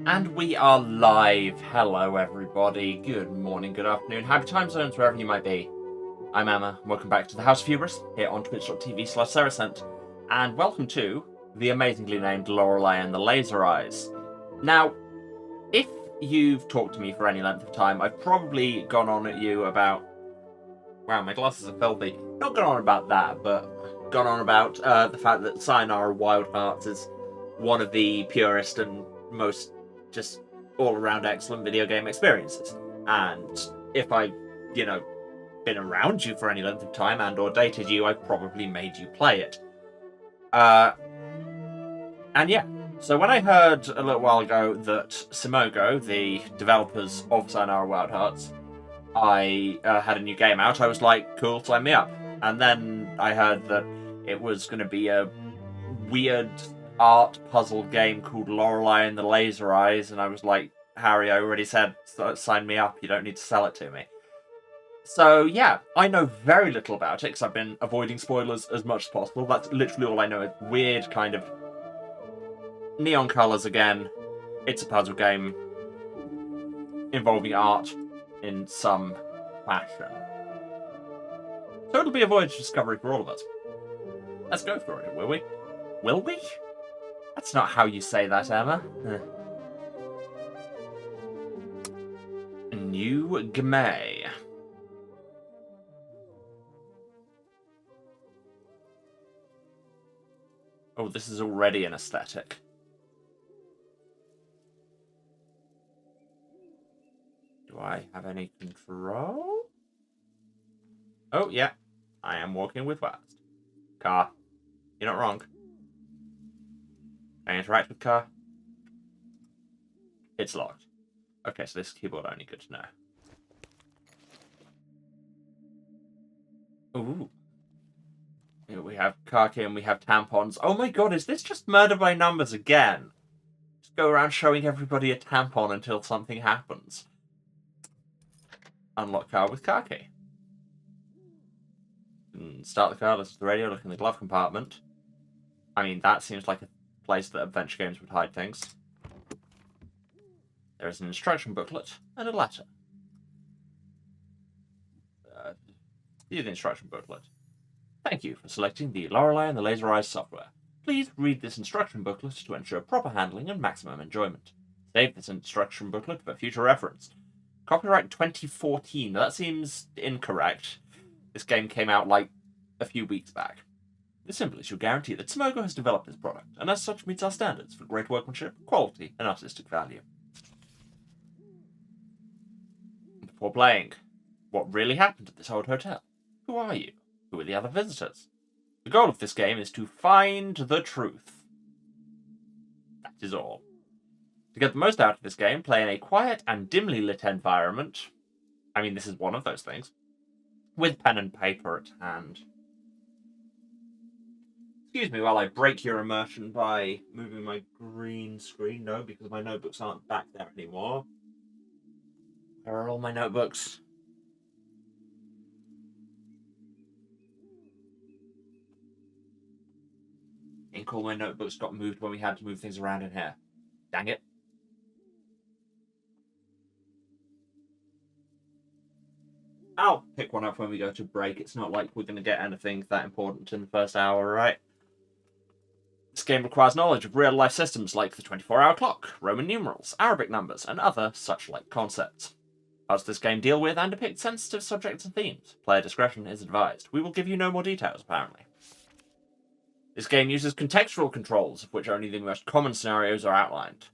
And we are live. Hello, everybody. Good morning, good afternoon, happy time zones, wherever you might be. I'm Emma, and welcome back to the House of Hubris, here on twitch.tv/Seracent. And welcome to the amazingly named Lorelei and the Laser Eyes. Now, if you've talked to me for any length of time, I've probably gone on at you about... Wow, my glasses are filthy. Not gone on about that, but gone on about the fact that Sayonara Wild Hearts is one of the purest and most just all-around excellent video game experiences. And if I've, been around you for any length of time and or dated you, I've probably made you play it. And yeah, so when I heard a little while ago that Simogo, the developers of Sayonara Wild Hearts, I had a new game out, I was like, cool, sign me up. And then I heard that it was going to be a weird art puzzle game called Lorelei and the Laser Eyes, and I was like, Harry, I already said sign me up, you don't need to sell it to me. So yeah, I know very little about it because I've been avoiding spoilers as much as possible. That's literally all I know. It's weird kind of neon colours again. It's a puzzle game involving art in some fashion. So it'll be a voyage of discovery for all of us. Let's go for it, will we? Will we? That's not how you say that, Emma. New Game. Oh, this is already an aesthetic. Do I have any control? Oh, yeah. I am walking with West. Car. You're not wrong. Can I interact with car? It's locked. Okay, so this is keyboard only. Good to know. Ooh. Here we have car key and we have tampons. Oh my god, is this just murder by numbers again? Just go around showing everybody a tampon until something happens. Unlock car with car key. Start the car, listen to the radio, look in the glove compartment. I mean, that seems like a place that adventure games would hide things. There is an instruction booklet and a letter. View the instruction booklet. Thank you for selecting the Lorelei and the Laser Eyes software. Please read this instruction booklet to ensure proper handling and maximum enjoyment. Save this instruction booklet for future reference. Copyright 2014. That seems incorrect. This game came out like a few weeks back. This symbol is your guarantee that Simogo has developed this product, and as such meets our standards for great workmanship, quality, and artistic value. Before playing, what really happened at this old hotel? Who are you? Who are the other visitors? The goal of this game is to find the truth. That is all. To get the most out of this game, play in a quiet and dimly lit environment. I mean, this is one of those things. With pen and paper at hand. Excuse me while I break your immersion by moving my green screen. No, because my notebooks aren't back there anymore. Where are all my notebooks? I think all my notebooks got moved when we had to move things around in here. Dang it. I'll pick one up when we go to break. It's not like we're going to get anything that important in the first hour, right? This game requires knowledge of real-life systems like the 24-hour clock, Roman numerals, Arabic numbers, and other such-like concepts. How does this game deal with and depict sensitive subjects and themes? Player discretion is advised. We will give you no more details, apparently. This game uses contextual controls, of which only the most common scenarios are outlined.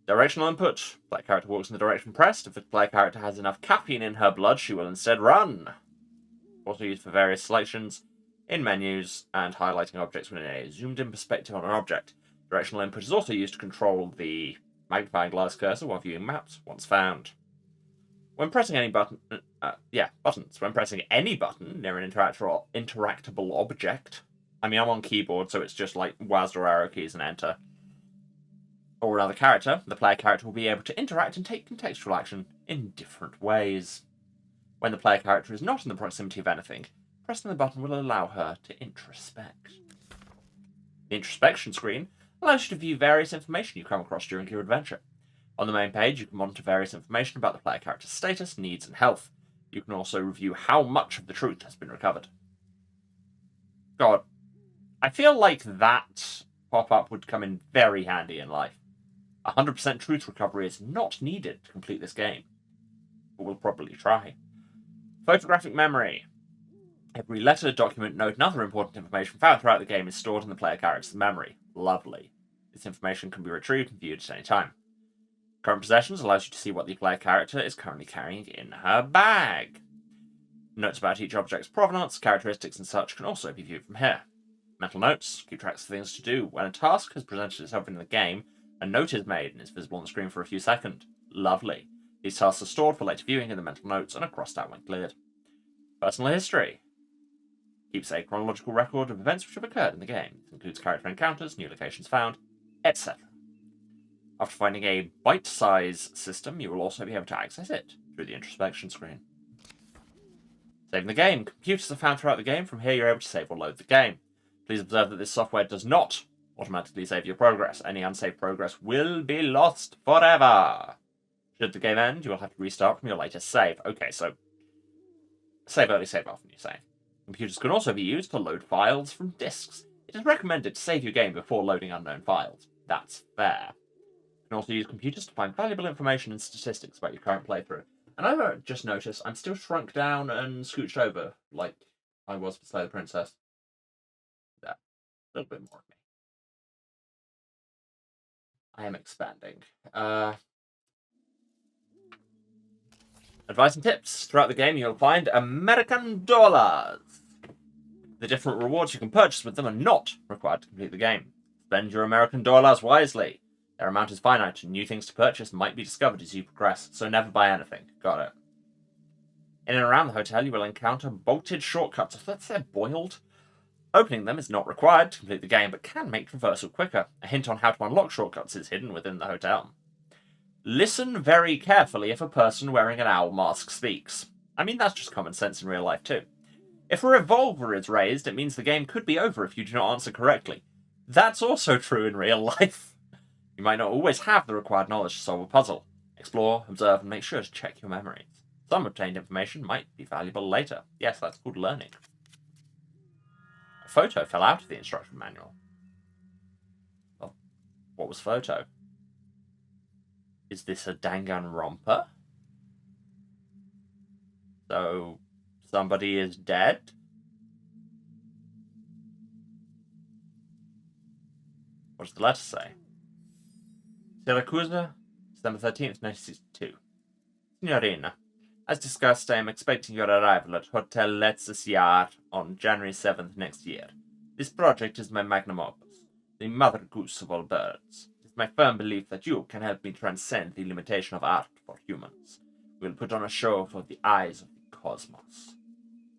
Directional input. Player character walks in the direction pressed. If the player character has enough caffeine in her blood, she will instead run. Also used for various selections, in menus, and highlighting objects within a zoomed-in perspective on an object. Directional input is also used to control the magnifying glass cursor while viewing maps, once found. When pressing any button... buttons. When pressing any button near an interactable object... I mean, I'm on keyboard, so it's just like WASD or arrow keys and enter. Or another character, the player character will be able to interact and take contextual action in different ways. When the player character is not in the proximity of anything, pressing the button will allow her to introspect. The introspection screen allows you to view various information you come across during your adventure. On the main page, you can monitor various information about the player character's status, needs, and health. You can also review how much of the truth has been recovered. God, I feel like that pop-up would come in very handy in life. 100% truth recovery is not needed to complete this game, but we'll probably try. Photographic memory. Every letter, document, note, and other important information found throughout the game is stored in the player character's memory. Lovely. This information can be retrieved and viewed at any time. Current possessions allows you to see what the player character is currently carrying in her bag. Notes about each object's provenance, characteristics, and such can also be viewed from here. Mental notes keep tracks of things to do. When a task has presented itself in the game, a note is made and is visible on the screen for a few seconds. Lovely. These tasks are stored for later viewing in the mental notes and are crossed out when cleared. Personal history keeps a chronological record of events which have occurred in the game. This includes character encounters, new locations found, etc. After finding a bite-size system, you will also be able to access it through the introspection screen. Saving the game. Computers are found throughout the game. From here, you're able to save or load the game. Please observe that this software does not automatically save your progress. Any unsaved progress will be lost forever. Should the game end, you will have to restart from your latest save. Okay, so save early, save often, you say. Computers can also be used to load files from disks. It is recommended to save your game before loading unknown files. That's fair. You can also use computers to find valuable information and statistics about your current playthrough. And I've just noticed I'm still shrunk down and scooched over like I was for Slay the Princess. Yeah, a little bit more of me. I am expanding. Advice and tips. Throughout the game, you'll find American dollars. The different rewards you can purchase with them are not required to complete the game. Spend your American dollars wisely. Their amount is finite, and new things to purchase might be discovered as you progress, so never buy anything. Got it. In and around the hotel, you will encounter bolted shortcuts. I thought they're boiled. Opening them is not required to complete the game, but can make traversal quicker. A hint on how to unlock shortcuts is hidden within the hotel. Listen very carefully if a person wearing an owl mask speaks. I mean, that's just common sense in real life too. If a revolver is raised, it means the game could be over if you do not answer correctly. That's also true in real life. You might not always have the required knowledge to solve a puzzle. Explore, observe, and make sure to check your memories. Some obtained information might be valuable later. Yes, that's called learning. A photo fell out of the instruction manual. Well, what was photo? Is this a Danganronpa? So, somebody is dead? What does the letter say? Siracusa, December 13th, 1962. Signorina, as discussed, I am expecting your arrival at Hotel Letzes Jahr on January 7th next year. This project is my magnum opus, the mother goose of all birds. It is my firm belief that you can help me transcend the limitation of art for humans. We will put on a show for the eyes of the cosmos.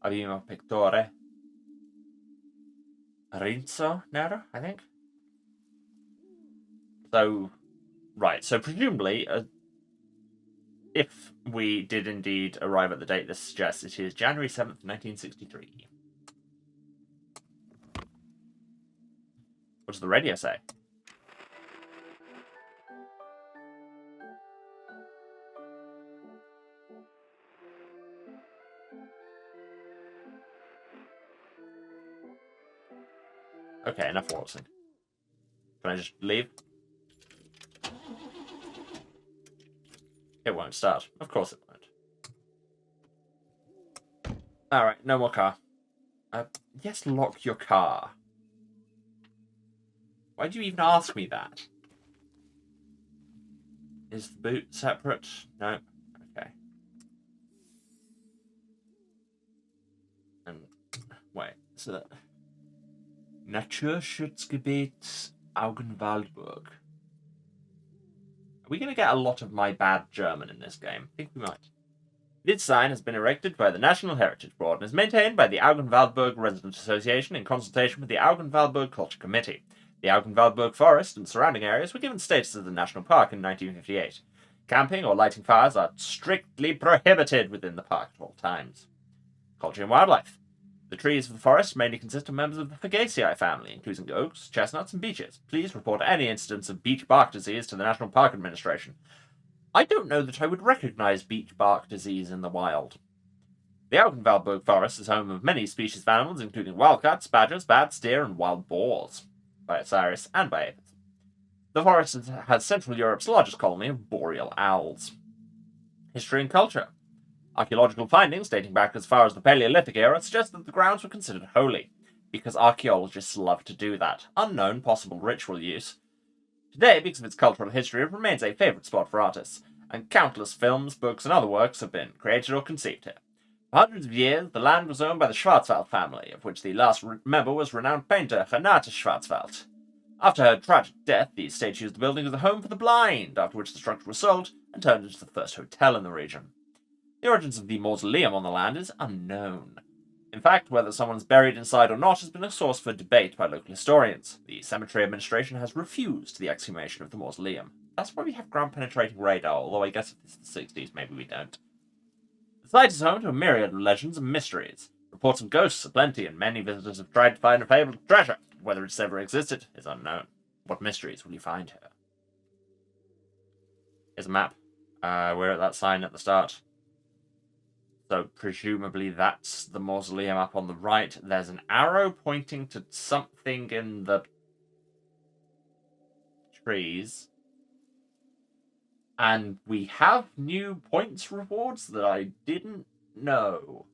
Avimo pectore. Rinzo Nero, I think? So, right, so presumably, if we did indeed arrive at the date this suggests, it is January 7th, 1963. What does the radio say? Okay, enough waltzing. Can I just leave? It won't start. Of course it won't. Alright, no more car. Yes, lock your car. Why do you even ask me that? Is the boot separate? No. Okay. And wait, so that Naturschutzgebiet Augenwaldburg. Are we going to get a lot of my bad German in this game? I think we might. This sign has been erected by the National Heritage Board and is maintained by the Augenwaldburg Resident Association in consultation with the Augenwaldburg Culture Committee. The Augenwaldburg Forest and surrounding areas were given status as a national park in 1958. Camping or lighting fires are strictly prohibited within the park at all times. Culture and wildlife. The trees of the forest mainly consist of members of the Fagaceae family, including oaks, chestnuts, and beeches. Please report any incidents of beech bark disease to the National Park Administration. I don't know that I would recognize beech bark disease in the wild. The Augenwaldburg Forest is home of many species of animals, including wildcats, badgers, bats, deer, and wild boars, by Osiris and by aphids. The forest has Central Europe's largest colony of boreal owls. History and culture. Archaeological findings dating back as far as the Paleolithic era suggest that the grounds were considered holy, because archaeologists love to do that. Unknown possible ritual use. Today, because of its cultural history, it remains a favourite spot for artists, and countless films, books, and other works have been created or conceived here. For hundreds of years, the land was owned by the Schwarzwald family, of which the last member was renowned painter Renate Schwarzwald. After her tragic death, the estate used the building as a home for the blind, after which the structure was sold and turned into the first hotel in the region. The origins of the mausoleum on the land is unknown. In fact, whether someone's buried inside or not has been a source for debate by local historians. The cemetery administration has refused the exhumation of the mausoleum. That's why we have ground-penetrating radar, although I guess if it's the 60s, maybe we don't. The site is home to a myriad of legends and mysteries. Reports of ghosts are plenty, and many visitors have tried to find a fabled treasure. Whether it's ever existed is unknown. What mysteries will you find here? Here's a map. We're at that sign at the start. So presumably that's the mausoleum up on the right. There's an arrow pointing to something in the trees. And we have new points rewards that I didn't know.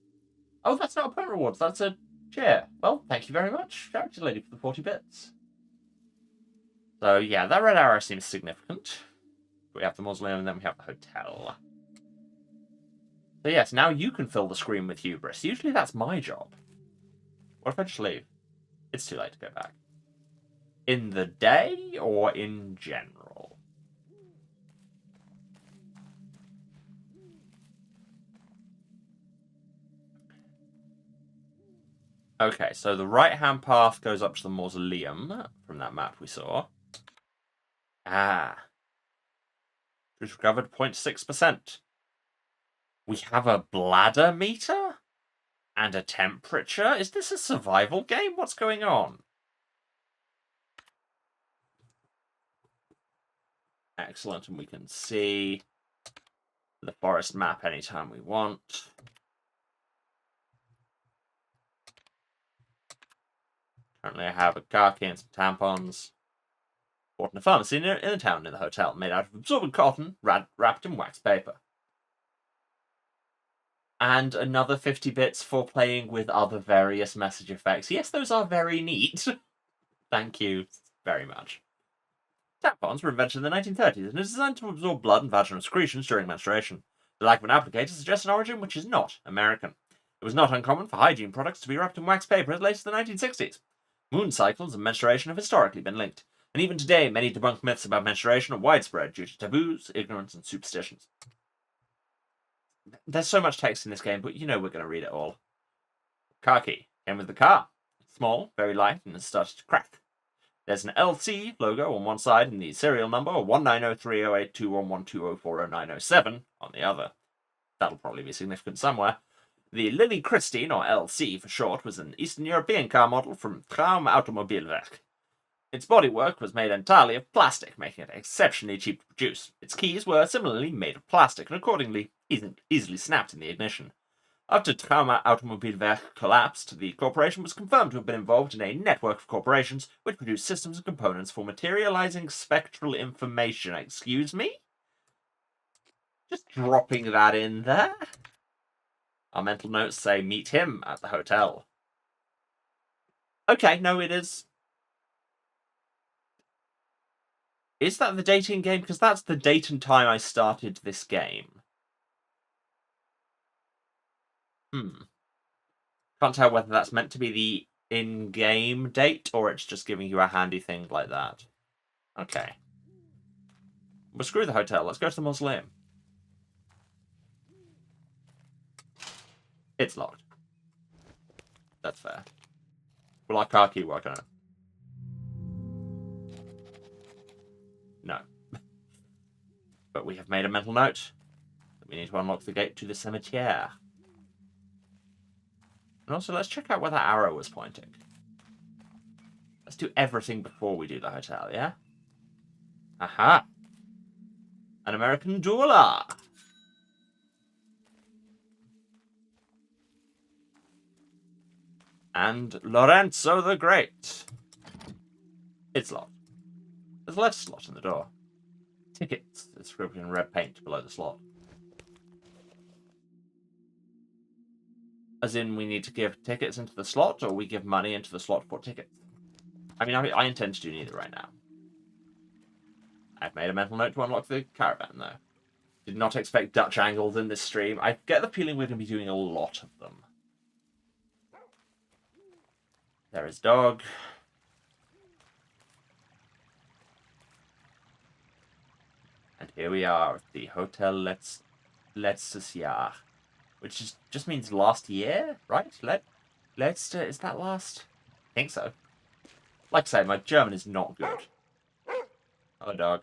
Oh, that's not a point rewards, that's a chair. Well, thank you very much, character lady, for the 40 bits. So yeah, that red arrow seems significant. We have the mausoleum and then we have the hotel. So yes, now you can fill the screen with hubris. Usually that's my job. What if I just leave? It's too late to go back. In the day or in general? Okay, so the right-hand path goes up to the mausoleum from that map we saw. We've recovered 0.6%. We have a bladder meter? And a temperature? Is this a survival game? What's going on? Excellent, and we can see the forest map anytime we want. Currently I have a car key and some tampons. Bought in a pharmacy in the town near the hotel, made out of absorbent cotton, wrapped in wax paper. And another 50 bits for playing with other various message effects. Yes, those are very neat. Thank you very much. Tampons were invented in the 1930s and is designed to absorb blood and vaginal secretions during menstruation. The lack of an applicator suggests an origin which is not American. It was not uncommon for hygiene products to be wrapped in wax paper as late as the 1960s. Moon cycles and menstruation have historically been linked, and even today many debunked myths about menstruation are widespread due to taboos, ignorance, and superstitions. There's so much text in this game, but you know we're going to read it all. Car key came with the car. It's small, very light, and has started to crack. There's an LC logo on one side and the serial number 1903082112040907 on the other. That'll probably be significant somewhere. The Lily Christine, or LC for short, was an Eastern European car model from Traum Automobilwerk. Its bodywork was made entirely of plastic, making it exceptionally cheap to produce. Its keys were similarly made of plastic and accordingly easily snapped in the ignition. After Trauma Automobilwerk collapsed, the corporation was confirmed to have been involved in a network of corporations which produced systems and components for materializing spectral information. Excuse me? Just dropping that in there. Our mental notes say meet him at the hotel. Okay, no, it is. Is that the dating game? Because that's the date and time I started this game. Can't tell whether that's meant to be the in-game date or it's just giving you a handy thing like that. Okay. Well, screw the hotel. Let's go to the mausoleum. It's locked. That's fair. Will our car key work on it? No. But we have made a mental note that we need to unlock the gate to the cimetière. And also, let's check out where that arrow was pointing. Let's do everything before we do the hotel, yeah? Aha! An American jeweler. And Lorenzo the Great. It's locked. There's a letter slot in the door. Tickets is scribbled in red paint below the slot. As in, we need to give tickets into the slot, or we give money into the slot for tickets? I mean, I intend to do neither right now. I've made a mental note to unlock the caravan, though. Did not expect Dutch angles in this stream. I get the feeling we're going to be doing a lot of them. There is dog. And here we are at the Hotel Letztes Jahr, which just means last year, right? Letzte, is that last? I think so. Like I say, my German is not good. Hello, dog.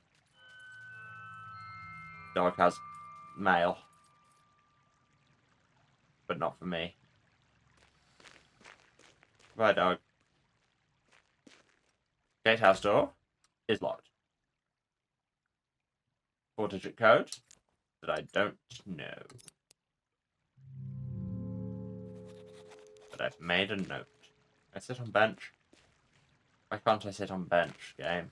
Dog has mail. But not for me. Bye, dog. Gatehouse door is locked. 4-digit code that I don't know. But I've made a note. I sit on bench. Why can't I sit on bench, game?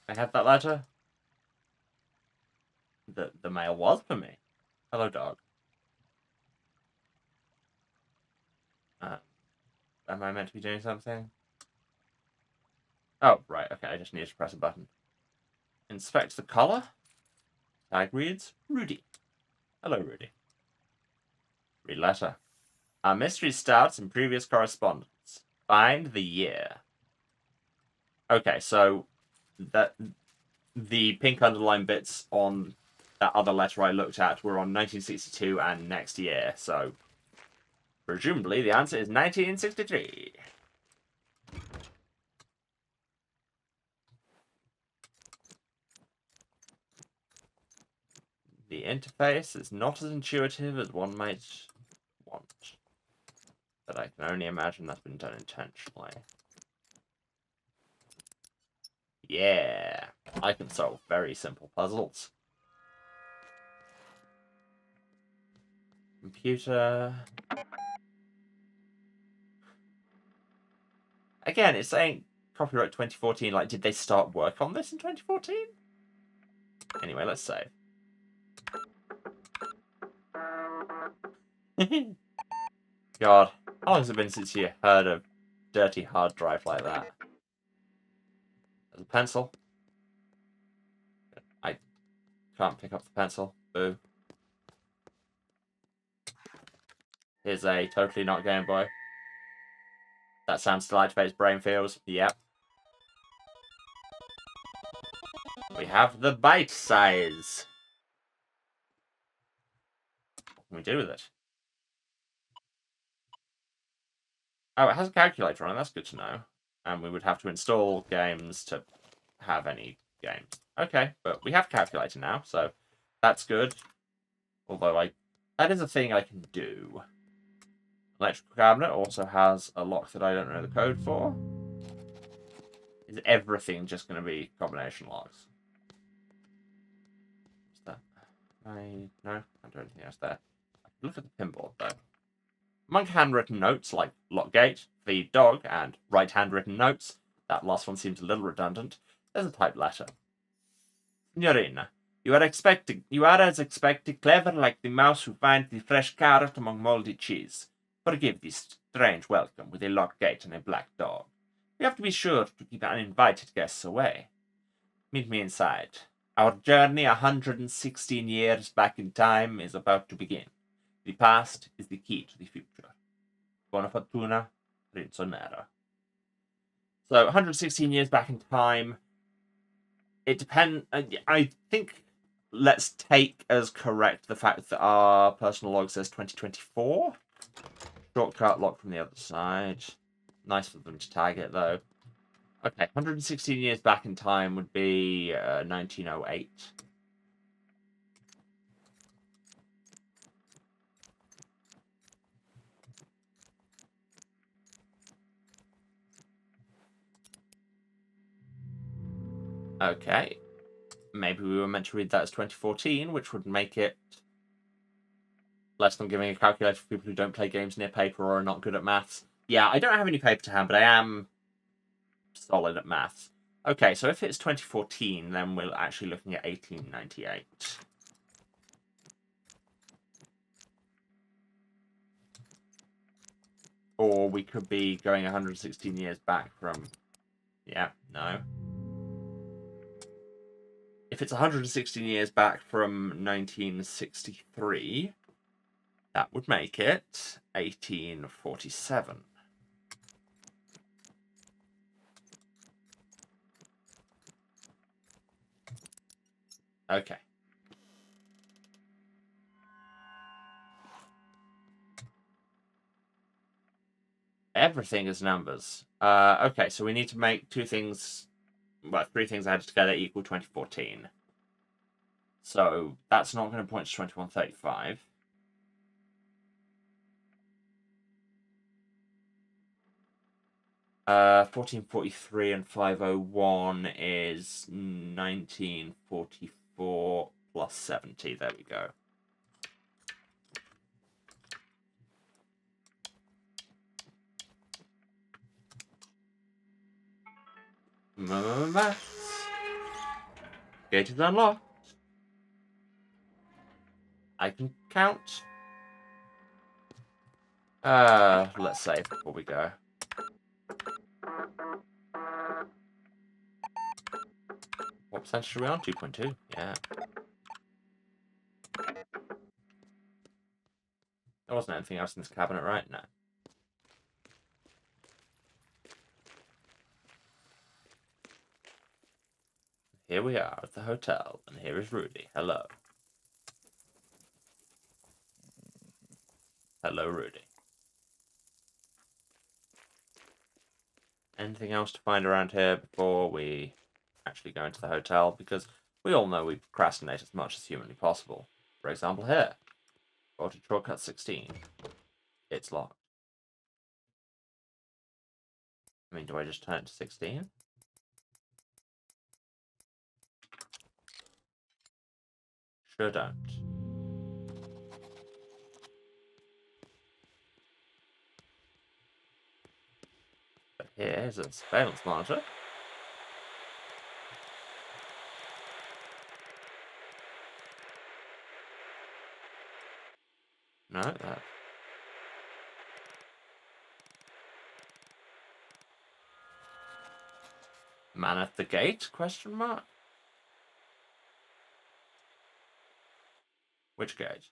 I have that letter. The mail was for me. Hello, dog. Am I meant to be doing something? Oh, right, okay, I just need to press a button. Inspect the collar. Tag reads, Rudy. Hello, Rudy. Read letter. Our mystery starts in previous correspondence. Find the year. Okay, so the pink underline bits on that other letter I looked at were on 1962 and next year, so presumably the answer is 1963. The interface is not as intuitive as one might want, but I can only imagine that's been done intentionally. Yeah, I can solve very simple puzzles. Computer. Again, it's saying copyright 2014. Like, did they start work on this in 2014? Anyway, let's save. God, how long has it been since you heard a dirty hard drive like that? There's a pencil. I can't pick up the pencil. Boo. Here's a totally not Game Boy. That sounds to activate brain feels. Yep. We have the bite size. What can we do with it? Oh, it has a calculator on it. That's good to know. And we would have to install games to have any games. Okay, but we have a calculator now, so that's good. Although that is a thing I can do. Electrical cabinet also has a lock that I don't know the code for. Is everything just going to be combination locks? What's that? No, I don't think that's there. I can look at the pinboard though. Among handwritten notes like lockgate, feed dog, and right handwritten notes, that last one seems a little redundant, there's a typed letter. Signorina, you are as expected clever like the mouse who finds the fresh carrot among moldy cheese. Forgive this strange welcome with a locked gate and a black dog. We have to be sure to keep uninvited guests away. Meet me inside. Our journey 116 years back in time is about to begin. The past is the key to the future. Buona fortuna, Rizzonero. So, 116 years back in time. It depends. I think let's take as correct the fact that our personal log says 2024. Shortcut lock from the other side. Nice for them to tag it, though. Okay, 116 years back in time would be 1908. Okay. Maybe we were meant to read that as 2014, which would make it less than giving a calculator for people who don't play games near paper or are not good at maths. Yeah, I don't have any paper to hand, but I am solid at maths. Okay, so if it's 2014, then we're actually looking at 1898. Or we could be going 116 years back from... Yeah, no. If it's 116 years back from 1963, that would make it 1847. Okay. Everything is numbers. Okay, so we need to make two things, well, three things added together equal 2014. So that's not going to point to 2135. 1443 and 501 is 1944 plus 70. There we go. Maths. Gate is unlocked. I can count. Let's save before we go. What percentage are we on? 2.2. Yeah. There wasn't anything else in this cabinet, right? No. Here we are at the hotel, and here is Rudy. Hello. Hello, Rudy. Anything else to find around here before we actually go into the hotel? Because we all know we procrastinate as much as humanly possible. For example, here. Go to shortcut 16. It's locked. I mean, do I just turn it to 16? Sure don't. But here's a surveillance monitor. No, that... Man at the gate? Question mark? Which gate?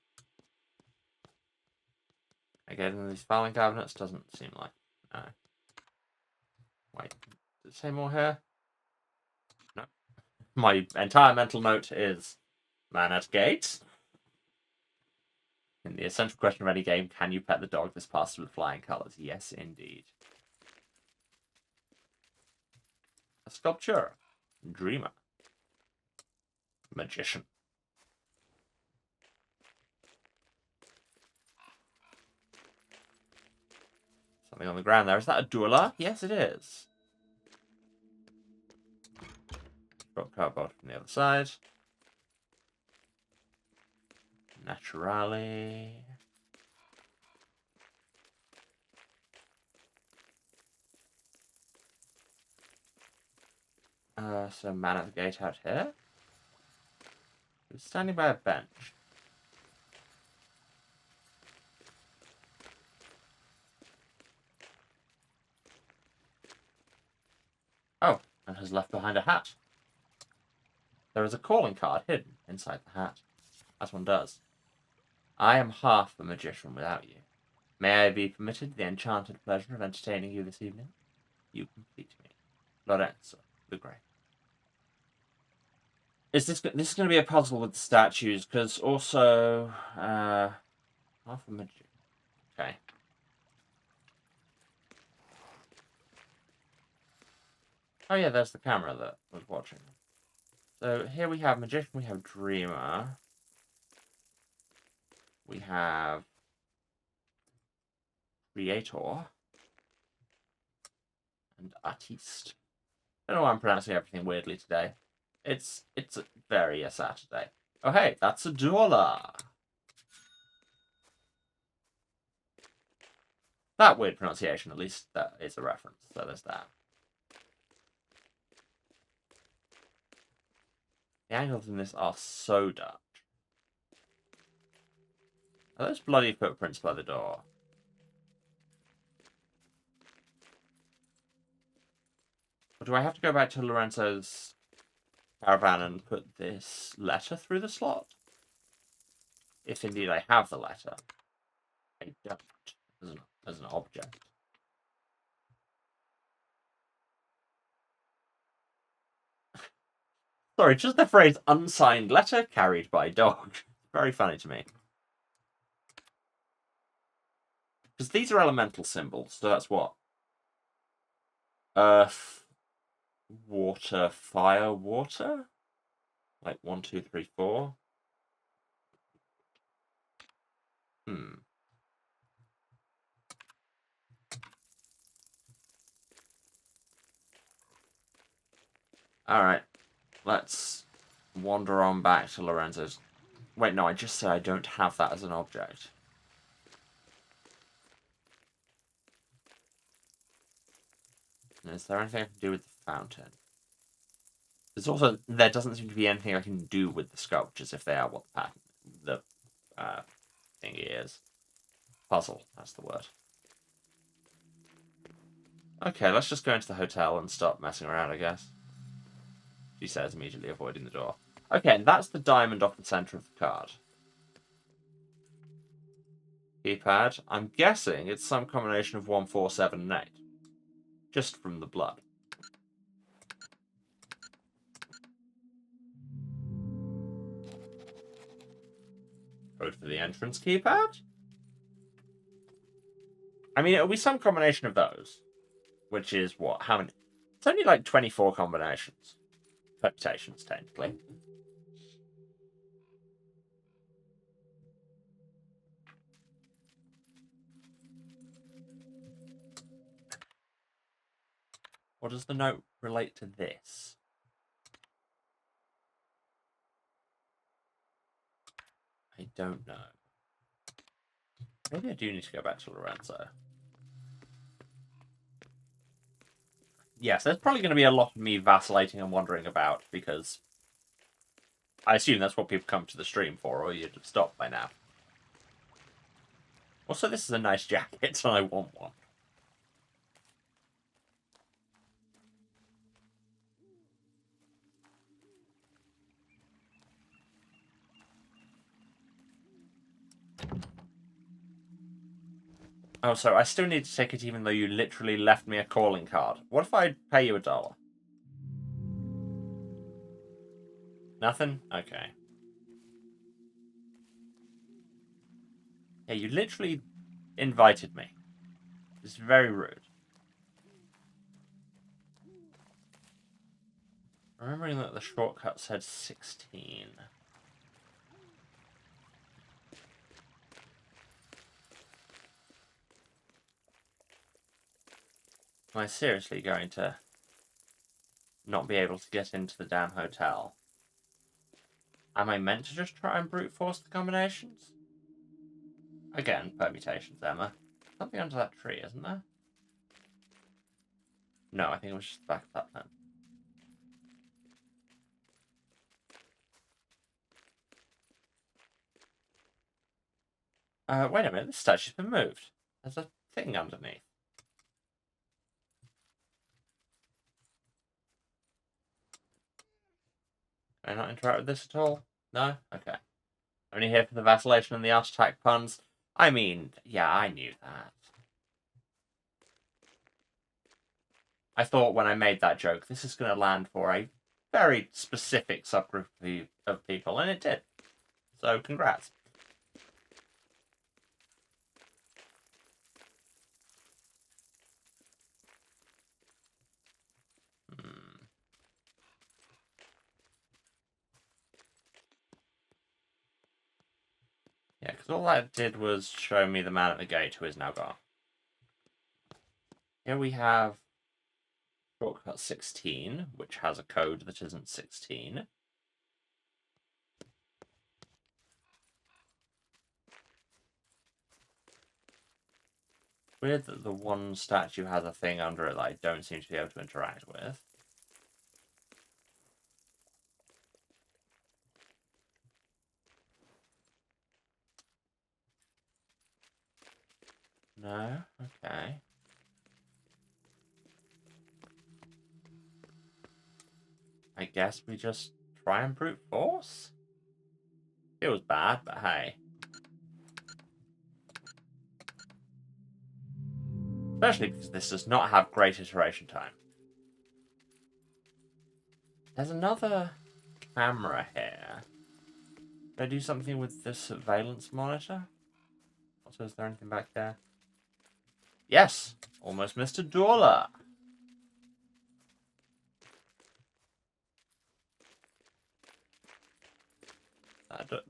I get into these filing cabinets? Doesn't seem like... No. Wait, does it say more here? No. My entire mental note is man at gate. In the essential question of any game, can you pet the dog this passes with flying colours? Yes, indeed. A sculpture. Dreamer. Magician. Something on the ground there. Is that a doula? Yes, it is. Drop cardboard from the other side. Naturally. So man at the gate out here. Who's standing by a bench? Oh, and has left behind a hat. There is a calling card hidden inside the hat. As one does. I am half a magician without you. May I be permitted the enchanted pleasure of entertaining you this evening? You complete me. Lorenzo, the Great. This is going to be a puzzle with the statues, because also... half a magician. Okay. Oh yeah, there's the camera that was watching. So here we have magician, we have dreamer. We have creator. And artiste. I don't know why I'm pronouncing everything weirdly today. It's very a Saturday. Oh hey, that's $1. That weird pronunciation, at least that is a reference. So there's that. The angles in this are so Dutch. Are those bloody footprints by the door? Or do I have to go back to Lorenzo's caravan and put this letter through the slot? If indeed I have the letter. I don't. As an object. Sorry, just the phrase unsigned letter carried by dog. Very funny to me. Because these are elemental symbols, so that's what? Earth, water, fire, water? Like 1, 2, 3, 4. Alright. Let's wander on back to Lorenzo's. Wait, no, I just said I don't have that as an object. Is there anything I can do with the fountain? There's also, there doesn't seem to be anything I can do with the sculptures if they are what the thingy is. Puzzle, that's the word. Okay, let's just go into the hotel and stop messing around, I guess. She says, immediately avoiding the door. Okay, and that's the diamond off the center of the card. Keypad. I'm guessing it's some combination of 1, 4, 7, and 8. Just from the blood. Code for the entrance keypad? I mean, it'll be some combination of those. Which is what? How many? It's only like 24 combinations. Permutations, technically. Or does the note relate to this? I don't know. Maybe I do need to go back to Lorenzo. Yes, there's probably going to be a lot of me vacillating and wondering about, because I assume that's what people come to the stream for, or you'd have stopped by now. Also, this is a nice jacket, and I want one. Oh, so I still need to take it even though you literally left me a calling card. What if I pay you $1? Nothing? Okay. Yeah, you literally invited me. It's very rude. Remembering that the shortcut said 16. Am I seriously going to not be able to get into the damn hotel? Am I meant to just try and brute force the combinations? Again, permutations, Emma. Something under that tree, isn't there? No, I think it was just the back of that fence. Wait a minute, this statue's been moved. There's a thing underneath. Can I not interact with this at all? No? Okay. Only here for the vacillation and the arch attack puns. I mean, yeah, I knew that. I thought when I made that joke, this is going to land for a very specific subgroup of people, and it did. So, congrats. Yeah, because all that did was show me the man at the gate who is now gone. Here we have Shortcut 16, which has a code that isn't 16. Weird that the one statue has a thing under it that I don't seem to be able to interact with. No? Okay. I guess we just try and brute force? It was bad, but hey. Especially because this does not have great iteration time. There's another camera here. Can I do something with the surveillance monitor? Also, is there anything back there? Yes! Almost missed a dollar!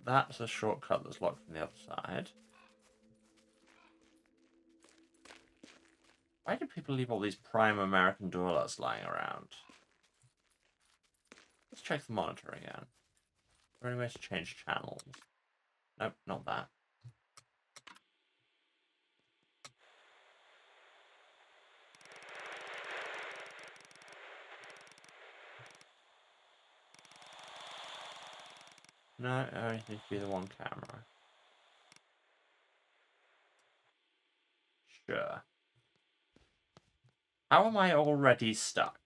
That's a shortcut that's locked from the other side. Why do people leave all these prime American dollars lying around? Let's check the monitor again. Is there any way to change channels? Nope, not that. No, it only needs to be the one camera. Sure. How am I already stuck?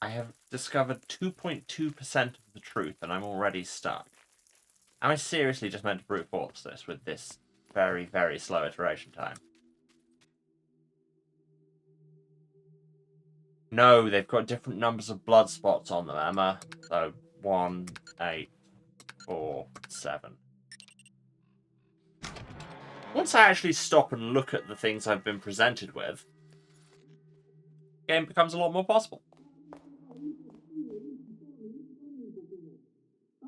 I have discovered 2.2% of the truth and I'm already stuck. Am I seriously just meant to brute force this with this very, very slow iteration time? No, they've got different numbers of blood spots on them, Emma. So 1, 8, 4, 7. Once I actually stop and look at the things I've been presented with, the game becomes a lot more possible.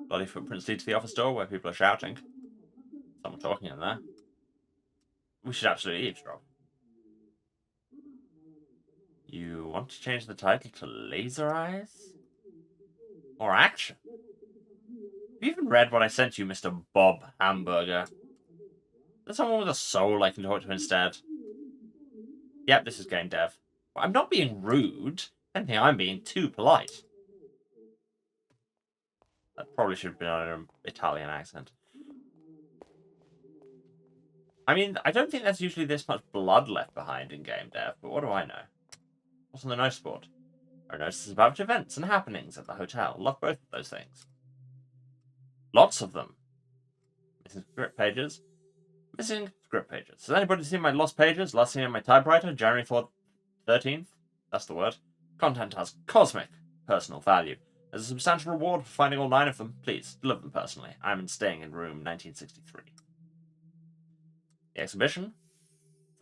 Bloody footprints lead to the office door where people are shouting. Someone talking in there. We should absolutely eavesdrop. You want to change the title to Laser Eyes? Or Action? Have you even read what I sent you, Mr. Bob Hamburger? There's someone with a soul I can talk to instead. Yep, this is game dev. Well, I'm not being rude. I think I'm being too polite. That probably should have been on an Italian accent. I mean, I don't think there's usually this much blood left behind in game dev, but what do I know? What's on the notice board? Our notices about events and happenings at the hotel. Love both of those things. Lots of them. Missing script pages. Missing script pages. Has anybody seen my lost pages? Last seen on my typewriter, January 13th? That's the word. Content has cosmic personal value. There's a substantial reward for finding all 9 of them. Please, deliver them personally. I'm staying in room 1963. The exhibition?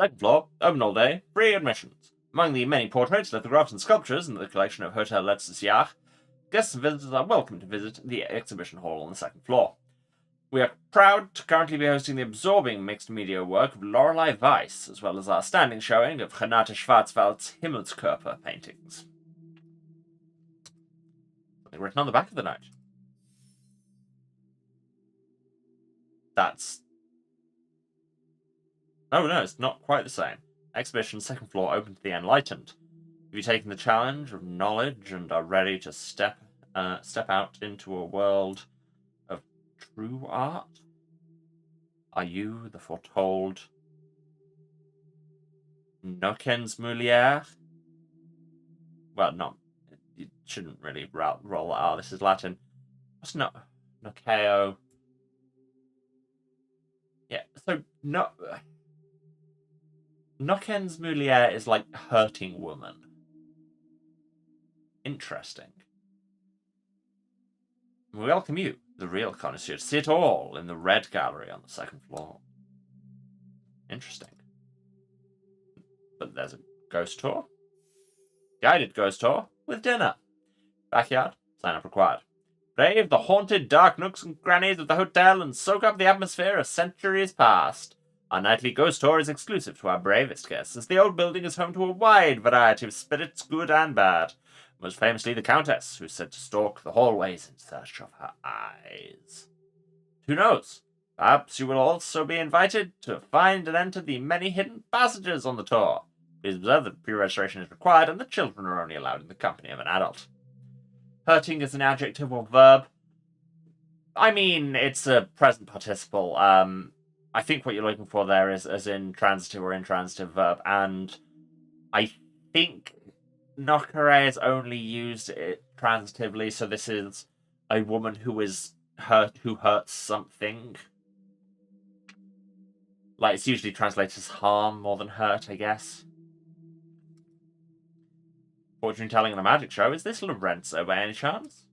Second floor, open all day, free admissions. Among the many portraits, lithographs, and sculptures in the collection of Hotel Letztes, guests and visitors are welcome to visit the exhibition hall on the 2nd floor. We are proud to currently be hosting the absorbing mixed media work of Lorelei Weiss, as well as our standing showing of Renate Schwarzwald's Himmelskörper paintings. Something written on the back of the note. That's... Oh no, it's not quite the same. Exhibition 2nd floor open to the enlightened. Have you taken the challenge of knowledge and are ready to step out into a world of true art? Are you the foretold Nocensmulier? Well, not. You shouldn't really roll R. This is Latin. What's Noceo? Yeah, so Nocensmulier is like hurting woman. Interesting. We welcome you, the real connoisseur, to see it all in the Red Gallery on the 2nd floor. Interesting. But there's a ghost tour. Guided ghost tour with dinner. Backyard, sign up required. Brave the haunted dark nooks and crannies of the hotel and soak up the atmosphere of centuries past. Our nightly ghost tour is exclusive to our bravest guests, as the old building is home to a wide variety of spirits, good and bad. Most famously the Countess, who's said to stalk the hallways in search of her eyes. Who knows? Perhaps you will also be invited to find and enter the many hidden passages on the tour. Please observe that pre-registration is required and the children are only allowed in the company of an adult. Hurting is an adjective or verb. I mean, it's a present participle. I think what you're looking for there is as in transitive or intransitive verb, and I think Nokere has only used it transitively, so this is a woman who is hurt, who hurts something. Like, it's usually translated as harm more than hurt, I guess. Fortune telling and a magic show. Is this Lorenzo by any chance?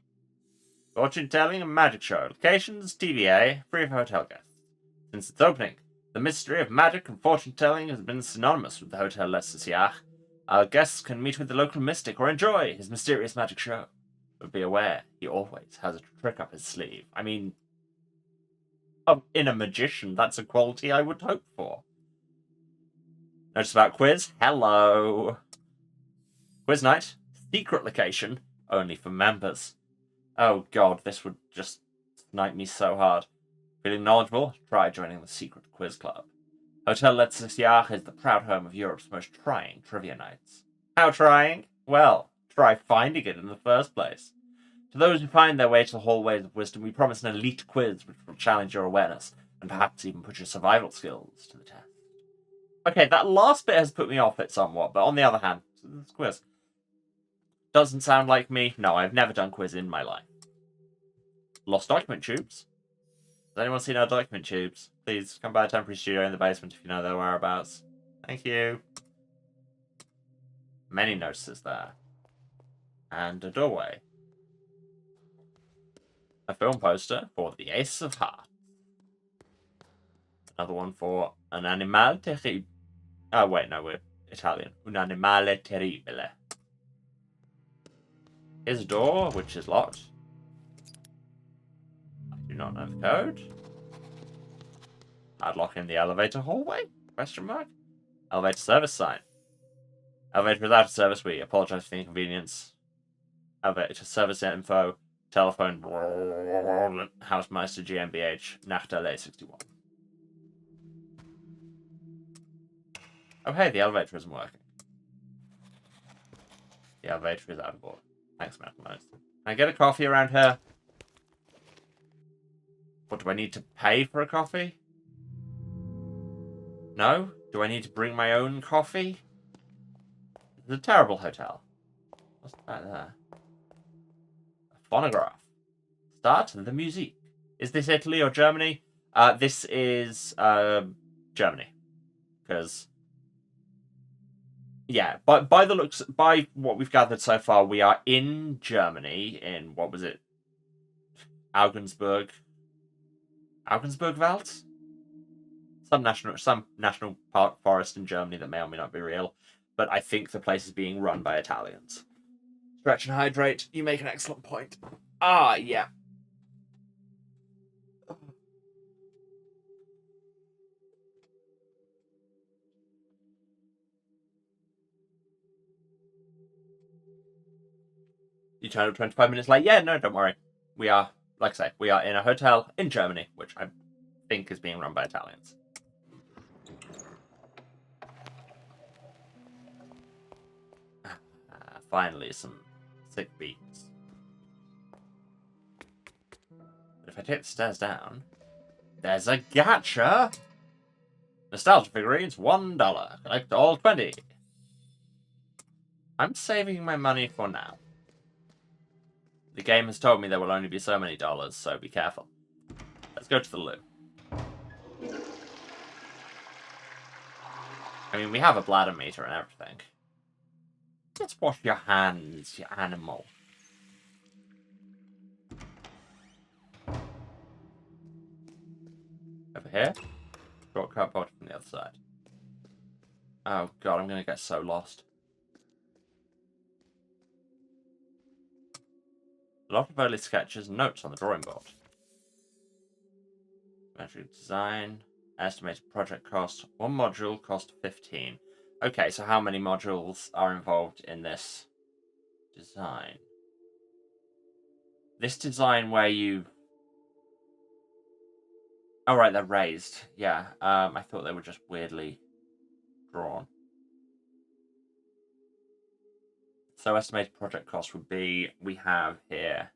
Fortune telling and magic show. Locations, TVA, free for hotel guests. Since its opening, the mystery of magic and fortune telling has been synonymous with the Hotel Les Siach. Our guests can meet with the local mystic or enjoy his mysterious magic show. But be aware, he always has a trick up his sleeve. I mean, in a magician, that's a quality I would hope for. Notice about quiz? Hello! Quiz night. Secret location. Only for members. Oh god, this would just snipe me so hard. Feeling knowledgeable? Try joining the secret quiz club. Hotel Les Siach is the proud home of Europe's most trying trivia nights. How trying? Well, try finding it in the first place. To those who find their way to the hallways of wisdom, we promise an elite quiz which will challenge your awareness, and perhaps even put your survival skills to the test. Okay, that last bit has put me off it somewhat, but on the other hand, this quiz doesn't sound like me. No, I've never done quiz in my life. Lost document tubes? Has anyone seen our document tubes? Please come by a temporary studio in the basement if you know their whereabouts. Thank you. Many notices there. And a doorway. A film poster for The Ace of Hearts. Another one for An Animale Terrible. Oh, wait, no, we're Italian. Un Animale Terribile. Here's a door, which is locked. I do not know the code. Padlock in the elevator hallway? Question mark? Elevator service sign. Elevator without service, we apologize for the inconvenience. Elevator service info. Telephone. Hausmeister GmbH. Nachtale 61. Oh hey, the elevator isn't working. The elevator is out of order. Thanks, Medical Notes. Can I get a coffee around here? What, do I need to pay for a coffee? No? Do I need to bring my own coffee? It's a terrible hotel. What's that there? A phonograph. Start the music. Is this Italy or Germany? This is Germany. Because yeah, by the looks, by what we've gathered so far, we are in Germany, in, what was it? Augsburg Wald? Some national park forest in Germany that may or may not be real. But I think the place is being run by Italians. Stretch and hydrate. You make an excellent point. Ah, yeah. You turn up 25 minutes late. Yeah, no, don't worry. We are, like I say, we are in a hotel in Germany, which I think is being run by Italians. Finally, some sick beats. But if I take the stairs down, there's a gacha! Nostalgia figurines, $1. Collect all 20. I'm saving my money for now. The game has told me there will only be so many dollars, so be careful. Let's go to the loo. I mean, we have a bladder meter and everything. Let's wash your hands, you animal. Over here. Shortcut bottom from the other side. Oh god, I'm gonna get so lost. A lot of early sketches and notes on the drawing board. Metric design. Estimated project cost. One module cost 15. Okay, so how many modules are involved in this design? This design where you... Oh, right, they're raised. Yeah, I thought they were just weirdly drawn. So estimated project cost would be, we have here,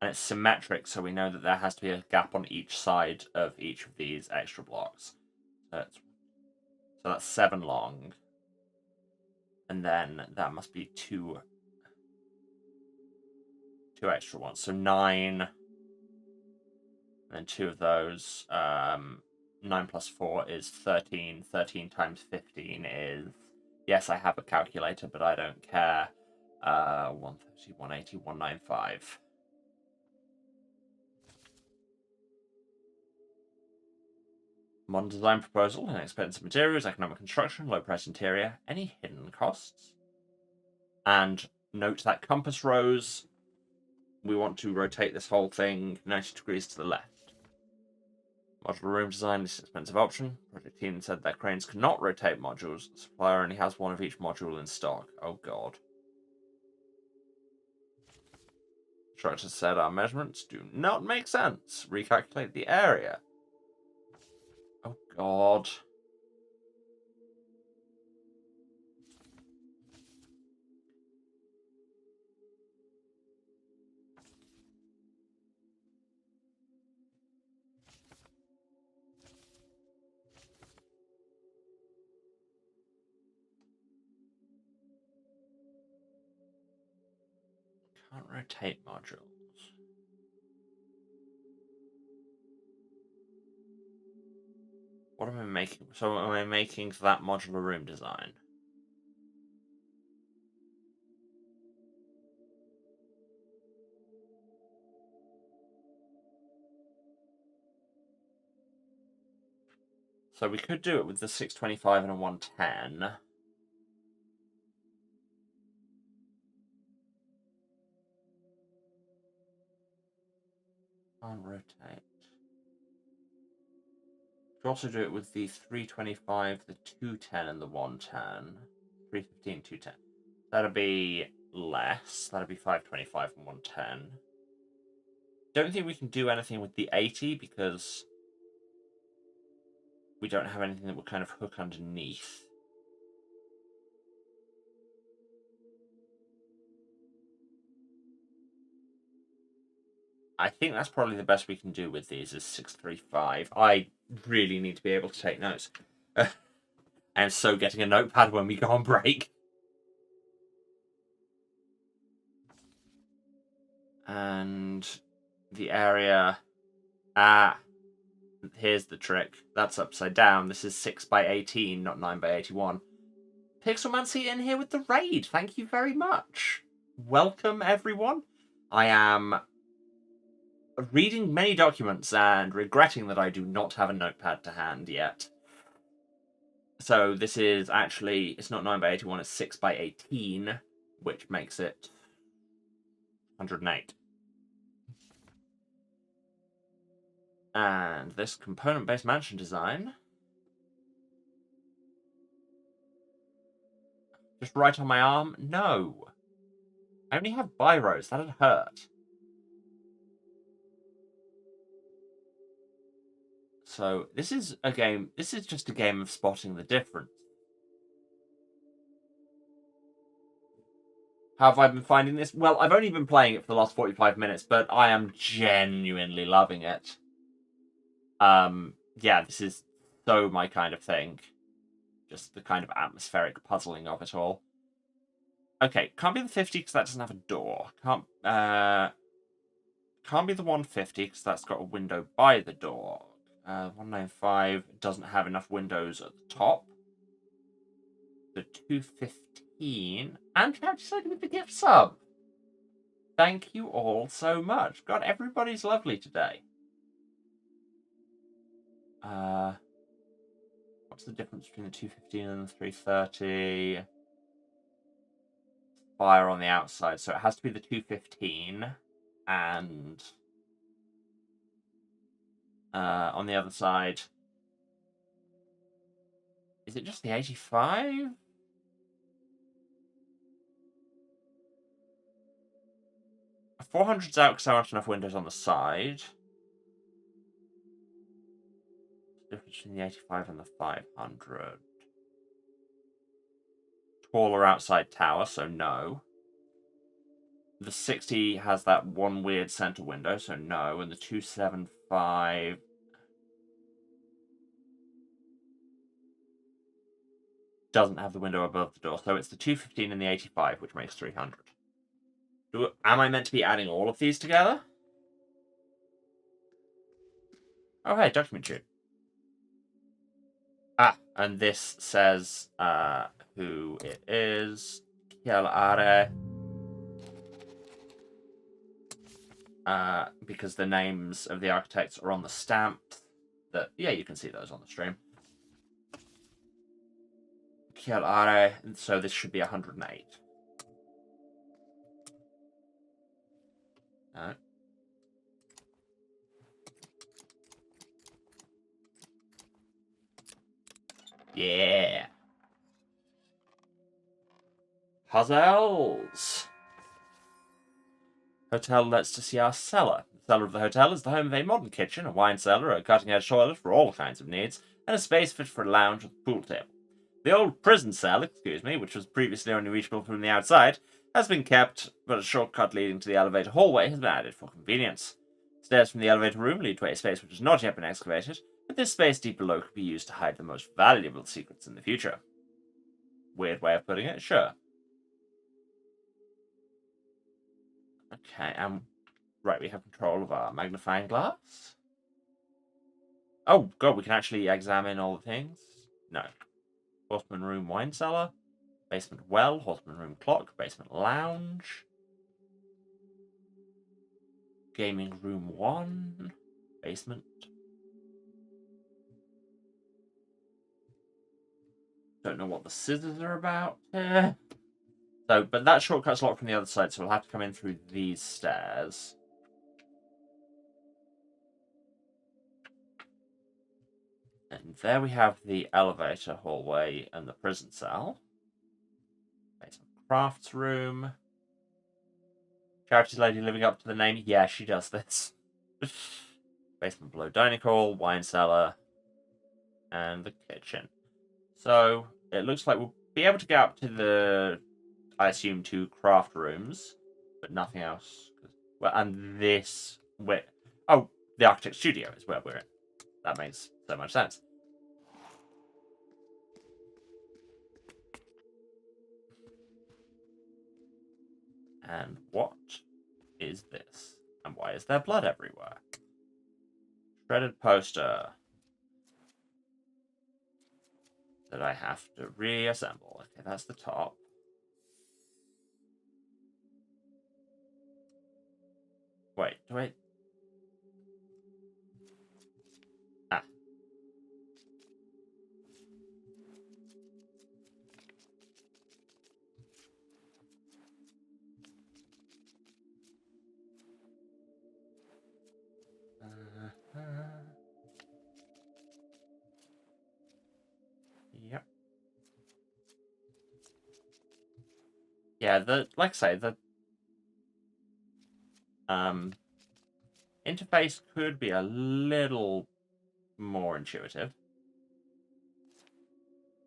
and it's symmetric, so we know that there has to be a gap on each side of each of these extra blocks. So that's 7 long. And then that must be two extra ones. So 9. And then 2 of those. 9 plus 4 is 13. 13 times 15 is... Yes, I have a calculator, but I don't care. 130, 180, 195. Modern design proposal, inexpensive materials, economic construction, low price interior, any hidden costs? And note that compass rose, we want to rotate this whole thing 90 degrees to the left. Modular room design is an expensive option. Project team said that cranes cannot rotate modules. The supplier only has one of each module in stock. Oh god. Instructor said our measurements do not make sense. Recalculate the area. Oh god. Can't rotate modules. What am I making? So am I making for that modular room design? So we could do it with the 625 and a 110. Can't rotate. Could also do it with the 325, the 210, and the 110. 315, 210. That'll be less. That'll be 525 and 110. Don't think we can do anything with the 80 because we don't have anything that would kind of hook underneath. I think that's probably the best we can do with these is 635. I really need to be able to take notes. And so getting a notepad when we go on break. And the area... here's the trick. That's upside down. This is 6 by 18, not 9 by 81. Pixelmancy in here with the raid. Thank you very much. Welcome, everyone. I am reading many documents and regretting that I do not have a notepad to hand yet. So this is actually, it's not 9 by 81, it's 6 by 18, which makes it 108. And this component-based mansion design. Just right on my arm? No. I only have biros, that'd hurt. So this is a game, this is just a game of spotting the difference. How have I been finding this? Well, I've only been playing it for the last 45 minutes, but I am genuinely loving it. Yeah, this is so my kind of thing. Just the kind of atmospheric puzzling of it all. Okay, can't be the 50 because that doesn't have a door. Can't be the 150 because that's got a window by the door. 195 doesn't have enough windows at the top. The 215. And I've decided with the gift sub. Thank you all so much. God, everybody's lovely today. What's the difference between the 215 and the 330? Fire on the outside, so it has to be the 215, and on the other side, is it just the 85? A 400's out because I want enough windows on the side. Difference between the 85 and the 500. Taller outside tower, so no. The 60 has that one weird center window, so no. And the 275 doesn't have the window above the door, so it's the 215 and the 85, which makes 300. Am I meant to be adding all of these together? Oh, hey, document sheet. Ah, and this says who it is. Kiel Are. Because the names of the architects are on the stamp. Yeah, you can see those on the stream. Kiel Are, so this should be 108. No. Yeah. Puzzles. Hotel lets to see our cellar. The cellar of the hotel is the home of a modern kitchen, a wine cellar, a cutting-edge toilet for all kinds of needs, and a space fit for a lounge with a pool table. The old prison cell, which was previously only reachable from the outside, has been kept, but a shortcut leading to the elevator hallway has been added for convenience. Stairs from the elevator room lead to a space which has not yet been excavated, but this space deep below could be used to hide the most valuable secrets in the future. Weird way of putting it, sure. Okay, right, we have control of our magnifying glass. Oh, God, we can actually examine all the things. No. Horseman room, wine cellar. Basement well, horseman room clock, basement lounge. Gaming room 1. Basement. Don't know what the scissors are about here. So, but that shortcut's locked from the other side, so we'll have to come in through these stairs. And there we have the elevator hallway and the prison cell. Basement crafts room. Charities lady living up to the name. Yeah, she does this. Basement below dining hall, wine cellar, and the kitchen. So it looks like we'll be able to get up to the, I assume, 2 craft rooms, but nothing else. Well, and this, oh, the architect's studio is where we're in. That makes so much sense. And what is this? And why is there blood everywhere? Shredded poster that I have to reassemble. Okay, that's the top. Wait, do I... Ah. Yep. Yeah, like I say, the interface could be a little more intuitive.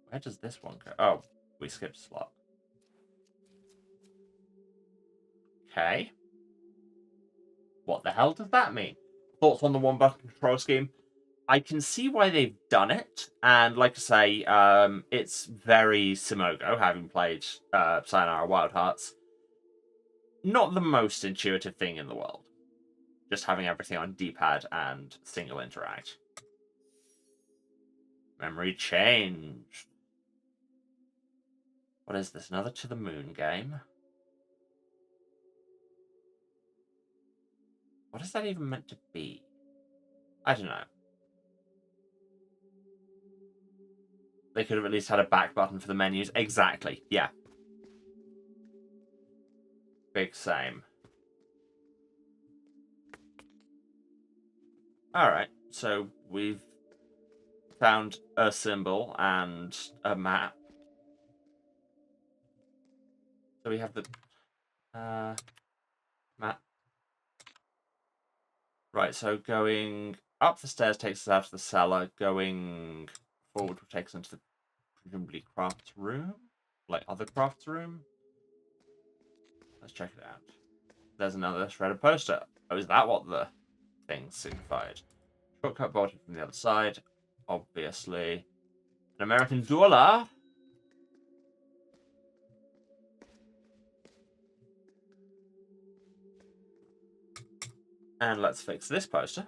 Where does this one go? Oh, we skipped a slot. Okay. What the hell does that mean? Thoughts on the one-button control scheme? I can see why they've done it, and like I say, it's very Simogo, having played Sayonara Wild Hearts. Not the most intuitive thing in the world. Just having everything on D-pad and single interact. Memory changed. What is this? Another To the Moon game? What is that even meant to be? I don't know. They could have at least had a back button for the menus. Exactly, yeah. Big same. Alright, so we've found a symbol and a map. So we have the map. Right, so going up the stairs takes us out of the cellar. Going forward will take us into the presumably crafts room? Like other crafts room? Let's check it out. There's another shredded poster. Oh, is that what the thing signified? Shortcut bolted from the other side. Obviously. An American dollar. And let's fix this poster.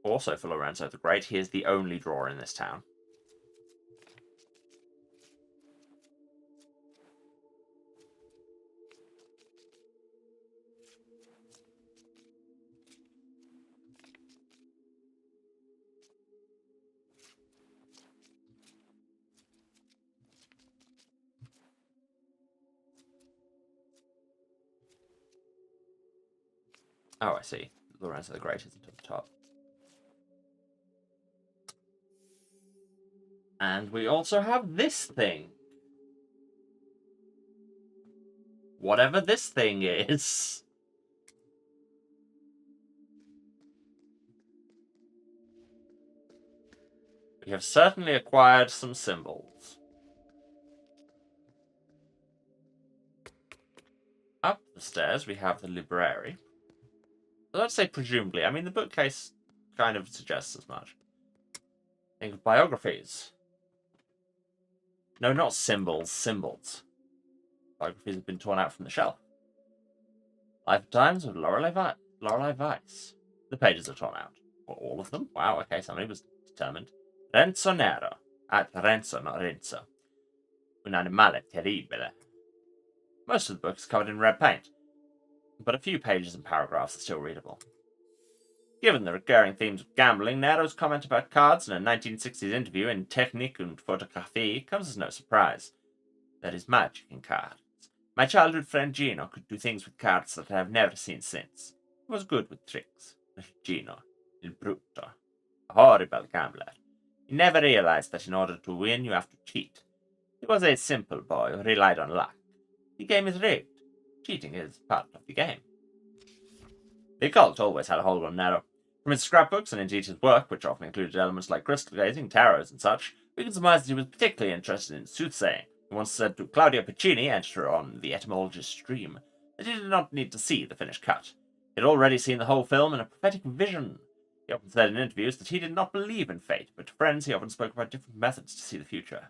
Also for Lorenzo the Great. He is the only drawer in this town. Oh, I see. Lorenzo the Great isn't at the top. And we also have this thing. Whatever this thing is. We have certainly acquired some symbols. Up the stairs, we have the library. Let's say presumably. I mean, the bookcase kind of suggests as much. Think of biographies. No, not symbols. Symbols. Biographies have been torn out from the shelf. Life and Times of Lorelei Weiss. The pages are torn out. Well, all of them? Wow, okay, somebody was determined. Renzo Nero. Renzo, not Renzo. Un animale terribile. Most of the book is covered in red paint, but a few pages and paragraphs are still readable. Given the recurring themes of gambling, Nero's comment about cards in a 1960s interview in Technik und Fotografie comes as no surprise. There is magic in cards. My childhood friend Gino could do things with cards that I have never seen since. He was good with tricks. Gino, il brutto, a horrible gambler. He never realized that in order to win you have to cheat. He was a simple boy who relied on luck. The game is rigged. Cheating is part of the game. The occult always had a hold on Nero. From his scrapbooks and indeed his work, which often included elements like crystal gazing, tarots, and such, we can surmise that he was particularly interested in soothsaying. He once said to Claudio Piccini, editor on The Etymologist's Stream, that he did not need to see the finished cut. He had already seen the whole film in a prophetic vision. He often said in interviews that he did not believe in fate, but to friends he often spoke about different methods to see the future.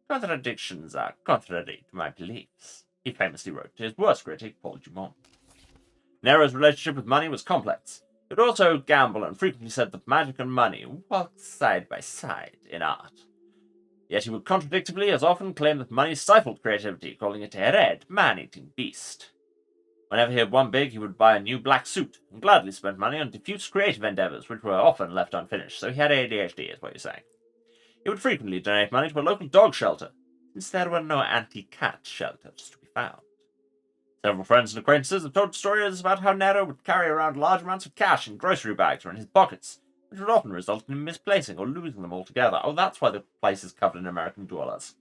Contradictions are contrary to my beliefs, he famously wrote to his worst critic, Paul Dumont. Nero's relationship with money was complex. He would also gamble and frequently said that magic and money walked side by side in art. Yet he would contradictably as often claim that money stifled creativity, calling it a red, man-eating beast. Whenever he had won big, he would buy a new black suit, and gladly spent money on diffuse creative endeavors, which were often left unfinished, so he had ADHD, is what you're saying. He would frequently donate money to a local dog shelter, since there were no anti-cat shelters to be found. Several friends and acquaintances have told stories about how Nero would carry around large amounts of cash in grocery bags or in his pockets, which would often result in him misplacing or losing them altogether. Oh, that's why the place is covered in American dollars.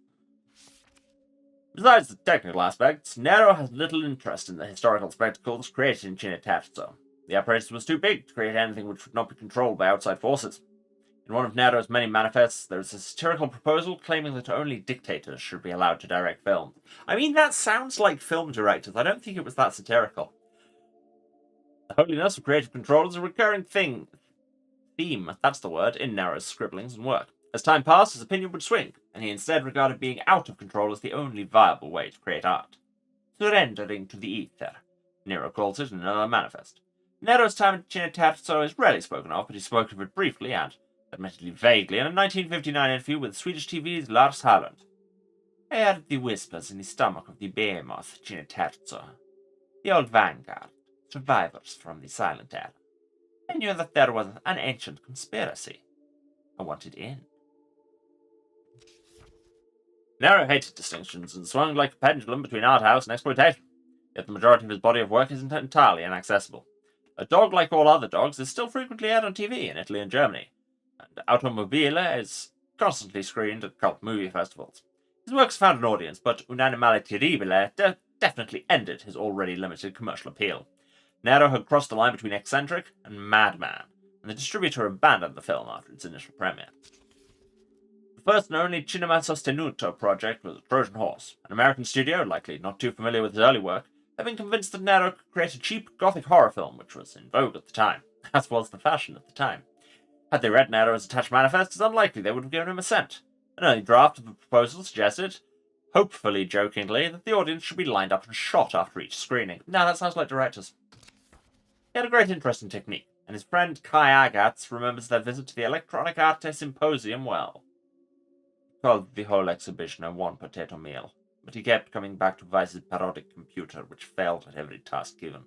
Besides the technical aspects, Nero has little interest in the historical spectacles created in Cineterzo. The apparatus was too big to create anything which would not be controlled by outside forces. In one of Nero's many manifests, there is a satirical proposal claiming that only dictators should be allowed to direct film. I mean, that sounds like film directors. I don't think it was that satirical. The holiness of creative control is a recurring theme, that's the word, in Nero's scribblings and work. As time passed, his opinion would swing, and he instead regarded being out of control as the only viable way to create art. Surrendering to the ether, Nero calls it in another manifest. Nero's time at Cineterzo is rarely spoken of, but he spoke of it briefly and, admittedly vaguely, in a 1959 interview with Swedish TV's Lars Halland. I heard the whispers in the stomach of the behemoth Cineterzo, the old vanguard, survivors from the silent era. I knew that there was an ancient conspiracy. I wanted in. Nero hated distinctions and swung like a pendulum between art house and exploitation, yet the majority of his body of work isn't entirely inaccessible. A dog, like all other dogs, is still frequently aired on TV in Italy and Germany, and Automobile is constantly screened at cult movie festivals. His works found an audience, but Un Animale Terribile definitely ended his already limited commercial appeal. Nero had crossed the line between eccentric and madman, and the distributor abandoned the film after its initial premiere. The first and only Cinema Sostenuto project was Trojan Horse, an American studio, likely not too familiar with his early work, had been convinced that Nero could create a cheap gothic horror film, which was in vogue at the time, as was the fashion at the time. Had they read Nero's attached manifest, it's unlikely they would have given him a cent. An early draft of the proposal suggested, hopefully jokingly, that the audience should be lined up and shot after each screening. Now that sounds like directors. He had a great interest in technique, and his friend Kai Agatz remembers their visit to the Electronic Arte Symposium well. He called the whole exhibition a one potato meal, but he kept coming back to Weiss's parodic computer, which failed at every task given.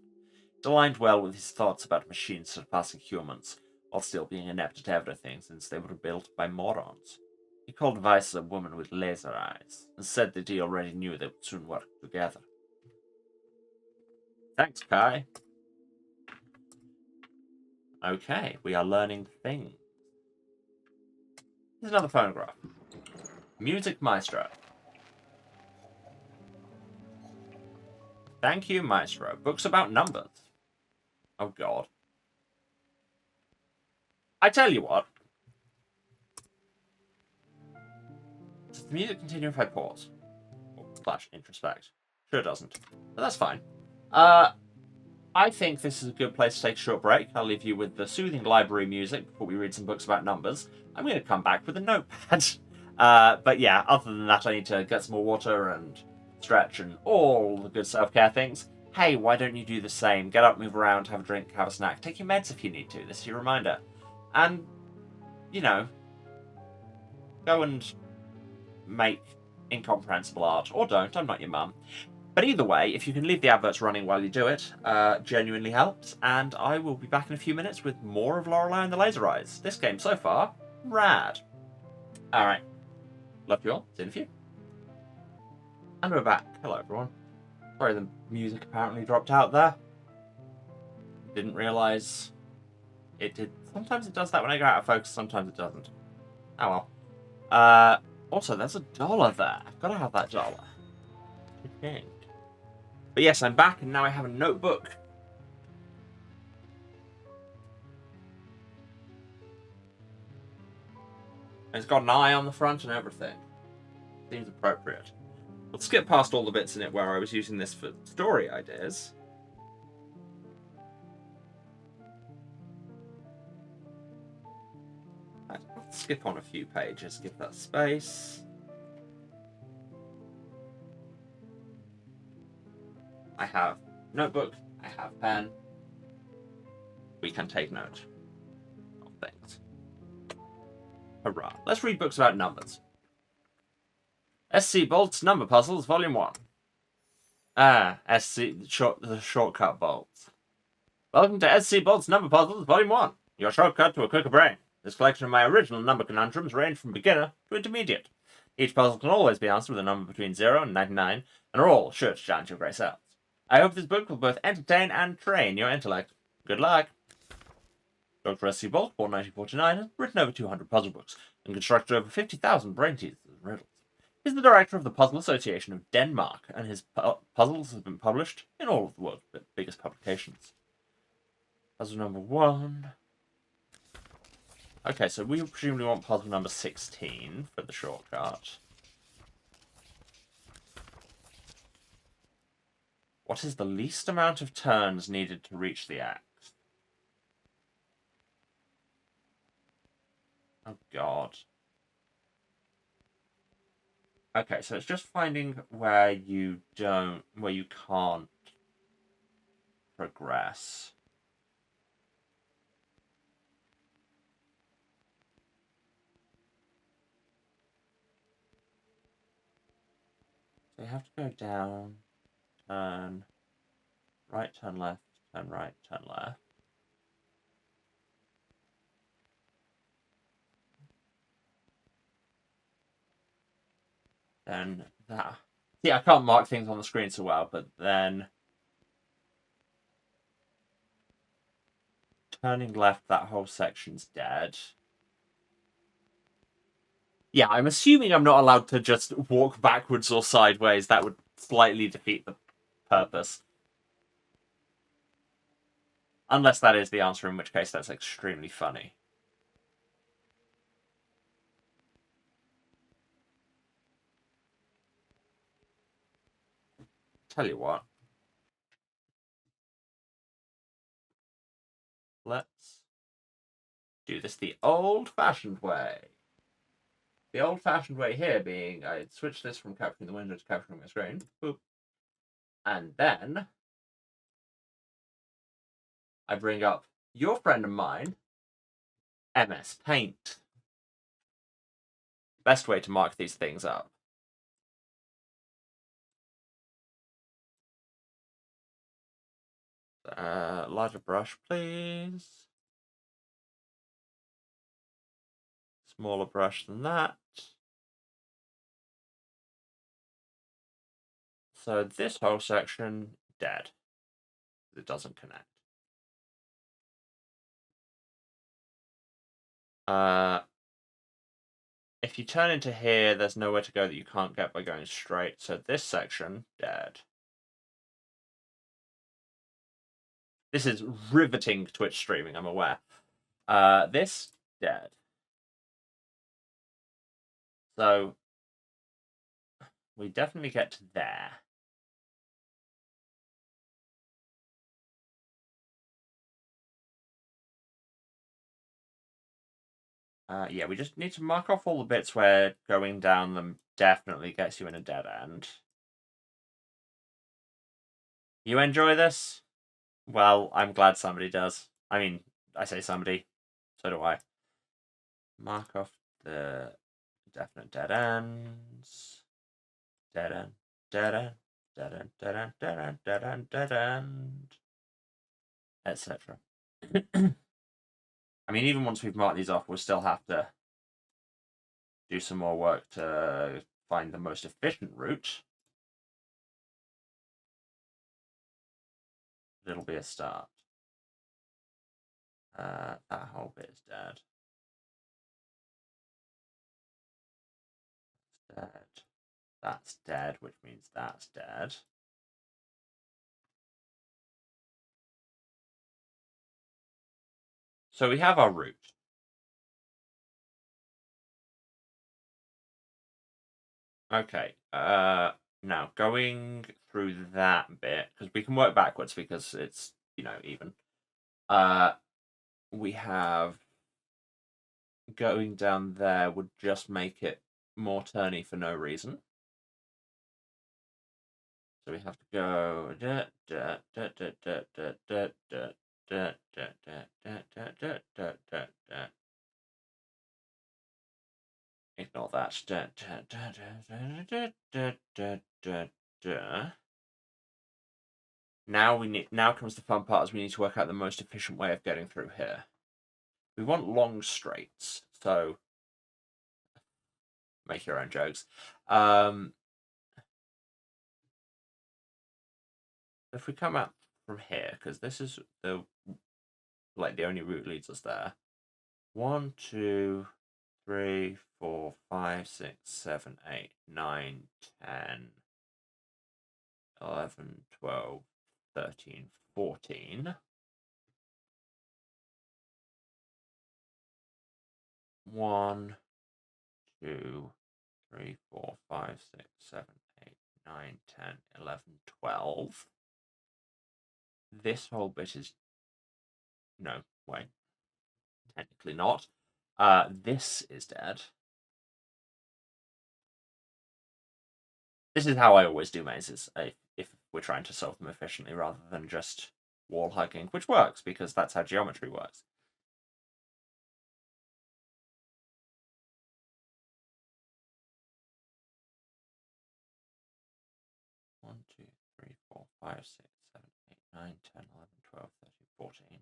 It aligned well with his thoughts about machines surpassing humans, while still being inept at everything since they were built by morons. He called Weiss a woman with laser eyes, and said that he already knew they would soon work together. Thanks, Kai. Okay, we are learning things. Here's another phonograph. Music Maestro. Thank you, Maestro. Books about numbers. Oh, God. I tell you what. Does the music continue if I pause? Or slash introspect? Sure it doesn't. But that's fine. I think this is a good place to take a short break. I'll leave you with the soothing library music before we read some books about numbers. I'm going to come back with a notepad. But yeah, other than that, I need to get some more water and stretch and all the good self-care things. Hey, why don't you do the same? Get up, move around, have a drink, have a snack. Take your meds if you need to. This is your reminder. And, you know, go and make incomprehensible art. Or don't. I'm not your mum. But either way, if you can leave the adverts running while you do it, genuinely helps, and I will be back in a few minutes with more of Lorelei and the Laser Eyes. This game so far, rad. Alright. Love you all. See you in a few. And we're back. Hello, everyone. Sorry, the music apparently dropped out there. Didn't realise it did. Sometimes it does that when I go out of focus, sometimes it doesn't. Oh well. Also, there's $1 there. Gotta have that dollar. Okay. But yes, I'm back, and now I have a notebook. And it's got an eye on the front and everything. Seems appropriate. We'll skip past all the bits in it where I was using this for story ideas. I'll skip on a few pages, give that space. I have notebook, I have pen. We can take note of things. Hurrah. Let's read books about numbers. S.C. Bolt's Number Puzzles, Volume 1. The shortcut bolts. Welcome to S.C. Bolt's Number Puzzles, Volume 1. Your shortcut to a quicker brain. This collection of my original number conundrums range from beginner to intermediate. Each puzzle can always be answered with a number between 0 and 99, and are all sure to challenge your grey cells. I hope this book will both entertain and train your intellect. Good luck. Dr. S.C. Bolt, born 1949, has written over 200 puzzle books and constructed over 50,000 brain teasers and riddles. He's the director of the Puzzle Association of Denmark, and his puzzles have been published in all of the world's biggest publications. Puzzle number 1. Okay, so we presumably want puzzle number 16 for the shortcut. What is the least amount of turns needed to reach the axe? Oh, God. Okay, so it's just finding where you can't progress. So you have to go down, turn, right, turn left, turn right, turn left. Then that. See, I can't mark things on the screen so well, but then turning left, that whole section's dead. Yeah, I'm assuming I'm not allowed to just walk backwards or sideways. That would slightly defeat the purpose. Unless that is the answer, in which case that's extremely funny. Tell you what. Let's do this the old-fashioned way. The old-fashioned way here being I'd switch this from capturing the window to capturing my screen. Boop. And then I bring up your friend of mine, MS Paint. Best way to mark these things up. Larger brush, please. Smaller brush than that. So this whole section, dead. It doesn't connect. If you turn into here, there's nowhere to go that you can't get by going straight. So this section, dead. This is riveting Twitch streaming, I'm aware. This, dead. So we definitely get to there. Yeah, we just need to mark off all the bits where going down them definitely gets you in a dead end. You enjoy this? Well, I'm glad somebody does. I mean, I say somebody, so do I. Mark off the definite dead ends. Dead end, dead end, dead end, dead end, dead end, dead end, dead end, etc. I mean, even once we've marked these off, we'll still have to do some more work to find the most efficient route. It'll be a start. That whole bit is dead. Dead. That's dead, which means that's dead. So we have our route. Okay. Now going through that bit, because we can work backwards because it's, even. We have going down there would just make it more turny for no reason. So we have to go. Ignore that. Now comes the fun part, as we need to work out the most efficient way of getting through here. We want long straights, so make your own jokes. If we come out from here, because this is the only route leads us there. 1, 2, 3, 4, 5, 6, 7, 8, 9, 10, 11, 12, 13, 14. 1, 2, 3, 4, 5, 6, 7, 8, 9, 10, 11, 12. This whole bit is... No, wait. Technically not. This is dead. This is how I always do mazes, if we're trying to solve them efficiently rather than just wall hugging, which works because that's how geometry works. One, 2, 3, 4, 5, 6, 7, 8, 9, 10, 11, 12, 13, 14.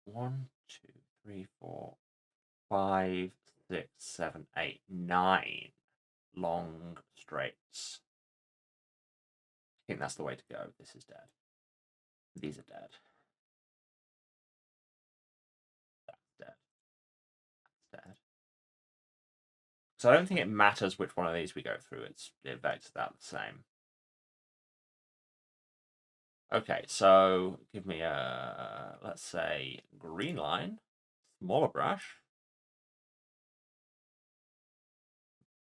1, 2, 3, 4, 5, 6, 7, 8, 9 long straights. I think that's the way to go. This is dead. These are dead. That's dead. That's dead. So I don't think it matters which one of these we go through. It vectors that the same. Okay, so give me a, let's say, green line, smaller brush.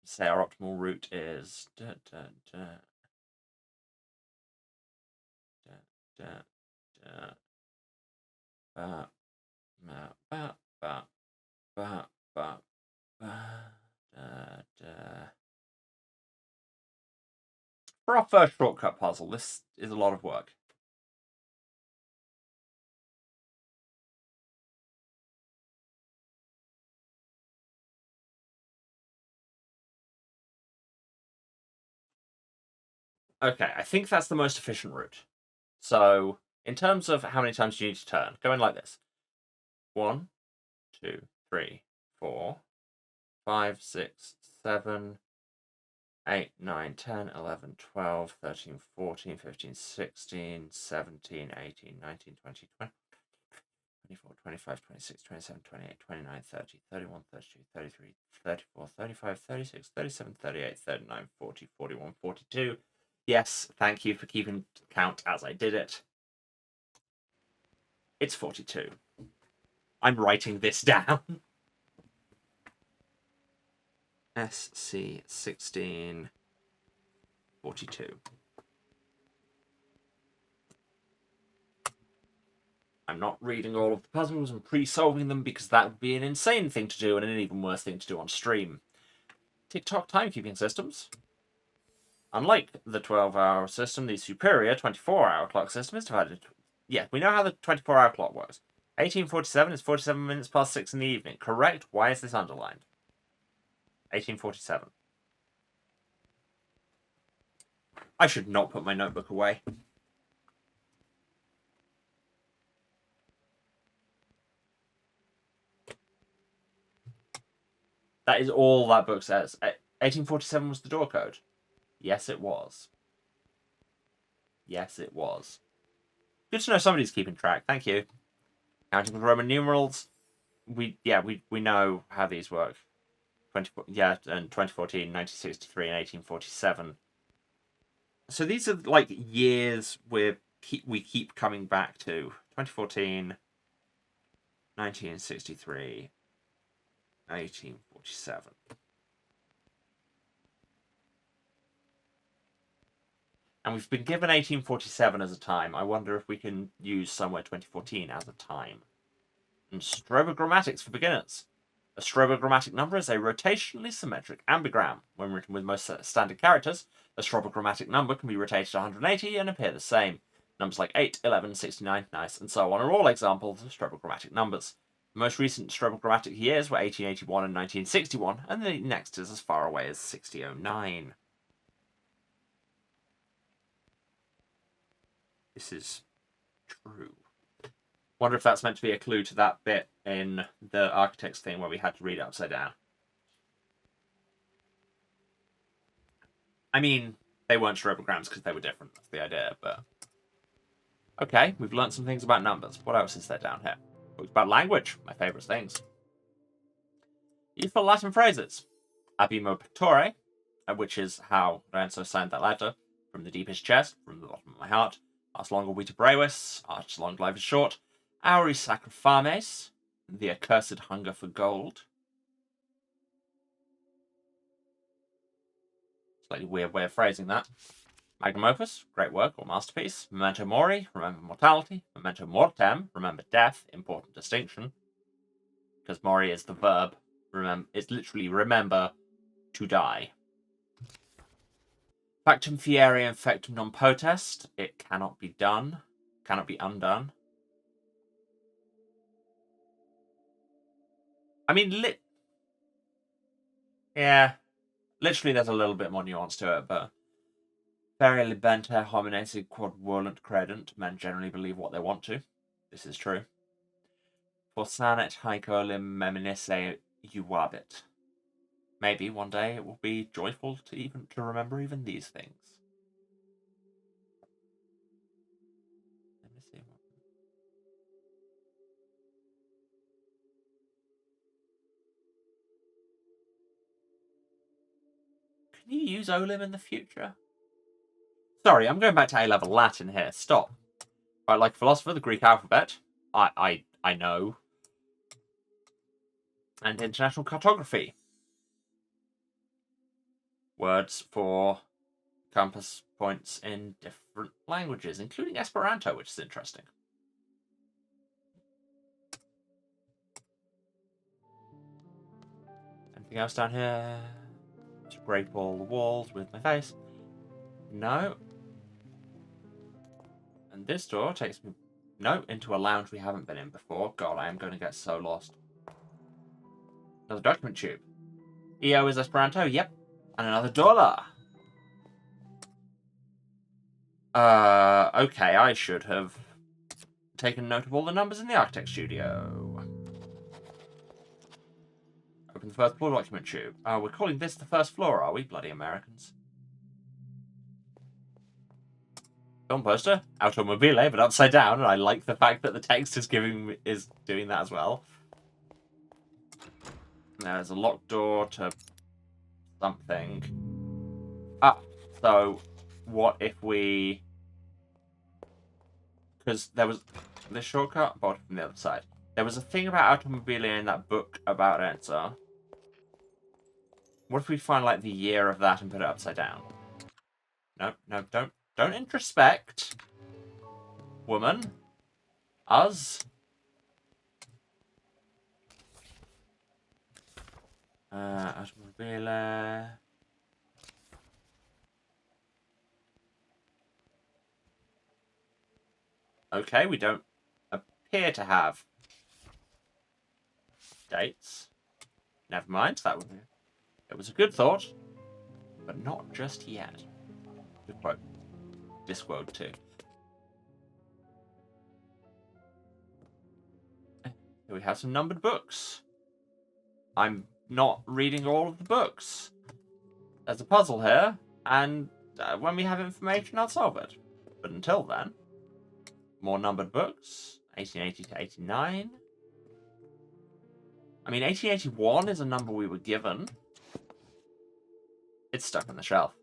Say our optimal route is for our first shortcut puzzle, this is a lot of work. Okay, I think that's the most efficient route. So, in terms of how many times you need to turn, go in like this. 1, 2, 3, 4, 5, 6, 7, 8, 9, 10, 11, 12, 13, 14, 15, 16, 17, 18, 19, 20, 24, 25, 26, 27, 28, 29, 30, 31, 32, 33, 34, 35, 36, 37, 38, 39, 40, 41, 42. Yes, thank you for keeping count as I did it. It's 42. I'm writing this down. SC 16 42. I'm not reading all of the puzzles and pre-solving them because that would be an insane thing to do and an even worse thing to do on stream. TikTok timekeeping systems. Unlike the 12-hour system, the superior 24-hour clock system is divided. Yeah, we know how the 24-hour clock works. 1847 is 47 minutes past 6 in the evening. Correct? Why is this underlined? 1847. I should not put my notebook away. That is all that book says. 1847 was the door code. Yes, it was. Yes, it was. Good to know somebody's keeping track. Thank you. Counting with Roman numerals. We know how these work. And 2014, 1963, and 1847. So these are like years we keep coming back to. 2014, 1963, 1847. And we've been given 1847 as a time. I wonder if we can use somewhere 2014 as a time. And strobogrammatics for beginners. A strobogrammatic number is a rotationally symmetric ambigram. When written with most standard characters, a strobogrammatic number can be rotated 180 and appear the same. Numbers like 8, 11, 69, nice, and so on are all examples of strobogrammatic numbers. The most recent strobogrammatic years were 1881 and 1961, and the next is as far away as 6009. This is true. Wonder if that's meant to be a clue to that bit in the architects thing where we had to read it upside down. I mean, they weren't strobograms because they were different. That's the idea, but... Okay, we've learned some things about numbers. What else is there down here? Books about language, my favourite things. Useful Latin phrases. Abimo pectore, which is how Lorenzo signed that letter. From the deepest chest, from the bottom of my heart. Ars longa vita brevis, ars long life is short. Auris sacrifames, the accursed hunger for gold. Slightly weird way of phrasing that. Magnum opus, great work or masterpiece. Memento mori, remember mortality. Memento mortem, remember death, important distinction. Because mori is the verb. It's literally remember to die. Factum fieri and factum non potest, it cannot be done. Cannot be undone. I mean, yeah, literally there's a little bit more nuance to it, but Very libenter homines quod volunt credent. Men generally believe what they want to. This is true. For sanet haec olim meminisse juvabit. Maybe one day it will be joyful to remember even these things. Let me see. Can you use Olim in the future? Sorry, I'm going back to A-level Latin here. Stop. I like philosopher, the Greek alphabet. I know. And international cartography. Words for compass points in different languages, including Esperanto, which is interesting. Anything else down here? Scrape all the walls with my face. No. And this door takes me, no, into a lounge we haven't been in before. God, I am going to get so lost. Another document tube. EO is Esperanto, yep. And another dollar. Okay, I should have taken note of all the numbers in the architect studio. Open the first floor document tube. We're calling this the first floor, are we? Bloody Americans. Film poster, automobile, but upside down, and I like the fact that the text is doing that as well. There's a locked door to something. So what if we... Because there was this shortcut, but from the other side. There was a thing about automobile in that book about Enzo. What if we find, like, the year of that and put it upside down? No, don't introspect. Woman. Us. Automobile. Okay, we don't appear to have dates. Never mind, it was a good thought, but not just yet. Good quote. Disquote too. Here we have some numbered books. I'm not reading all of the books. There's a puzzle here, and when we have information, I'll solve it. But until then, more numbered books. 1880 to 89. I mean, 1881 is a number we were given. It's stuck in the shelf.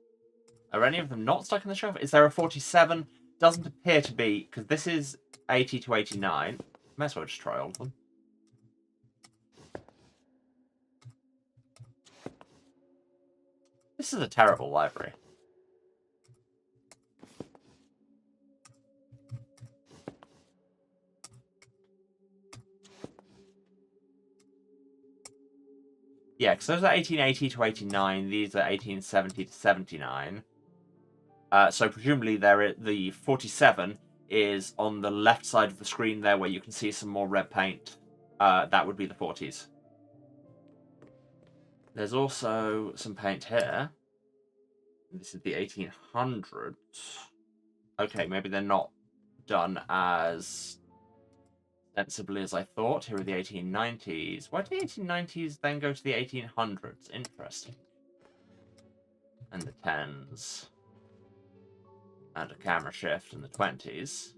Are any of them not stuck in the shelf? Is there a 47? Doesn't appear to be, because this is 80 to 89. Might as well just try all of them. This is a terrible library. Yeah, because those are 1880 to 89. These are 1870 to 79. So presumably the 47 is on the left side of the screen there where you can see some more red paint. That would be the 40s. There's also some paint here. This is the 1800s. Okay, maybe they're not done as sensibly as I thought. Here are the 1890s. Why did the 1890s then go to the 1800s? Interesting. And the 10s. And a camera shift in the 20s.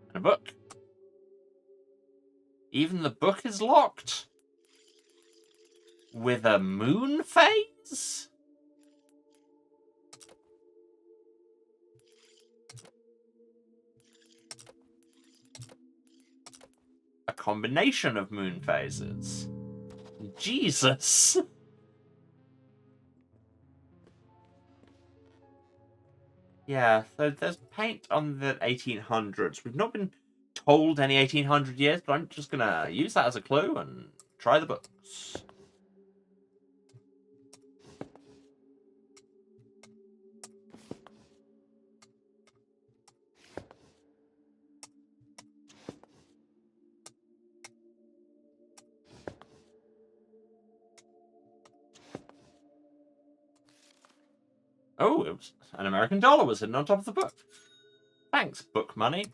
And a book. Even the book is locked. With a moon phase? A combination of moon phases. Jesus. Yeah, so there's paint on the 1800s. We've not been told any 1800 years, but I'm just going to use that as a clue and try the books. Oh, it was an American dollar was hidden on top of the book. Thanks, book money.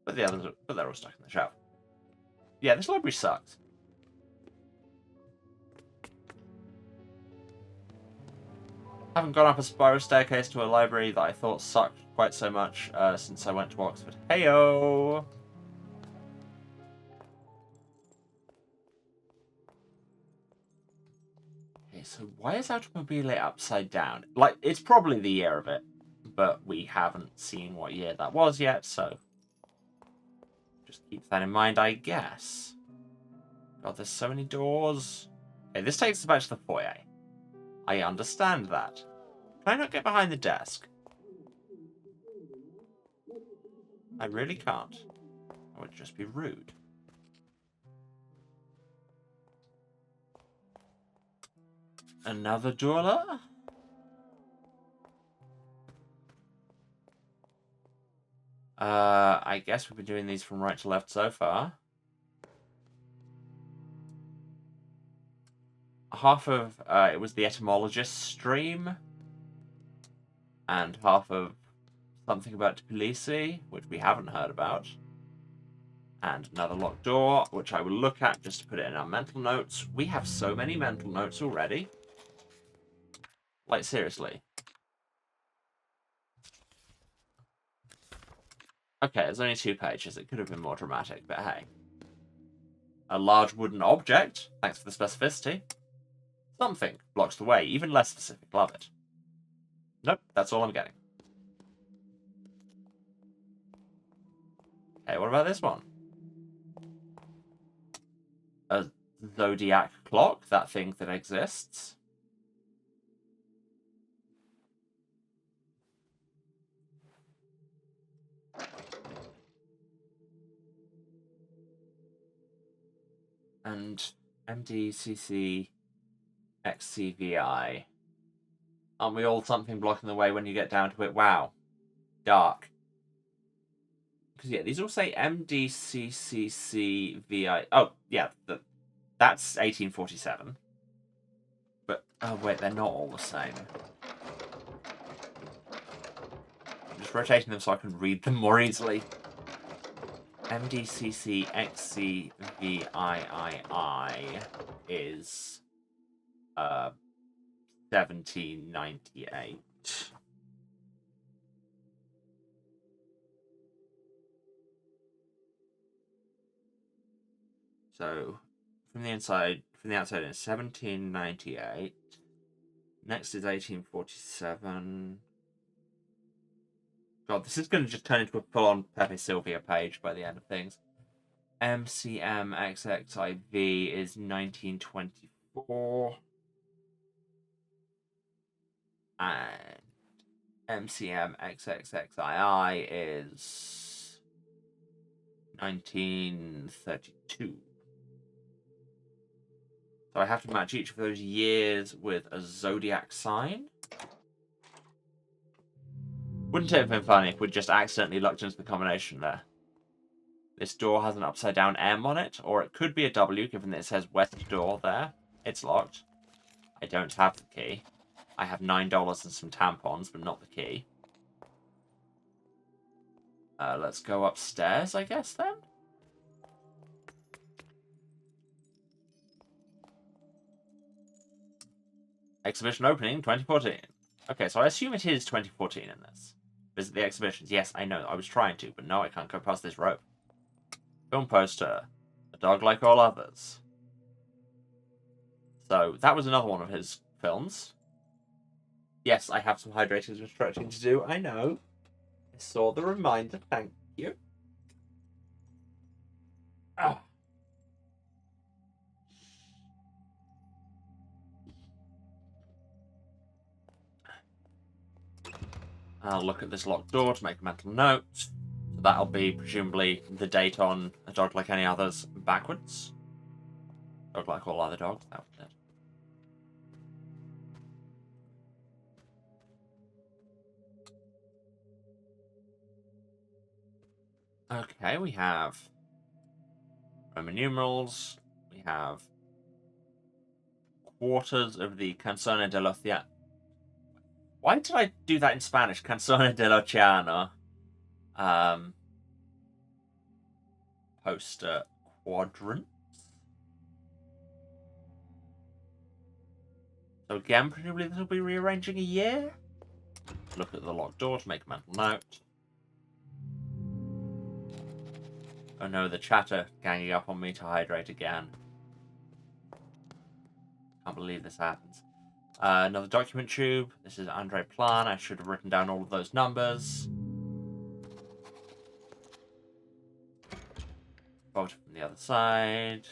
But they're all stuck in the shelf. Yeah, this library sucks. Haven't gone up a spiral staircase to a library that I thought sucked quite so much since I went to Oxford. Heyo! Okay, so why is Automobile upside down? Like, it's probably the year of it, but we haven't seen what year that was yet, so just keep that in mind, I guess. God, there's so many doors. Okay, this takes us back to the foyer. I understand that. Can I not get behind the desk? I really can't. That would just be rude. Another door? I guess we've been doing these from right to left so far. Half of it was the etymologist stream, and half of something about Tbilisi, which we haven't heard about, and another locked door, which I will look at just to put it in our mental notes. We have so many mental notes already. Like, seriously. Okay, there's only 2 pages. It could have been more dramatic, but hey. A large wooden object. Thanks for the specificity. Something blocks the way. Even less specific. Love it. Nope, that's all I'm getting. Okay, what about this one? A zodiac clock. That thing that exists. And MDCC XCVI. Aren't we all something blocking the way when you get down to it? Wow. Dark. Because, yeah, these all say MDCCCVI. Oh, yeah, that's 1847. But, oh, wait, they're not all the same. I'm just rotating them so I can read them more easily. MDCCXCVIII is 1798. So from the outside it's 1798. Next is 1847. God, this is going to just turn into a full-on Pepe Sylvia page by the end of things. MCMXXIV is 1924. And MCMXXXII is 1932. So I have to match each of those years with a zodiac sign. Wouldn't it have been funny if we'd just accidentally looked into the combination there? This door has an upside down M on it, or it could be a W, given that it says west door there. It's locked. I don't have the key. I have $9 and some tampons, but not the key. Let's go upstairs, I guess, then? Exhibition opening 2014. Okay, so I assume it is 2014 in this. Visit the exhibitions. Yes, I know. I was trying to, but no, I can't go past this rope. Film poster. A dog like all others. So, that was another one of his films. Yes, I have some hydrating and stretching to do. I know. I saw the reminder. Thank you. Ah. I'll look at this locked door to make a mental note. So that'll be, presumably, the date on A Dog Like Any Others backwards. Dog like all other dogs. That was it. Okay, we have Roman numerals. We have quarters of the Canzone dell'Oceano. Why did I do that in Spanish? Canzone dell'Oceano. Poster quadrants. So again, presumably this will be rearranging a year. Look at the locked door to make a mental note. Oh no, the chatter ganging up on me to hydrate again. Can't believe this happens. Another document tube. This is Andre Plan. I should have written down all of those numbers. Photo from the other side.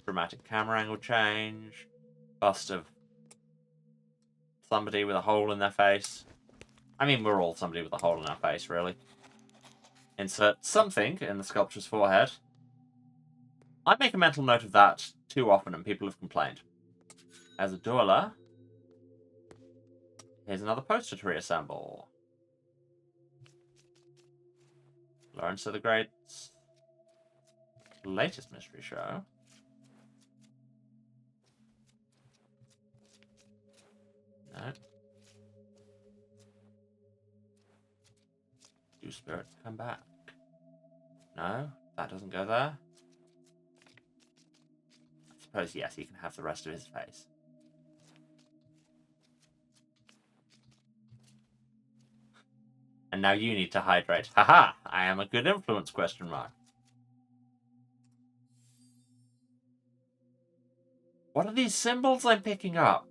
Dramatic camera angle change. Bust of somebody with a hole in their face. I mean, we're all somebody with a hole in our face, really. Insert something in the sculpture's forehead. I make a mental note of that too often, and people have complained. As a doula, here's another poster to reassemble. Lawrence of the Great's latest mystery show. No. Do spirits come back? No, that doesn't go there. I suppose, yes, he can have the rest of his face. And now you need to hydrate. Haha! I am a good influence, question mark. What are these symbols I'm picking up?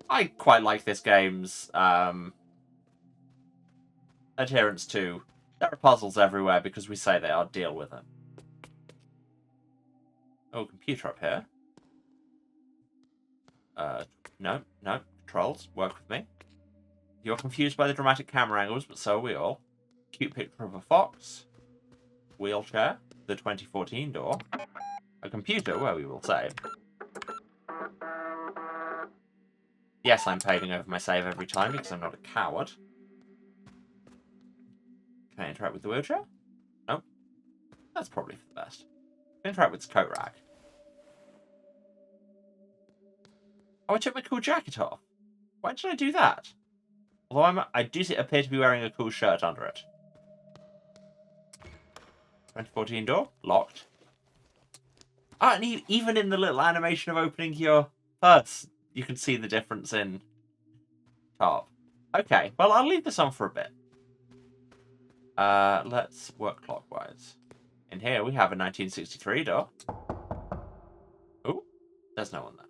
I quite like this game's adherence to there are puzzles everywhere because we say they are, deal with it. Oh, computer up here. No, controls, work with me. You're confused by the dramatic camera angles, but so are we all. Cute picture of a fox. Wheelchair. The 2014 door. A computer where we will save. Yes, I'm paving over my save every time because I'm not a coward. Can I interact with the wheelchair? Nope. That's probably for the best. Interact with its coat rack. Oh, I took my cool jacket off. Why did I do that? Although I do appear to be wearing a cool shirt under it. 2014 door, locked. Ah, and even in the little animation of opening your purse, you can see the difference in top. Okay, well, I'll leave this on for a bit. Let's work clockwise. In here, we have a 1963 door. Oh, there's no one there.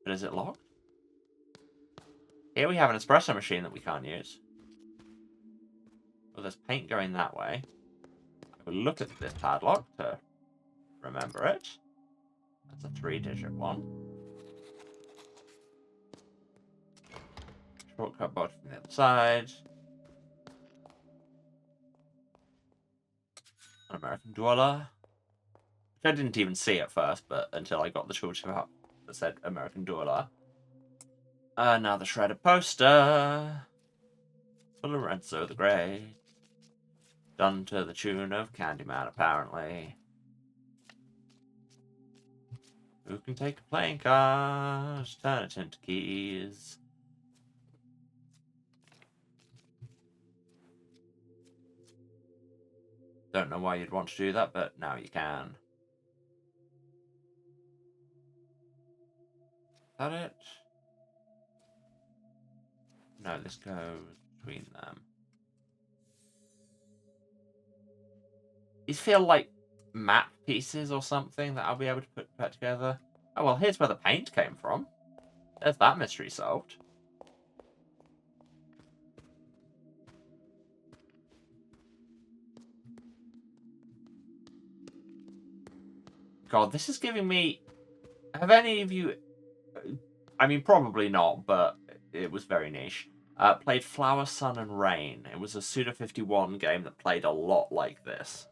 But is it locked? Here we have an espresso machine that we can't use. Well, there's paint going that way. I will look at this padlock to remember it. That's a 3-digit one. Shortcut bot from the other side. An American Dweller. Which I didn't even see at first, but until I got the tooltip up that said American Dweller. Another shredded poster. For Lorenzo the Great. Done to the tune of Candyman, apparently. Who can take a playing card, turn it into keys? Don't know why you'd want to do that, but now you can. Is that it? No, this goes between them. These feel like map pieces or something that I'll be able to put back together. Oh, well, here's where the paint came from. There's that mystery solved. God, this is giving me... Have any of you... I mean, probably not, but it was very niche. Played Flower, Sun and Rain. It was a Suda51 game that played a lot like this.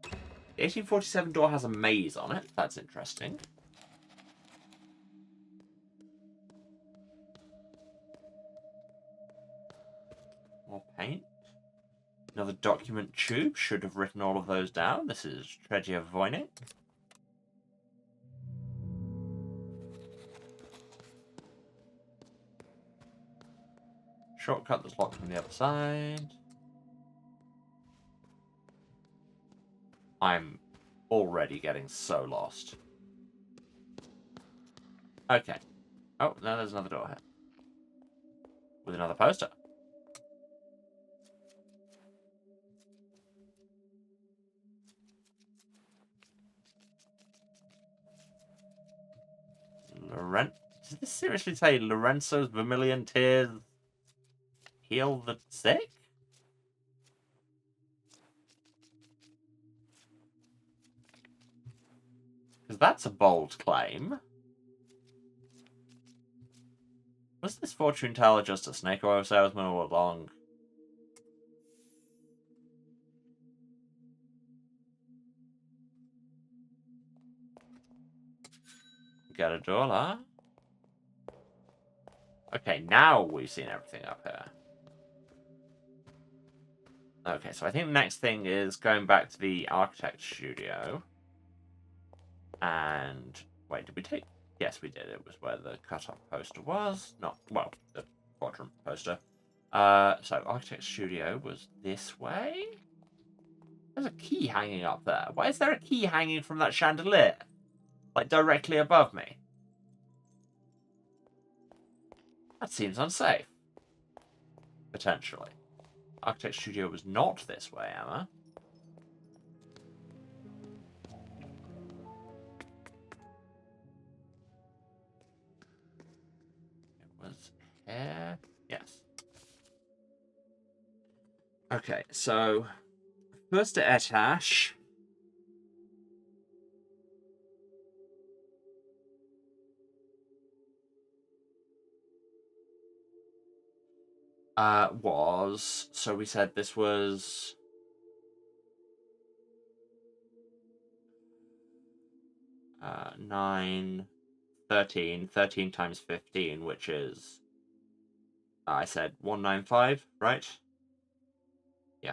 The 1847 door has a maze on it. That's interesting. More paint. Another document tube. Should have written all of those down. This is Tregia Voynich. shortcut that's locked from the other side. I'm already getting so lost. Okay. Oh, no, there's another door here. With another poster. Did this seriously say Lorenzo's vermilion tears heal the sick? Because that's a bold claim. Was this fortune teller just a snake oil salesman all along? Get a dollar. Okay, now we've seen everything up here. Okay, so I think the next thing is going back to the architect studio. And wait, did we take? Yes, we did. It was where the cut-off poster was. Not well, the quadrant poster. So architect studio was this way. There's a key hanging up there. Why is there a key hanging from that chandelier, like directly above me? That seems unsafe. Potentially. Architect studio was not this way, Emma. It was here. Yes. Okay, so first etage was, so we said this was 9, 13, 13 times 15, which is, I said 195, right? Yeah.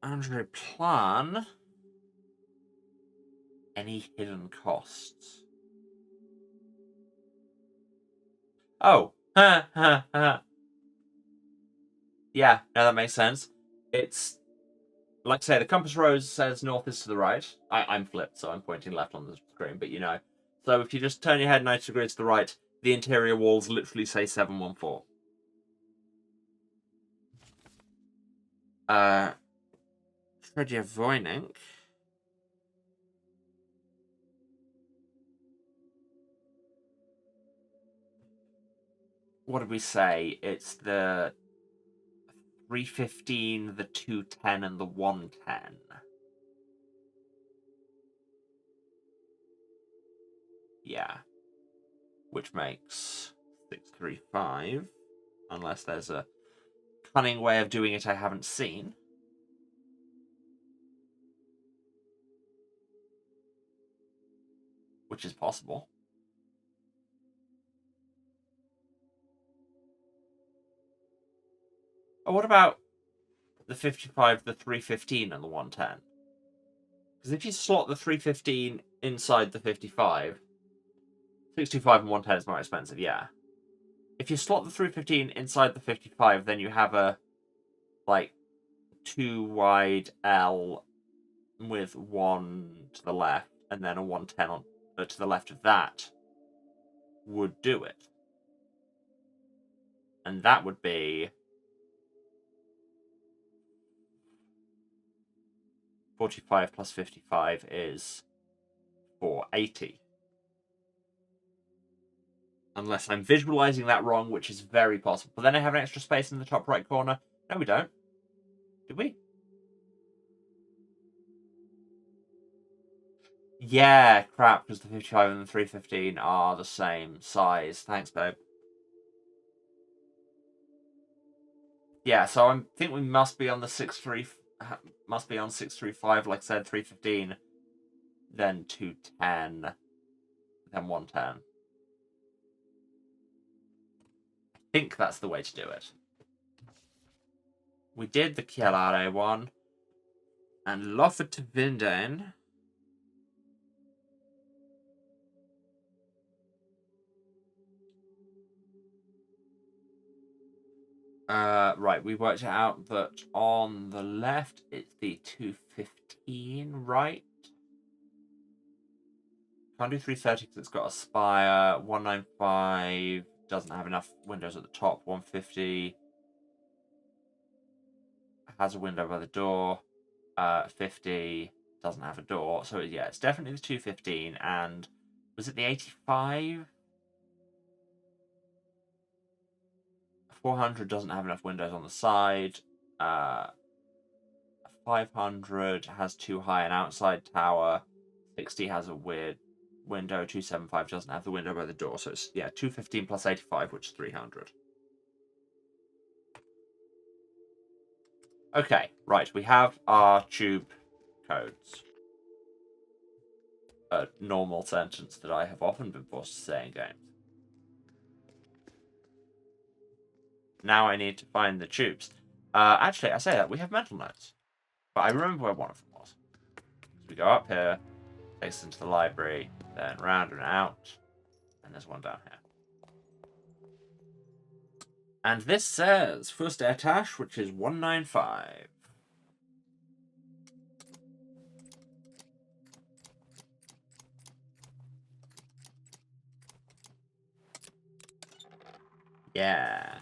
Andre plan. Any hidden costs? Oh, ha ha ha. Yeah, no, that makes sense. It's like I say, the compass rose says north is to the right. I'm flipped, so I'm pointing left on the screen, but you know. So if you just turn your head 90 degrees to the right, the interior walls literally say 714. Fredia Voynink. What did we say? It's the 315, the 210, and the 110. Yeah. Which makes 635. Unless there's a cunning way of doing it I haven't seen. Which is possible. Oh, what about the 55, the 315, and the 110? Because if you slot the 315 inside the 55, 625 and 110 is more expensive, yeah. If you slot the 315 inside the 55, then you have a, like, 2 wide L with 1 to the left, and then a 110 on, to the left of that would do it. And that would be 45 plus 55 is 480. Unless I'm visualizing that wrong, which is very possible. But then I have an extra space in the top right corner. No, we don't. Do we? Yeah, crap, because the 55 and the 315 are the same size. Thanks, babe. Yeah, so I think we must be on the 635, like I said, 315, then 210, then 110. I think that's the way to do it. We did the Chialare one, and Loffer to Vinden. Right, we worked it out that on the left it's the 215, right? Can't do 330 because it's got a spire. 195 doesn't have enough windows at the top. 150 has a window by the door. 50 doesn't have a door. So yeah, it's definitely the 215. And was it the 85? 400 doesn't have enough windows on the side. 500 has too high an outside tower. 60 has a weird window. 275 doesn't have the window by the door. So it's, yeah, 215 plus 85, which is 300. Okay, right, we have our tube codes. A normal sentence that I have often been forced to say in games. Now I need to find the tubes. Actually, I say that, we have mental notes. But I remember where one of them was. So we go up here, takes us into the library, then round and out, and there's one down here. And this says first etage, which is 195. Yeah.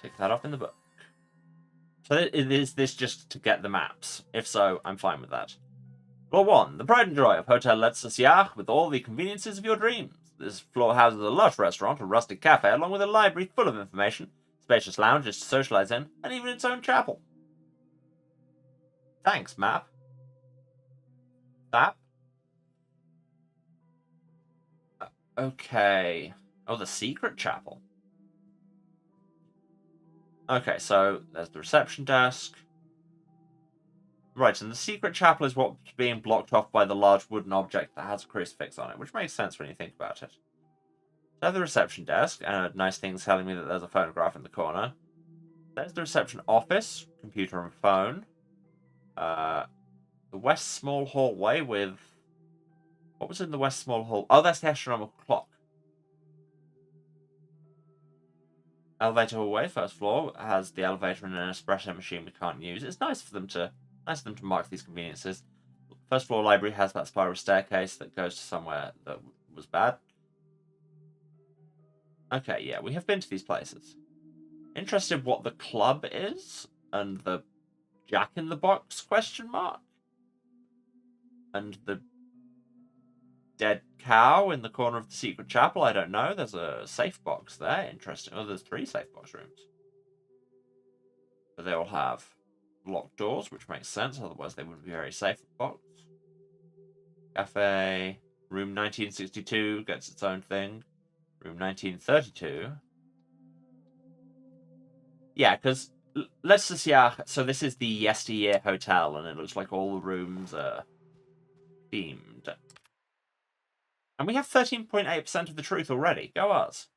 Tick that off in the book. So is this just to get the maps? If so, I'm fine with that. Floor 1. The pride and joy of Hotel Les Sociages with all the conveniences of your dreams. This floor houses a lush restaurant, a rustic cafe, along with a library full of information, spacious lounges to socialize in, and even its own chapel. Thanks, map. That? Okay. Oh, the secret chapel. Okay, so there's the reception desk. Right, and the secret chapel is what's being blocked off by the large wooden object that has a crucifix on it, which makes sense when you think about it. So the reception desk, and a nice thing telling me that there's a phonograph in the corner. There's the reception office, computer and phone. The west small hallway with... What was in the west small hall? Oh, that's the astronomical clock. Elevator hallway, first floor, has the elevator and an espresso machine we can't use. It's nice of them to mark these conveniences. First floor library has that spiral staircase that goes to somewhere that was bad. Okay, yeah, we have been to these places. Interested what the club is, and the Jack-in-the-Box question mark? And the dead cow in the corner of the secret chapel, I don't know. There's a safe box there, interesting. Oh, there's 3 safe box rooms. But they all have locked doors, which makes sense, otherwise they wouldn't be very safe at box. Cafe, room 1962 gets its own thing. Room 1932. Yeah, because let's just, yeah, so this is the yesteryear hotel, and it looks like all the rooms are themed. And we have 13.8% of the truth already. Go us.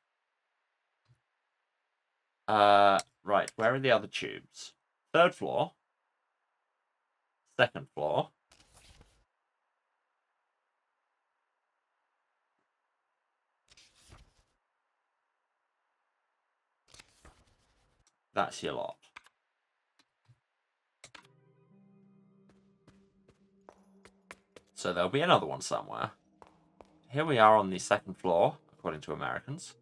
Right, where are the other tubes? 3rd floor. 2nd floor. That's your lot. So there'll be another one somewhere. Here we are on the 2nd floor, according to Americans.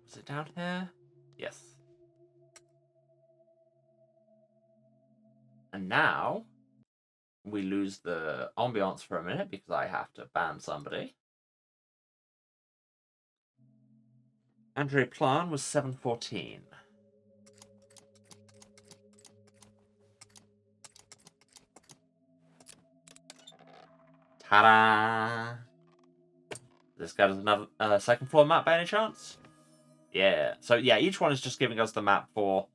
Was it down here? Yes. And now, we lose the ambiance for a minute because I have to ban somebody. Andrea Plan was 714. Ta-da! This guy does another 2nd floor map by any chance? Yeah. So yeah, each one is just giving us the map for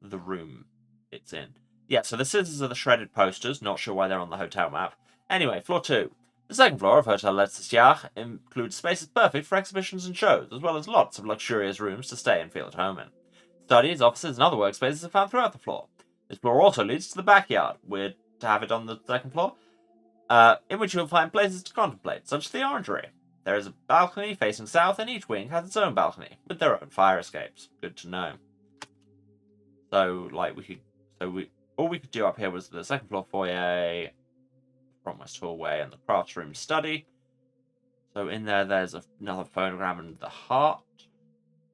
the room it's in. Yeah, so the scissors are the shredded posters. Not sure why they're on the hotel map. Anyway, floor 2. The 2nd floor of Hotel Les Sociages includes spaces perfect for exhibitions and shows, as well as lots of luxurious rooms to stay and feel at home in. Studies, offices, and other workspaces are found throughout the floor. This floor also leads to the backyard. Weird to have it on the 2nd floor. In which you'll find places to contemplate, such as the orangery. There is a balcony facing south, and each wing has its own balcony, with their own fire escapes. Good to know. So, like, all we could do up here was the second floor foyer, front west hallway, and the crafts room study. So in there's another phonogram and the heart.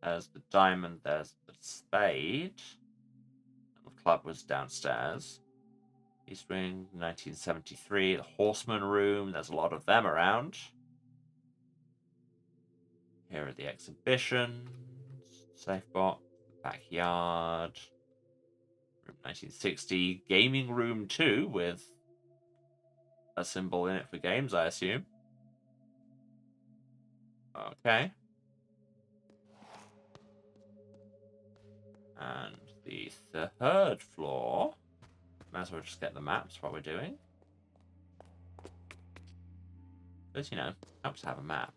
There's the diamond, there's the spade. And the club was downstairs. East Wing, 1973. The Horseman Room, there's a lot of them around. Here are the exhibitions. Safe box, backyard. Room 1960. Gaming Room 2 with a symbol in it for games, I assume. Okay. And the third floor. Might as well just get the maps while we're doing. Because, you know, helps to have a map.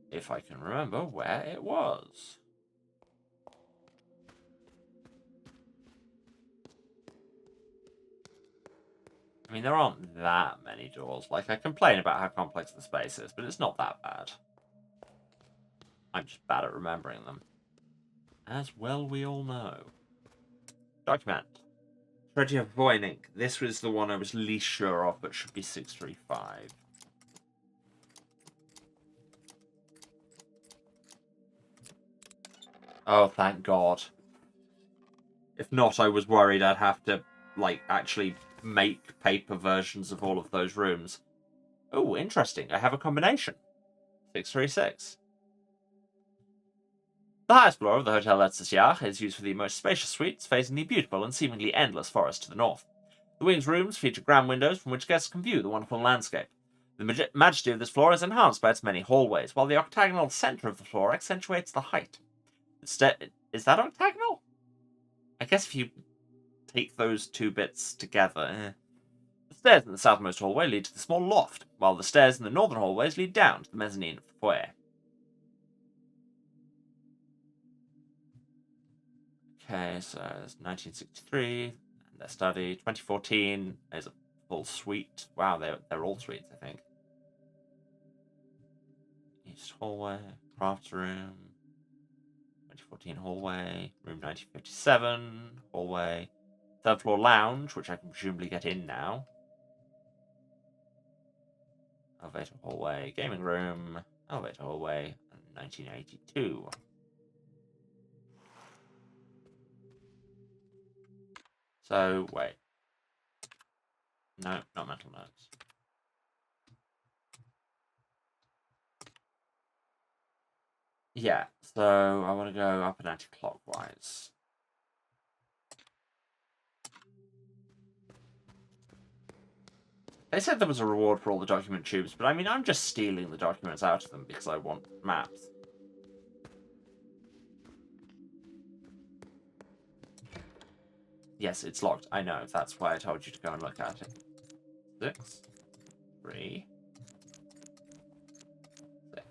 If I can remember where it was. I mean, there aren't that many doors. Like, I complain about how complex the space is, but it's not that bad. I'm just bad at remembering them. As well we all know. Document. Treasure of Voynich. This was the one I was least sure of, but should be 635. Oh, thank God. If not, I was worried I'd have to, like, actually make paper versions of all of those rooms. Oh, interesting. I have a combination. 636. The highest floor of the Hotel Letzesiach is used for the most spacious suites, facing the beautiful and seemingly endless forest to the north. The wings' rooms feature grand windows from which guests can view the wonderful landscape. The majesty of this floor is enhanced by its many hallways, while the octagonal center of the floor accentuates the height. Is that octagonal? I guess if you take those two bits together. The stairs in the southmost hallway lead to the small loft, while the stairs in the northern hallways lead down to the mezzanine of the foyer. Okay, so it's 1963, and their study. 2014 is a full suite. Wow, they're all suites, I think. East hallway, crafts room. 2014 hallway, room 1957, hallway. Third floor lounge, which I can presumably get in now. Elevator hallway, gaming room, elevator hallway, and 1982. So, wait. No, not mental notes. Yeah, so I want to go up and anti-clockwise. They said there was a reward for all the document tubes, but I mean, I'm just stealing the documents out of them because I want maps. Yes, it's locked. I know. That's why I told you to go and look at it. 6, 3, 6.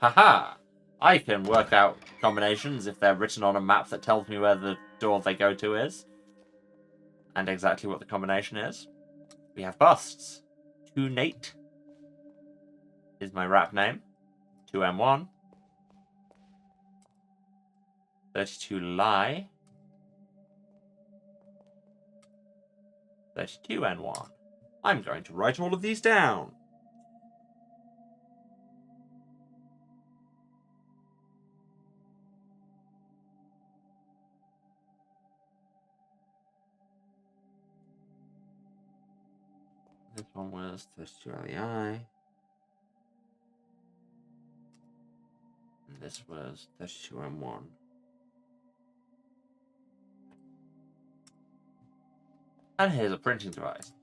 Haha! I can work out combinations if they're written on a map that tells me where the door they go to is. And exactly what the combination is. We have busts. 2 Nate is my rap name. 2M1. 32 Lie. 32N1. I'm going to write all of these down. This one was 32 LEI. And this was 32M1. And here's a printing device.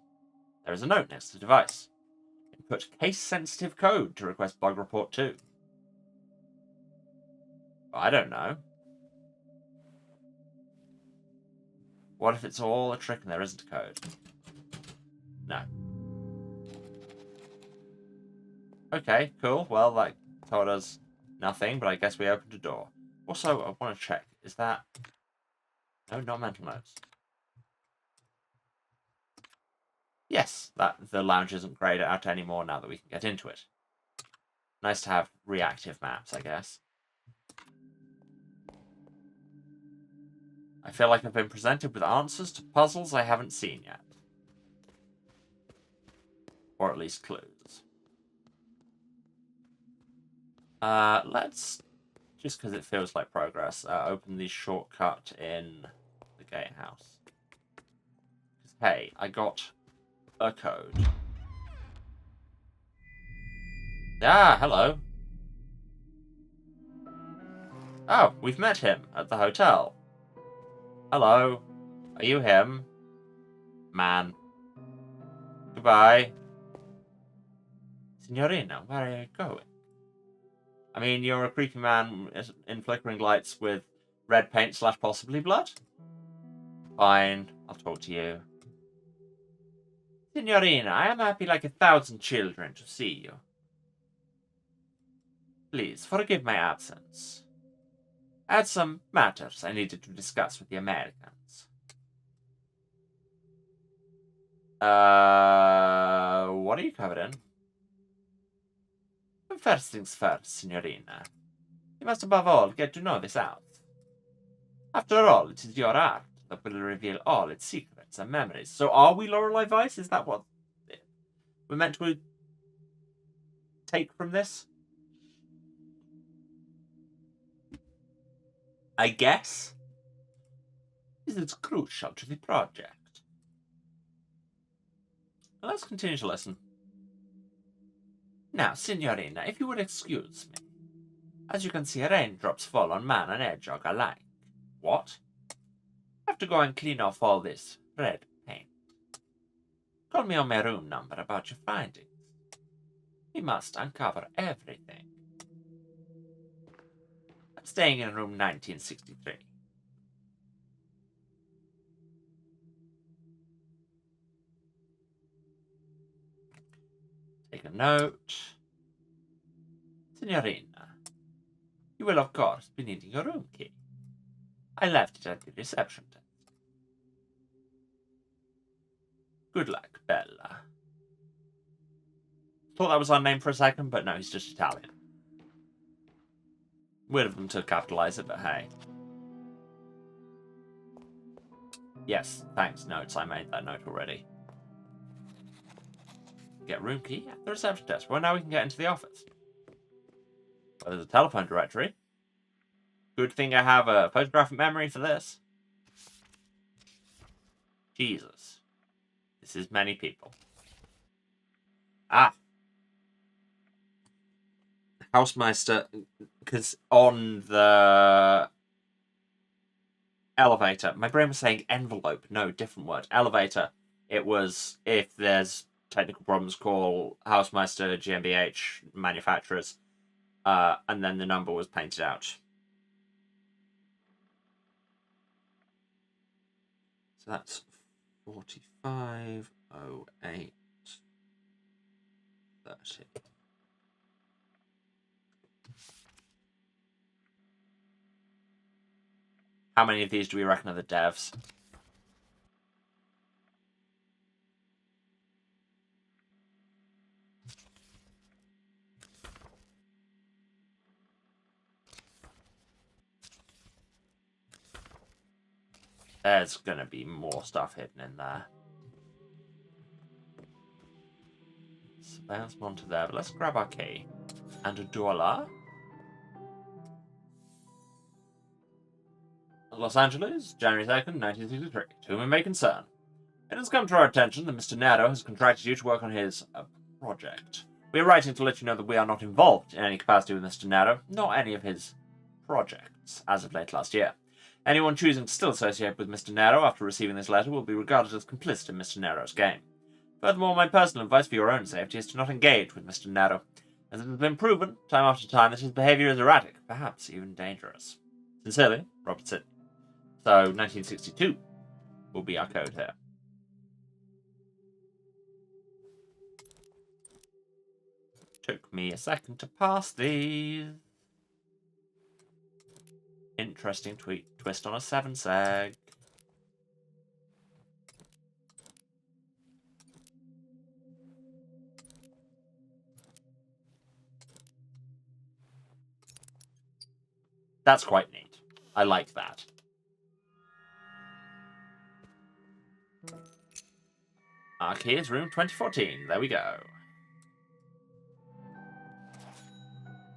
There is a note next to the device. Input case-sensitive code to request bug report 2. I don't know. What if it's all a trick and there isn't a code? No. Okay, cool. Well, that told us nothing, but I guess we opened a door. Also, I want to check. Is that... No, not mental notes. Yes, that the lounge isn't grayed out anymore now that we can get into it. Nice to have reactive maps, I guess. I feel like I've been presented with answers to puzzles I haven't seen yet. Or at least clues. Let's, just because it feels like progress, open the shortcut in the gatehouse. Hey, I got a code. Ah, hello. Oh, we've met him at the hotel. Hello. Are you him? Man. Goodbye. Signorina, where are you going? I mean, you're a creepy man in flickering lights with red paint / possibly blood? Fine, I'll talk to you. Signorina, I am happy like 1,000 children to see you. Please, forgive my absence. I had some matters I needed to discuss with the Americans. What are you covered in? First things first, Signorina. You must above all get to know this house. After all, it is your art that will reveal all its secrets and memories. So are we Lorelei Vice? Is that what we're meant to take from this? I guess. This is crucial to the project. Let's continue to listen. Now, Signorina, if you would excuse me. As you can see, raindrops fall on man and hedgehog alike. What? I have to go and clean off all this red paint. Call me on my room number about your findings. We must uncover everything. I'm staying in room 1963. Take a note. Signorina, you will of course be needing your room key. I left it at the reception desk. Good luck, Bella. Thought that was our name for a second, but no, he's just Italian. Weird of them to capitalize it, but hey. Yes, thanks, notes. I made that note already. Get room key at the reception desk. Well, now we can get into the office. Well, there's a telephone directory. Good thing I have a photographic memory for this. Jesus. This is many people. Ah. Housemeister, because on the elevator, my brain was saying envelope. No, different word. Elevator. It was, if there's technical problems, call Housemeister GmbH manufacturers. And then the number was painted out. So that's 4508 30. How many of these do we reckon are the devs? There's gonna be more stuff hidden in there. Surveillance monitor there, but let's grab our key. And a dollar. Los Angeles, January 2nd, 1963. To whom it may concern. It has come to our attention that Mr. Nero has contracted you to work on his project. We are writing to let you know that we are not involved in any capacity with Mr. Nero, nor any of his projects, as of late last year. Anyone choosing to still associate with Mr. Nero after receiving this letter will be regarded as complicit in Mr. Nero's game. Furthermore, my personal advice for your own safety is to not engage with Mr. Nero, as it has been proven, time after time, that his behaviour is erratic, perhaps even dangerous. Sincerely, Robert Sidney. So, 1962 will be our code here. Took me a second to pass these. Interesting twist on a 7 seg. That's quite neat. I like that. Our key is room 2014. There we go.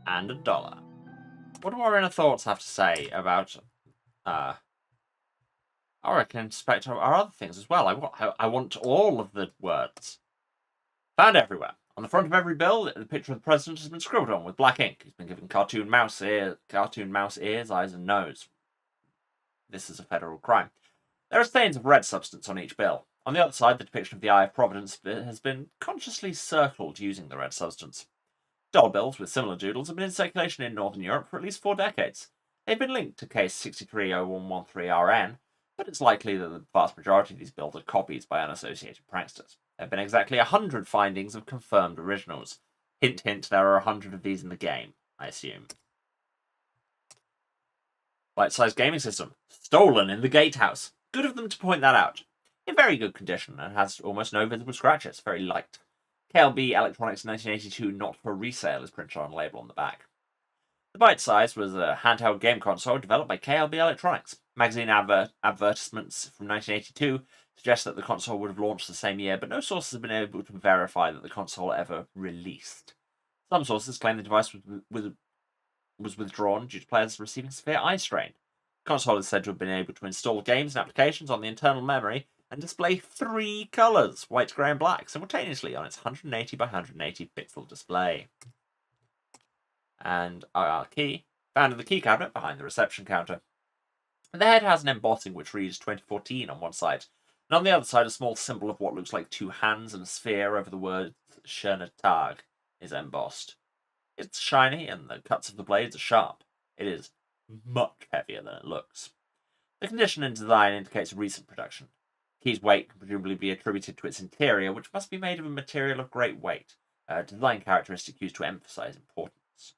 And $1. What do our inner thoughts have to say about... I reckon inspect our other things as well. I want all of the words. Found everywhere. On the front of every bill, the picture of the president has been scribbled on with black ink. He's been given cartoon mouse ears, eyes, and nose. This is a federal crime. There are stains of red substance on each bill. On the other side, the depiction of the Eye of Providence has been consciously circled using the red substance. Dollar bills with similar doodles have been in circulation in Northern Europe for at least 4 decades. They've been linked to case 630113RN, but it's likely that the vast majority of these bills are copies by unassociated pranksters. There have been exactly 100 findings of confirmed originals. Hint, hint, there are 100 of these in the game, I assume. Light-sized gaming system. Stolen in the gatehouse. Good of them to point that out. In very good condition and has almost no visible scratches. Very light. KLB Electronics 1982 not for resale is printed on a label on the back. The Bite Size was a handheld game console developed by KLB Electronics. Magazine advertisements from 1982 suggest that the console would have launched the same year, but no sources have been able to verify that the console ever released. Some sources claim the device was withdrawn due to players receiving severe eye strain. The console is said to have been able to install games and applications on the internal memory and display 3 colours, white, grey and black, simultaneously on its 180 by 180 pixel display. And our key, found in the key cabinet behind the reception counter. The head has an embossing which reads 2014 on one side, and on the other side a small symbol of what looks like 2 hands and a sphere over the word Schöner Tag is embossed. It's shiny and the cuts of the blades are sharp. It is much heavier than it looks. The condition and design indicates recent production. The key's weight can presumably be attributed to its interior, which must be made of a material of great weight, a design characteristic used to emphasize importance.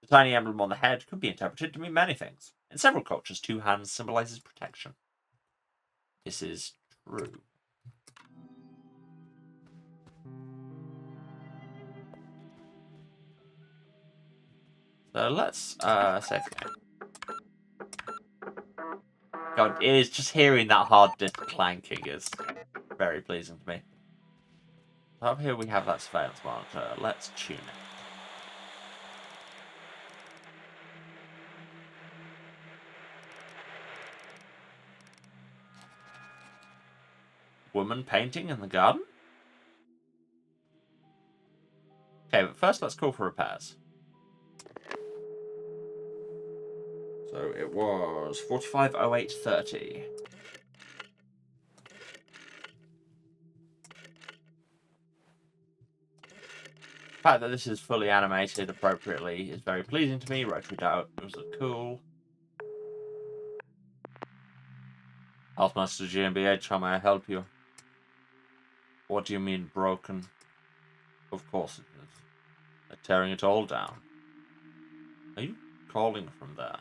The tiny emblem on the head could be interpreted to mean many things. In several cultures, 2 hands symbolizes protection. This is true. So let's save the game. God, it is just hearing that hard disk clanking is very pleasing to me. Up here we have that surveillance monitor. Let's tune it. Woman painting in the garden? Okay, but first let's call for repairs. So it was 450830. The fact that this is fully animated appropriately is very pleasing to me. Rotary dials are cool. Healthmaster GmbH, how may I help you? What do you mean broken? Of course it is. They're tearing it all down. Are you calling from there?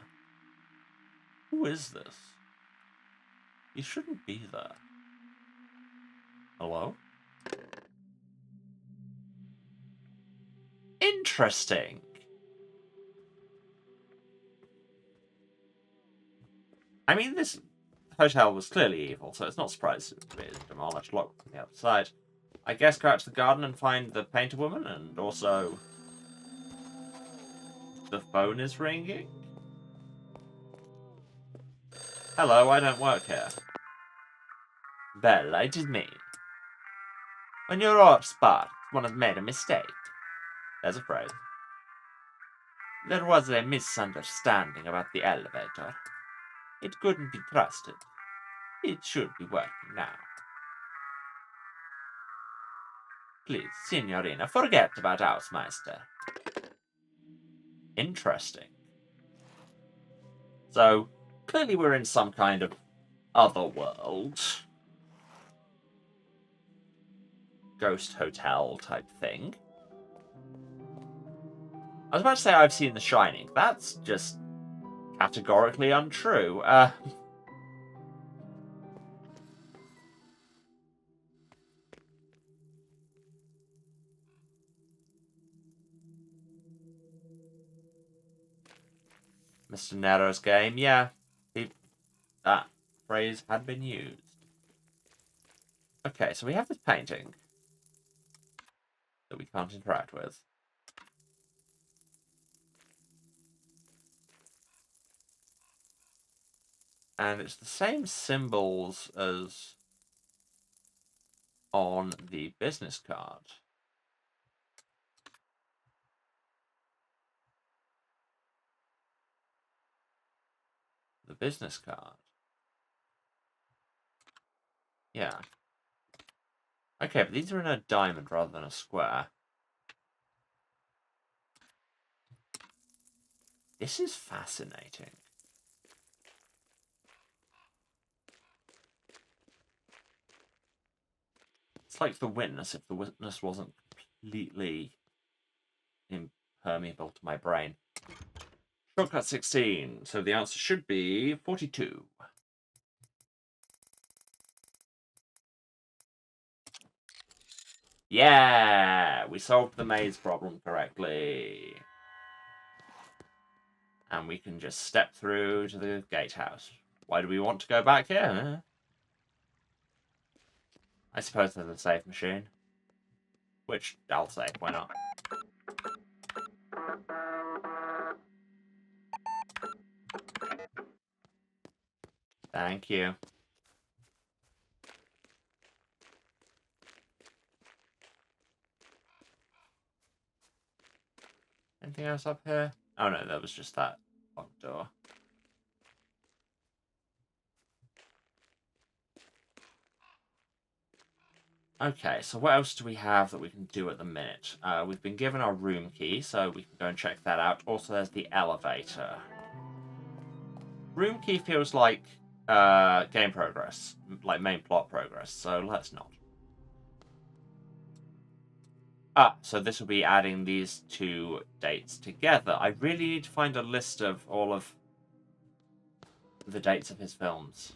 Who is this? You shouldn't be there. Hello? Interesting. I mean, this hotel was clearly evil, so it's not surprising to be demolished. Locked from the outside. I guess go out to the garden and find the painter woman, and also the phone is ringing. Hello, I don't work here. Bella, it is me. When you're off spot, one has made a mistake. There's a phrase. There was a misunderstanding about the elevator. It couldn't be trusted. It should be working now. Please, Signorina, forget about Hausmeister. Interesting. So, clearly we're in some kind of other world. Ghost hotel type thing. I was about to say I've seen The Shining. That's just categorically untrue. Mr. Nero's game. Yeah, that phrase had been used. Okay, so we have this painting that we can't interact with. And it's the same symbols as on the business card. The business card. Yeah. Okay, but these are in a diamond rather than a square. This is fascinating. It's like the witness if the witness wasn't completely impermeable to my brain. Shortcut 16. So the answer should be 42. Yeah! We solved the maze problem correctly. And we can just step through to the gatehouse. Why do we want to go back here? I suppose there's a safe machine. Which, I'll say, why not? Thank you. Anything else up here? Oh no, that was just that locked door. Okay, so what else do we have that we can do at the minute? We've been given our room key, so we can go and check that out. Also, there's the elevator. Room key feels like game progress, like main plot progress, so let's not. So this will be adding these two dates together. I really need to find a list of all of the dates of his films.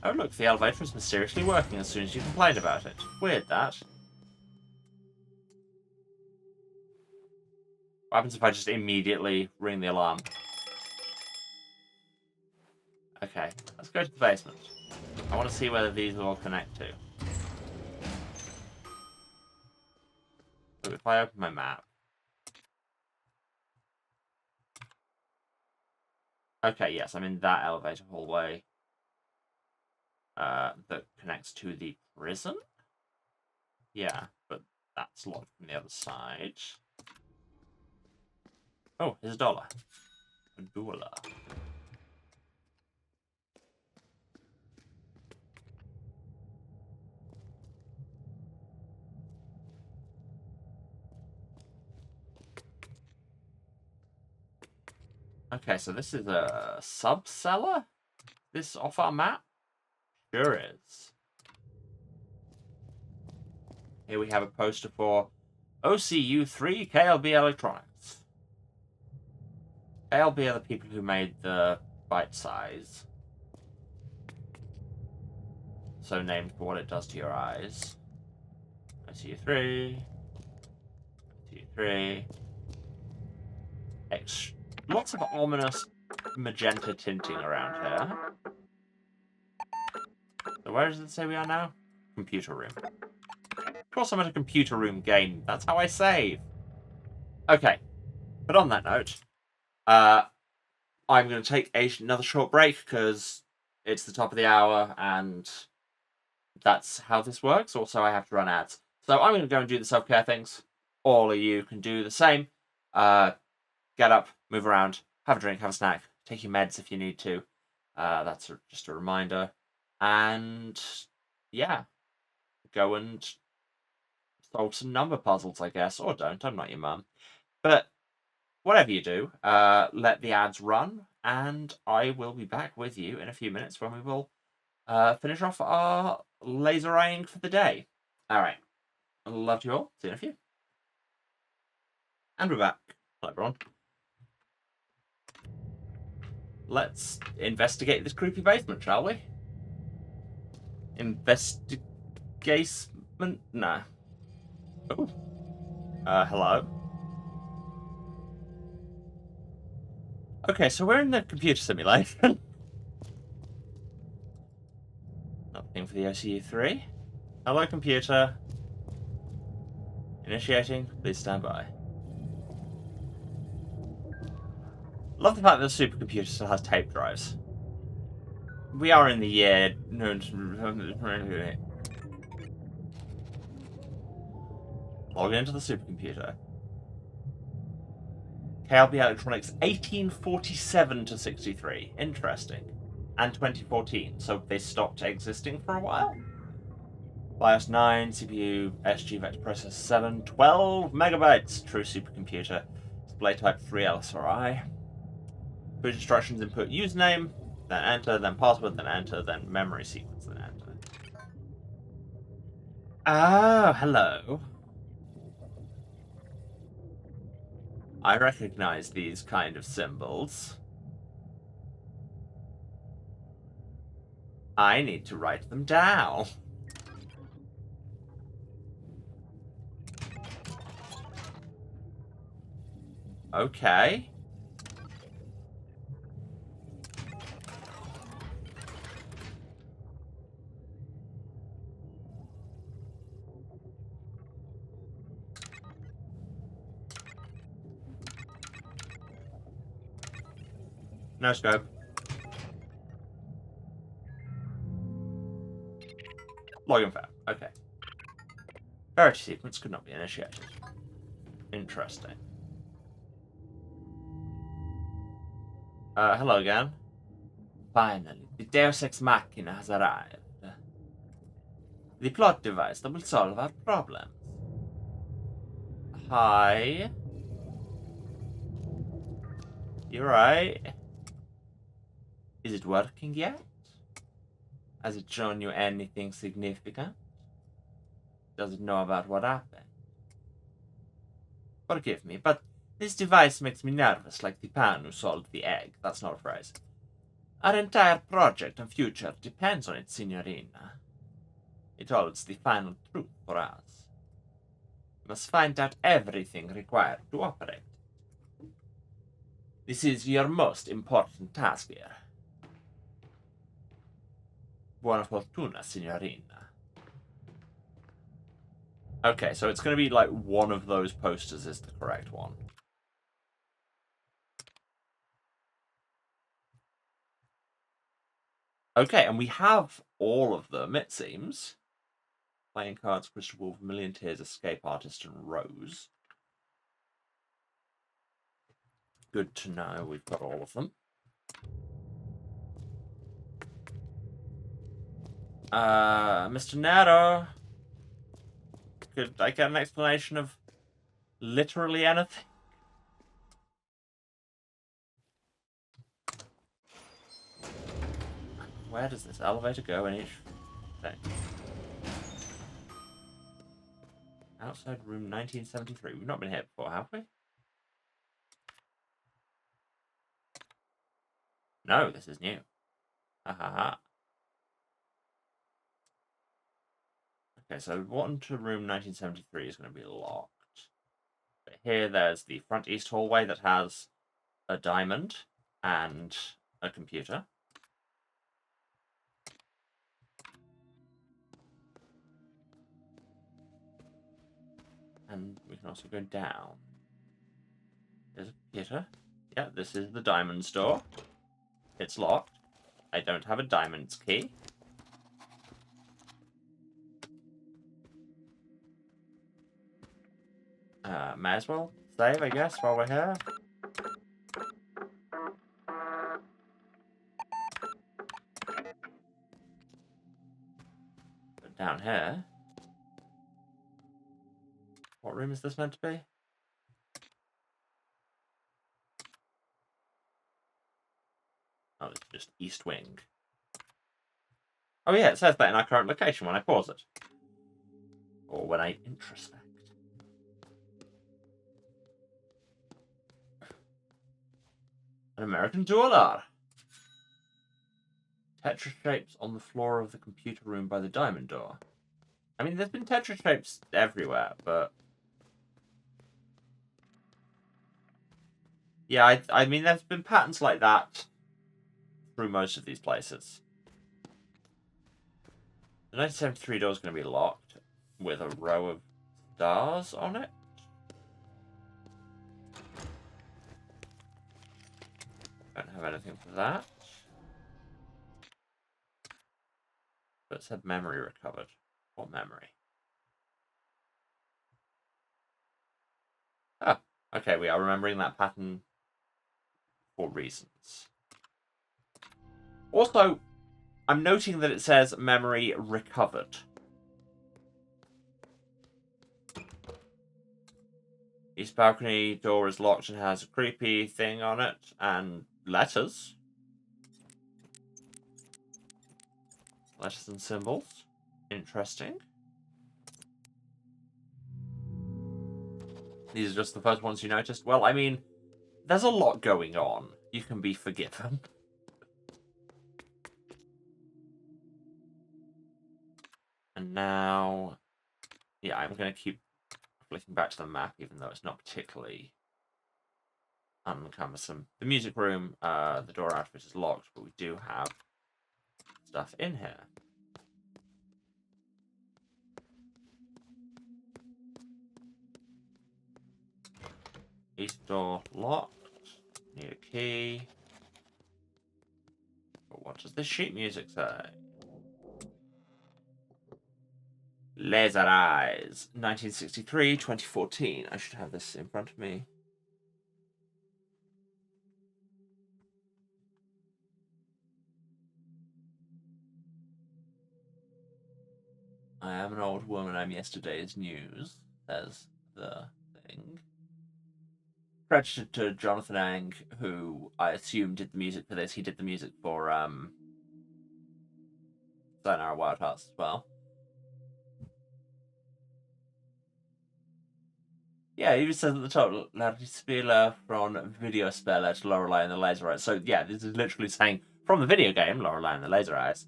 Oh look, the elevator is mysteriously working as soon as you complained about it. Weird, that. What happens if I just immediately ring the alarm? Okay, let's go to the basement. I want to see whether these will all connect to. So if I open my map... Okay, yes, I'm in that elevator hallway that connects to the prison? Yeah, but that's locked from the other side. Oh, here's a dollar. A dollar. Okay, so this is a sub-cellar? This off our map? Sure is. Here we have a poster for OCU3 KLB Electronics. KLB are the people who made the bite size. So named for what it does to your eyes. OCU3. OCU3. Lots of ominous magenta tinting around here. So where does it say we are now? Computer room. Of course I'm at a computer room game. That's how I save. Okay. But on that note, I'm going to take another short break because it's the top of the hour and that's how this works. Also, I have to run ads. So I'm going to go and do the self-care things. All of you can do the same. Get up, move around, have a drink, have a snack, take your meds if you need to. That's just a reminder. And yeah, go and solve some number puzzles, I guess. Or don't. I'm not your mum. But whatever you do, let the ads run, and I will be back with you in a few minutes when we will finish off our laser eyeing for the day. All right. Love you all. See you in a few. And we're back. Hello, everyone. Let's investigate this creepy basement, shall we? Investigation? Nah. Oh. Hello? Okay, so we're in the computer simulation. Nothing for the OCU3. Hello, computer. Initiating. Please stand by. Love the fact that the supercomputer still has tape drives. We are in the year... Log into the supercomputer. KLB Electronics 1847 to 63. Interesting. And 2014, so they stopped existing for a while. BIOS 9, CPU, SG vector processor 7, 12 megabytes, true supercomputer, display type 3 LSRI. Boot instructions: input username, then enter, then password, then enter, then memory sequence, then enter. Oh, hello. I recognize these kind of symbols. I need to write them down. Okay. No scope. Login failed. Okay. Priority sequence could not be initiated. Interesting. Hello again. Finally, the Deus Ex Machina has arrived. The plot device that will solve our problems. Hi. You're right. Is it working yet? Has it shown you anything significant? Does it know about what happened? Forgive me, but this device makes me nervous like the pan who solved the egg. That's not a phrase. Our entire project and future depends on it, Signorina. It holds the final truth for us. We must find out everything required to operate. This is your most important task here. Buona fortuna, Signorina. Okay, so it's going to be like one of those posters is the correct one. Okay, and we have all of them, it seems. Playing cards, Crystal Wolf, Million Tears, Escape Artist, and Rose. Good to know we've got all of them. Mr. Nero. Could I get an explanation of literally anything? Where does this elevator go in each thing? Outside room 1973. We've not been here before, have we? No, this is new. Ha. Okay, so one to room 1973 is going to be locked. But here there's the front east hallway that has a diamond and a computer. And we can also go down. There's a computer. Yeah, this is the diamond door. It's locked. I don't have a diamond's key. May as well save, I guess, while we're here. But down here... What room is this meant to be? Oh, it's just East Wing. Oh yeah, it says that in our current location when I pause it. Or when I introspect. An American dollar! Tetra shapes on the floor of the computer room by the diamond door. I mean, there's been Tetra shapes everywhere, but... Yeah, I mean, there's been patterns like that through most of these places. The 1973 door is going to be locked with a row of stars on it. Don't have anything for that. But it said memory recovered. What memory? Oh, okay, we are remembering that pattern for reasons. Also, I'm noting that it says memory recovered. East balcony door is locked and has a creepy thing on it and letters. Letters and symbols. Interesting. These are just the first ones you noticed. Well, I mean, there's a lot going on. You can be forgiven. And now, yeah, I'm going to keep flicking back to the map, even though it's not particularly uncumbersome. The music room, the door out of it is locked, but we do have stuff in here. East door locked. Need a key. But what does this sheet music say? Laser Eyes, 1963, 2014. I should have this in front of me. I am an old woman. I'm yesterday's news, says the thing. Credited to Jonathan Ang, who I assume did the music for this. He did the music for Sayonara Wild Hearts as well. Yeah, he even says at the top, Larry Spieler from Videospieler to Lorelei and the Laser Eyes. So yeah, this is literally saying from the video game, Lorelei and the Laser Eyes.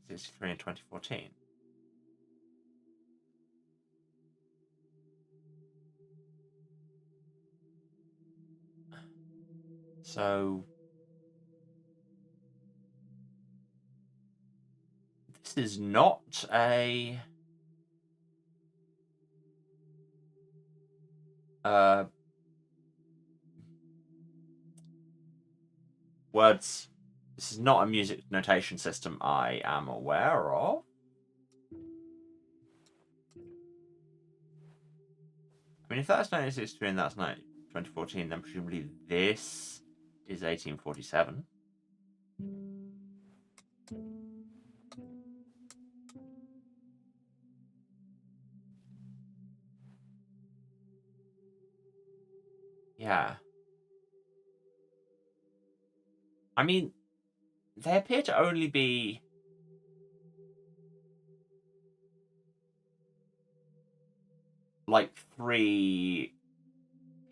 1963 and 2014. So this is not a words. This is not a music notation system I am aware of. I mean, if that's 1963 and that's 2014, then presumably this is 1847. Yeah. I mean, they appear to only be like 3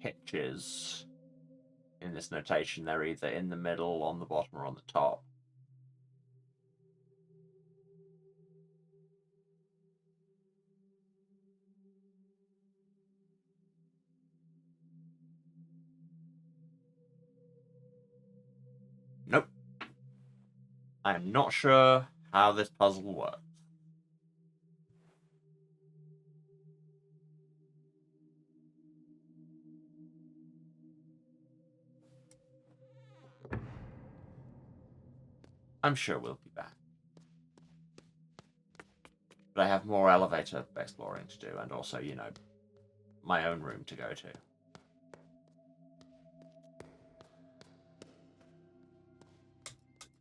pitches in this notation. They're either in the middle, on the bottom, or on the top. Nope. I'm not sure how this puzzle works. I'm sure we'll be back. But I have more elevator exploring to do, and also, you know, my own room to go to.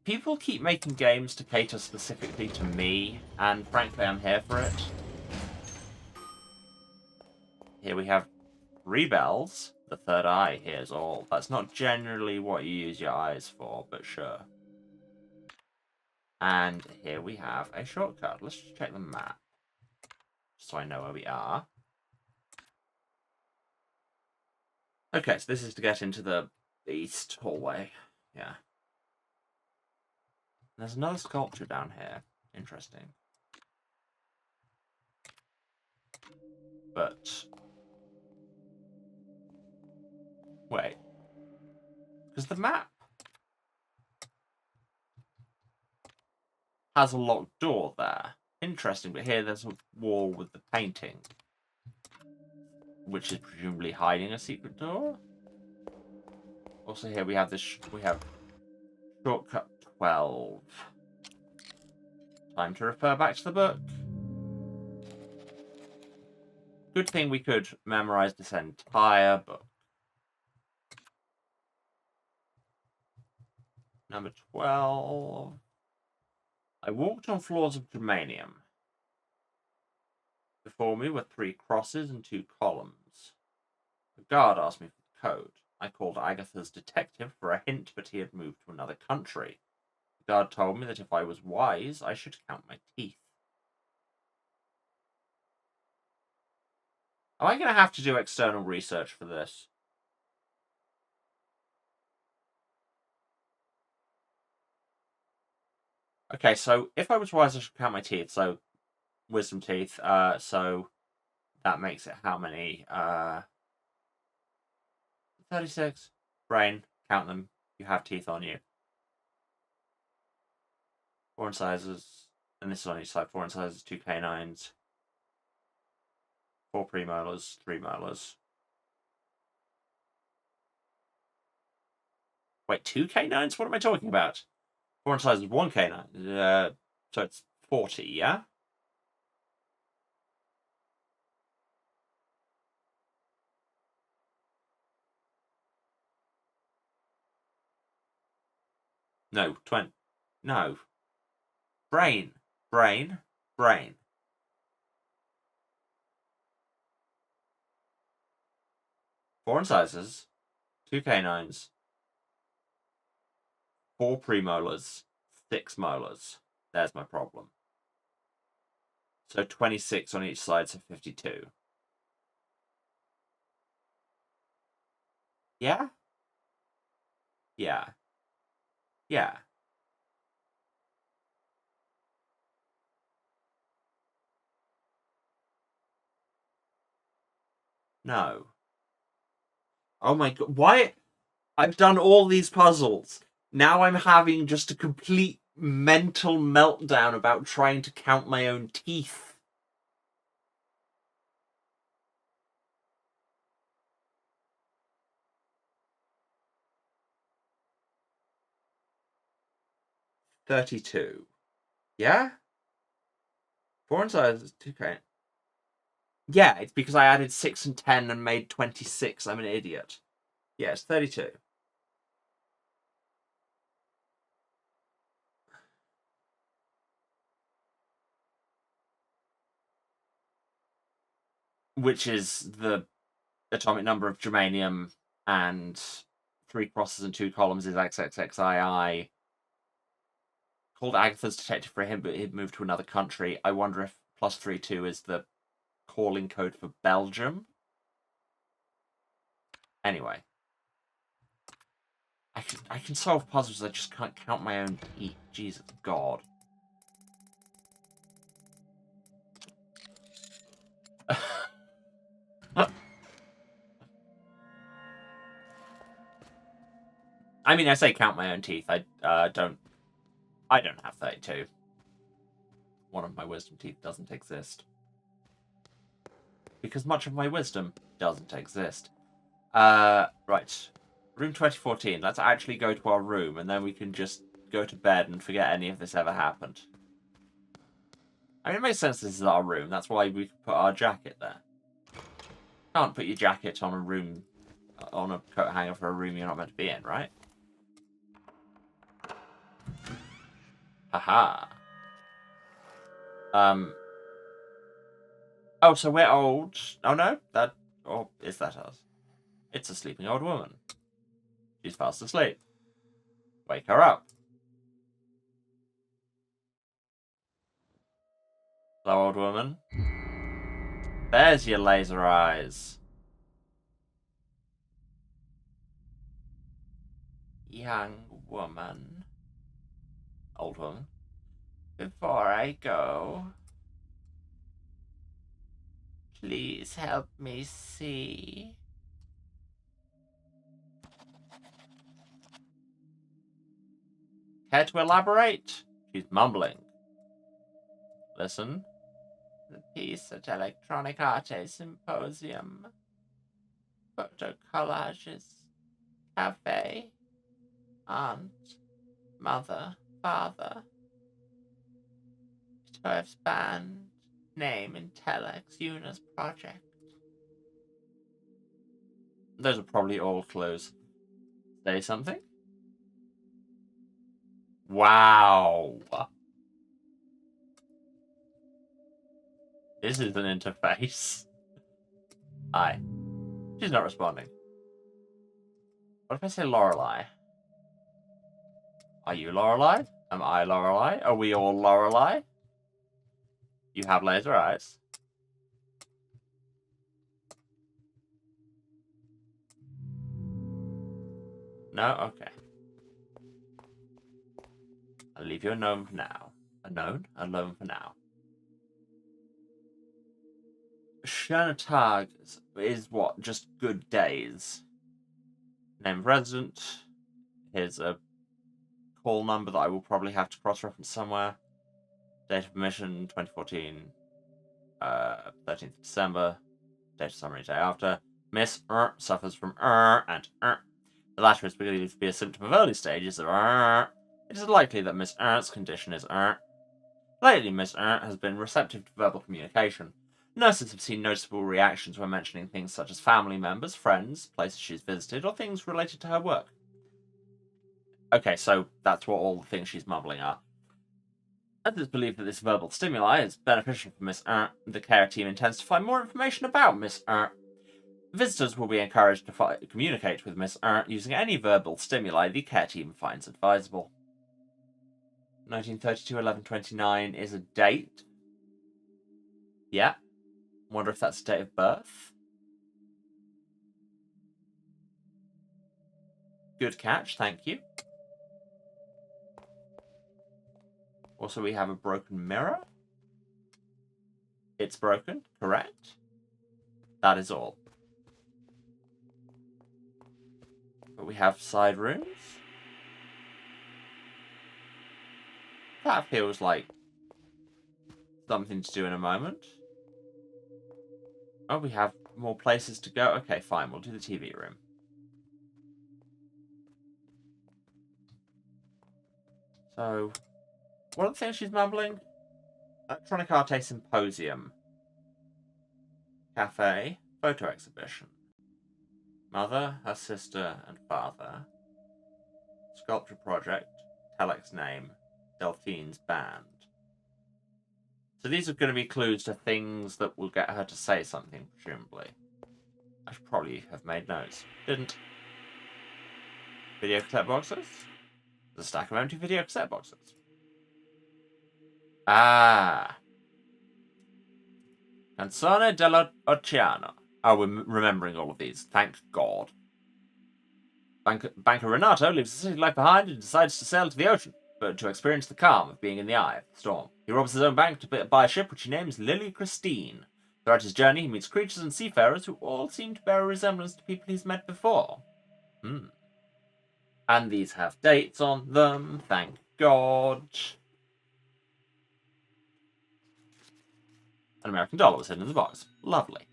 People keep making games to cater specifically to me, and frankly, I'm here for it. Here we have Rebels. The third eye hears all. That's not generally what you use your eyes for, but sure. And here we have a shortcut. Let's just check the map, so I know where we are. Okay, so this is to get into the east hallway. Yeah. There's another sculpture down here. Interesting. But Wait. Because the map has a locked door there. Interesting, but here there's a wall with the painting. Which is presumably hiding a secret door. Also here we have this, we have shortcut 12. Time to refer back to the book. Good thing we could memorize this entire book. Number 12. I walked on floors of germanium. Before me were 3 crosses and 2 columns. The guard asked me for the code. I called Agatha's detective for a hint, but he had moved to another country. The guard told me that if I was wise, I should count my teeth. Am I going to have to do external research for this? Okay, so if I was wise, I should count my teeth. So, wisdom teeth. So that makes it how many? 36. Brain, count them. You have teeth on you. 4 incisors, and this is on each side. 4 incisors, 2 canines, 4 premolars, 3 molars. Wait, 2 canines? What am I talking about? 4 incisors, 1 canine. So it's 40, yeah? No, 20. No. Brain. 4 incisors, 2 canines, 4 premolars, 6 molars. There's my problem. So 26 on each side, so 52. Yeah? Yeah. Yeah. No. Oh my god. Why? I've done all these puzzles. Now I'm having just a complete mental meltdown about trying to count my own teeth. $32. Yeah? 4 incisors, 2 canines. Yeah, it's because I added 6 and 10 and made 26. I'm an idiot. Yeah, it's 32. Which is the atomic number of germanium, and 3 crosses and 2 columns is XXXII. Called Agatha's detective for him, but he'd moved to another country. I wonder if +32 is the calling code for Belgium. Anyway. I can solve puzzles, I just can't count my own teeth. Jesus God. I mean, I say count my own teeth. I don't have 32. One of my wisdom teeth doesn't exist. Because much of my wisdom doesn't exist. Right. Room 2014. Let's actually go to our room, and then we can just go to bed and forget any of this ever happened. I mean, it makes sense this is our room. That's why we put our jacket there. Can't put your jacket on a coat hanger for a room you're not meant to be in, right? Haha. Oh, so we're old. Oh no, or is that us? It's a sleeping old woman. She's fast asleep. Wake her up. Hello, old woman. There's your laser eyes. Young woman. Old woman. Before I go, please help me see. Care to elaborate? She's mumbling. Listen. The piece at Electronic Arte Symposium. Photo collages. Cafe. Aunt. Mother. Father. Turf's band. Name in Telex. Una's project. Those are probably all clues. Say something? Wow. This is an interface. Hi. She's not responding. What if I say Lorelei? Are you Lorelei? Am I Lorelei? Are we all Lorelei? You have laser eyes. No? Okay. I'll leave you alone for now. Alone for now. Shanatag is what? Just good days. Name of resident. Here's a call number that I will probably have to cross-reference somewhere. Date of admission, 2014. 13th December. Date of summary, day after. Miss suffers from and The latter is believed to be a symptom of early stages of It is likely that Miss R's condition is Lately, Miss has been receptive to verbal communication. Nurses have seen noticeable reactions when mentioning things such as family members, friends, places she's visited, or things related to her work. Okay, so that's what all the things she's mumbling are. As it's believed that this verbal stimuli is beneficial for Miss the care team intends to find more information about Miss Visitors will be encouraged to communicate with Miss using any verbal stimuli the care team finds advisable. 1932-11-29 is a date. Yeah. Wonder if that's a date of birth. Good catch, thank you. Also, we have a broken mirror. It's broken, correct? That is all. But we have side rooms. That feels like something to do in a moment. Oh, we have more places to go. Okay, fine. We'll do the TV room. So, what are the things she's mumbling? Electronic Arte Symposium. Cafe. Photo exhibition. Mother, her sister, and father. Sculpture project. Telex name. Delphine's band. So these are going to be clues to things that will get her to say something, presumably. I should probably have made notes. Didn't. Video cassette boxes? There's a stack of empty video cassette boxes. Ah. Canzone dell'Oceano. Oh, we're remembering all of these. Thank God. Banker Renato leaves the city life behind and decides to sail to the ocean, but to experience the calm of being in the eye of the storm. He robs his own bank to buy a ship which he names Lily Christine. Throughout his journey, he meets creatures and seafarers who all seem to bear a resemblance to people he's met before. And these have dates on them, thank God. An American dollar was hidden in the box. Lovely.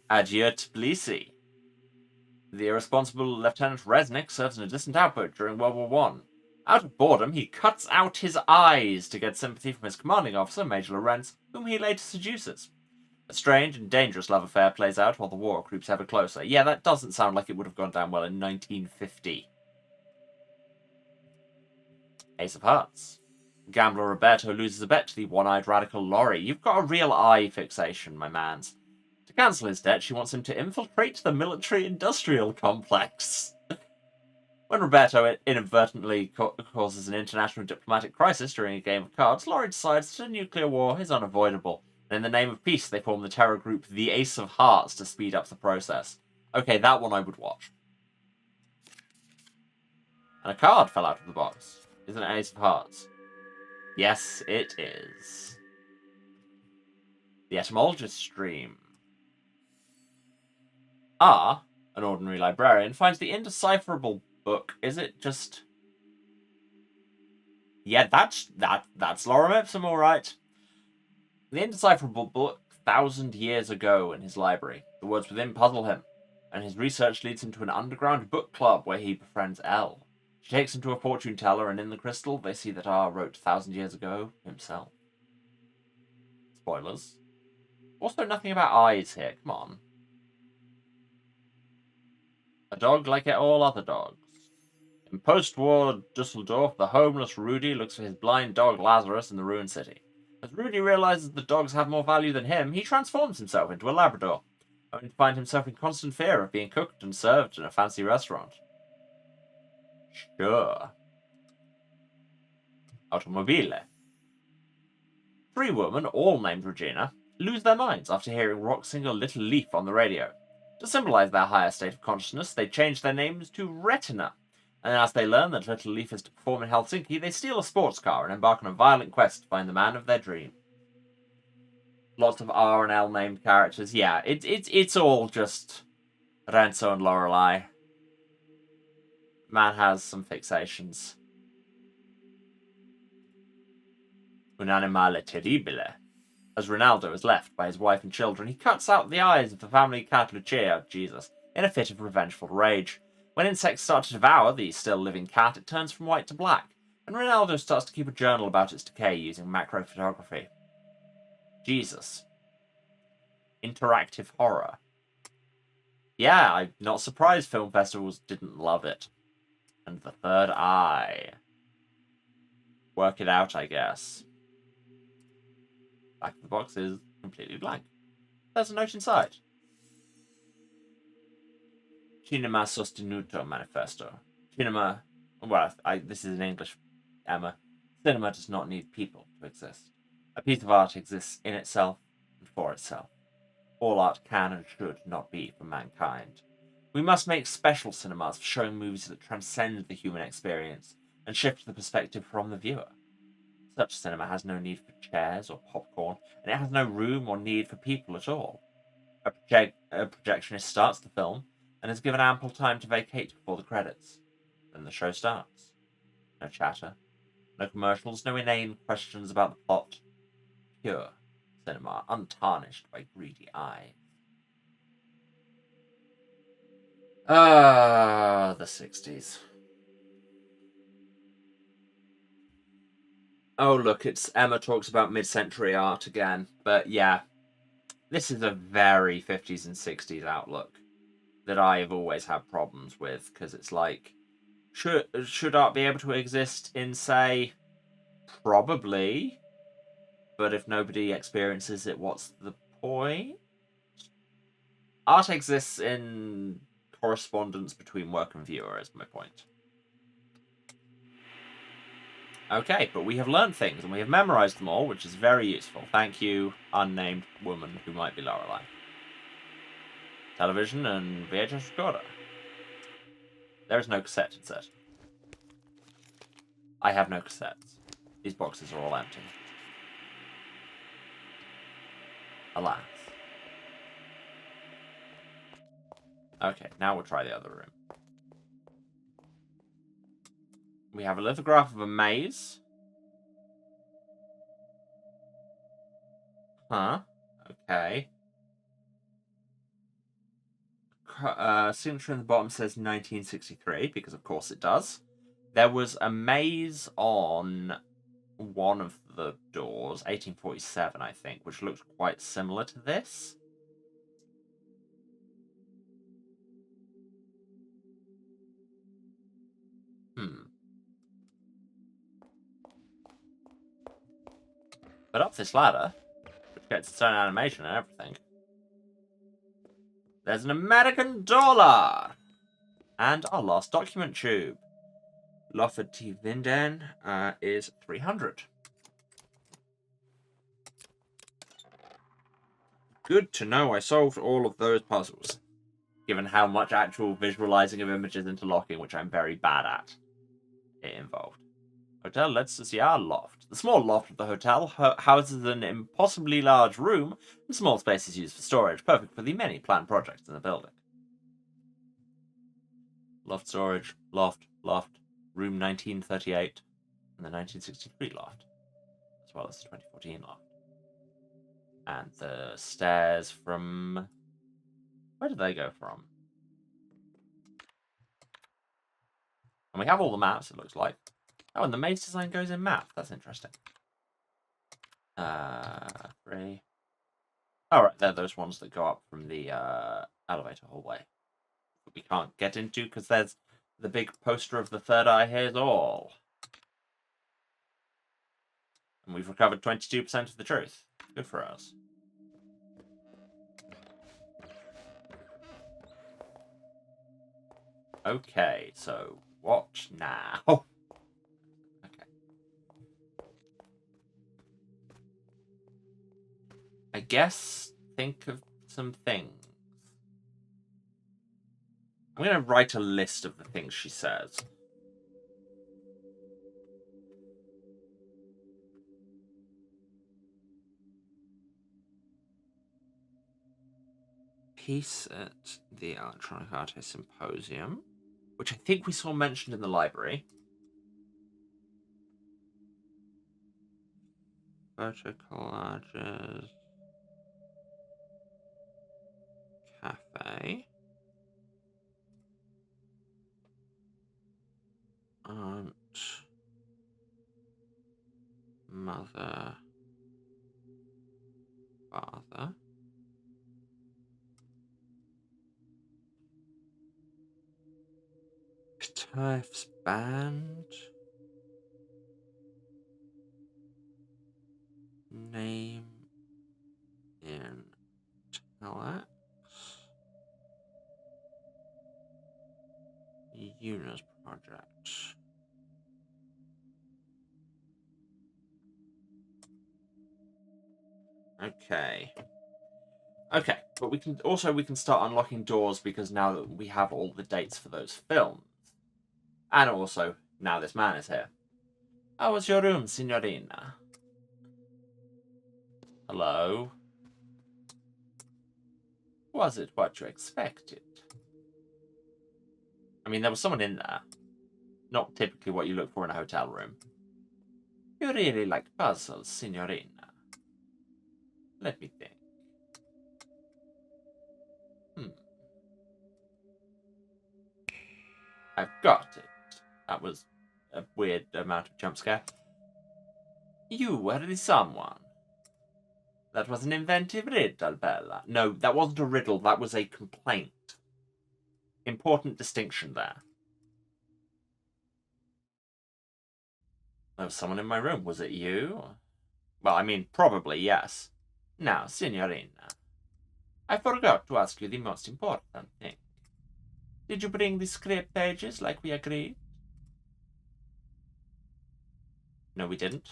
Adieu Tbilisi. The irresponsible Lieutenant Resnick serves in a distant outpost during World War I. Out of boredom, he cuts out his eyes to get sympathy from his commanding officer, Major Lawrence, whom he later seduces. A strange and dangerous love affair plays out while the war creeps ever closer. Yeah, that doesn't sound like it would have gone down well in 1950. Ace of Hearts. Gambler Roberto loses a bet to the one-eyed radical Laurie. You've got a real eye fixation, my mans. To cancel his debt, she wants him to infiltrate the military-industrial complex. When Roberto inadvertently causes an international diplomatic crisis during a game of cards, Laurie decides that a nuclear war is unavoidable, and in the name of peace they form the terror group the Ace of Hearts to speed up the process. Okay, that one I would watch. And a card fell out of the box. Is it an Ace of Hearts? Yes, it is. The Etymologist Stream. R, an ordinary librarian, finds the indecipherable book. Is it just Yeah, that's Lorem Ipsum, all right. The indecipherable book 1,000 years ago in his library. The words within puzzle him, and his research leads him to an underground book club where he befriends Elle. She takes him to a fortune teller, and in the crystal they see that R wrote 1,000 years ago himself. Spoilers. Also, nothing about eyes here. Come on. A dog like all other dogs. In post-war Dusseldorf, the homeless Rudy looks for his blind dog Lazarus in the ruined city. As Rudy realizes the dogs have more value than him, he transforms himself into a Labrador, only to find himself in constant fear of being cooked and served in a fancy restaurant. Sure. Automobile. 3 women, all named Regina, lose their minds after hearing rock singer Little Leaf on the radio. To symbolize their higher state of consciousness, they change their names to Retina, and as they learn that Little Leaf is to perform in Helsinki, they steal a sports car and embark on a violent quest to find the man of their dream. Lots of R and L named characters. Yeah, it's all just Renzo and Lorelei. Man has some fixations. Un animale terribile. As Ronaldo is left by his wife and children, he cuts out the eyes of the family cat Lucia, Jesus, in a fit of revengeful rage. When insects start to devour the still-living cat, it turns from white to black, and Ronaldo starts to keep a journal about its decay using macro photography. Jesus. Interactive horror. Yeah, I'm not surprised film festivals didn't love it. And the third eye. Work it out, I guess. Back of the box is completely blank. There's a note inside. Cinema Sostenuto Manifesto. Cinema... Well, this is in English, Emma. Cinema does not need people to exist. A piece of art exists in itself and for itself. All art can and should not be for mankind. We must make special cinemas for showing movies that transcend the human experience and shift the perspective from the viewer. Such cinema has no need for chairs or popcorn, and it has no room or need for people at all. A projectionist starts the film and is given ample time to vacate before the credits. Then the show starts. No chatter, no commercials, no inane questions about the plot. Pure cinema, untarnished by greedy eyes. The 60s. Oh, look, it's Emma talks about mid-century art again. But yeah, this is a very 50s and 60s outlook that I have always had problems with, because it's like, should art be able to exist in, say, probably, but if nobody experiences it, what's the point? Art exists in correspondence between work and viewer, is my point. Okay, but we have learned things, and we have memorized them all, which is very useful. Thank you, unnamed woman who might be Lorelei. Television and VHS recorder. There is no cassette insert. I have no cassettes. These boxes are all empty. Alas. Okay, now we'll try the other room. We have a lithograph of a maze. Huh. Okay. Signature in the bottom says 1963, because of course it does. There was a maze on one of the doors, 1847, I think, which looked quite similar to this. But up this ladder, which gets its own animation and everything, there's an American dollar! And our last document tube. Lofferty-Vinden is 300. Good to know I solved all of those puzzles, given how much actual visualizing of images interlocking, which I'm very bad at, it involved. Hotel lets see our loft. The small loft of the hotel houses an impossibly large room and small spaces used for storage, perfect for the many planned projects in the building. Loft storage, loft, room 1938. And the 1963 loft, as well as the 2014 loft. And the stairs from... Where did they go from? And we have all the maps, it looks like. Oh, and the maze design goes in map. That's interesting. 3. Oh, right, they're those ones that go up from the elevator hallway. That we can't get into because there's the big poster of the third eye here's all. And we've recovered 22% of the truth. Good for us. Okay, so what now? Okay. I guess think of some things. I'm going to write a list of the things she says. Piece at the Electronic Artist Symposium, which I think we saw mentioned in the library. Photo collages. Cafe. Aunt. Mother. Father. Kataif's band. Name in telex. Eunice project. Okay. Okay, but we can start unlocking doors because now that we have all the dates for those films. And also, now this man is here. How was your room, signorina? Hello? Was it what you expected? I mean, there was someone in there. Not typically what you look for in a hotel room. You really like puzzles, signorina. Let me think. I've got it. That was a weird amount of jump scare. You were the someone. That was an inventive riddle, Bella. No, that wasn't a riddle. That was a complaint. Important distinction there. There was someone in my room. Was it you? Well, I mean, probably, yes. Now, signorina, I forgot to ask you the most important thing. Did you bring the script pages like we agreed? No, we didn't.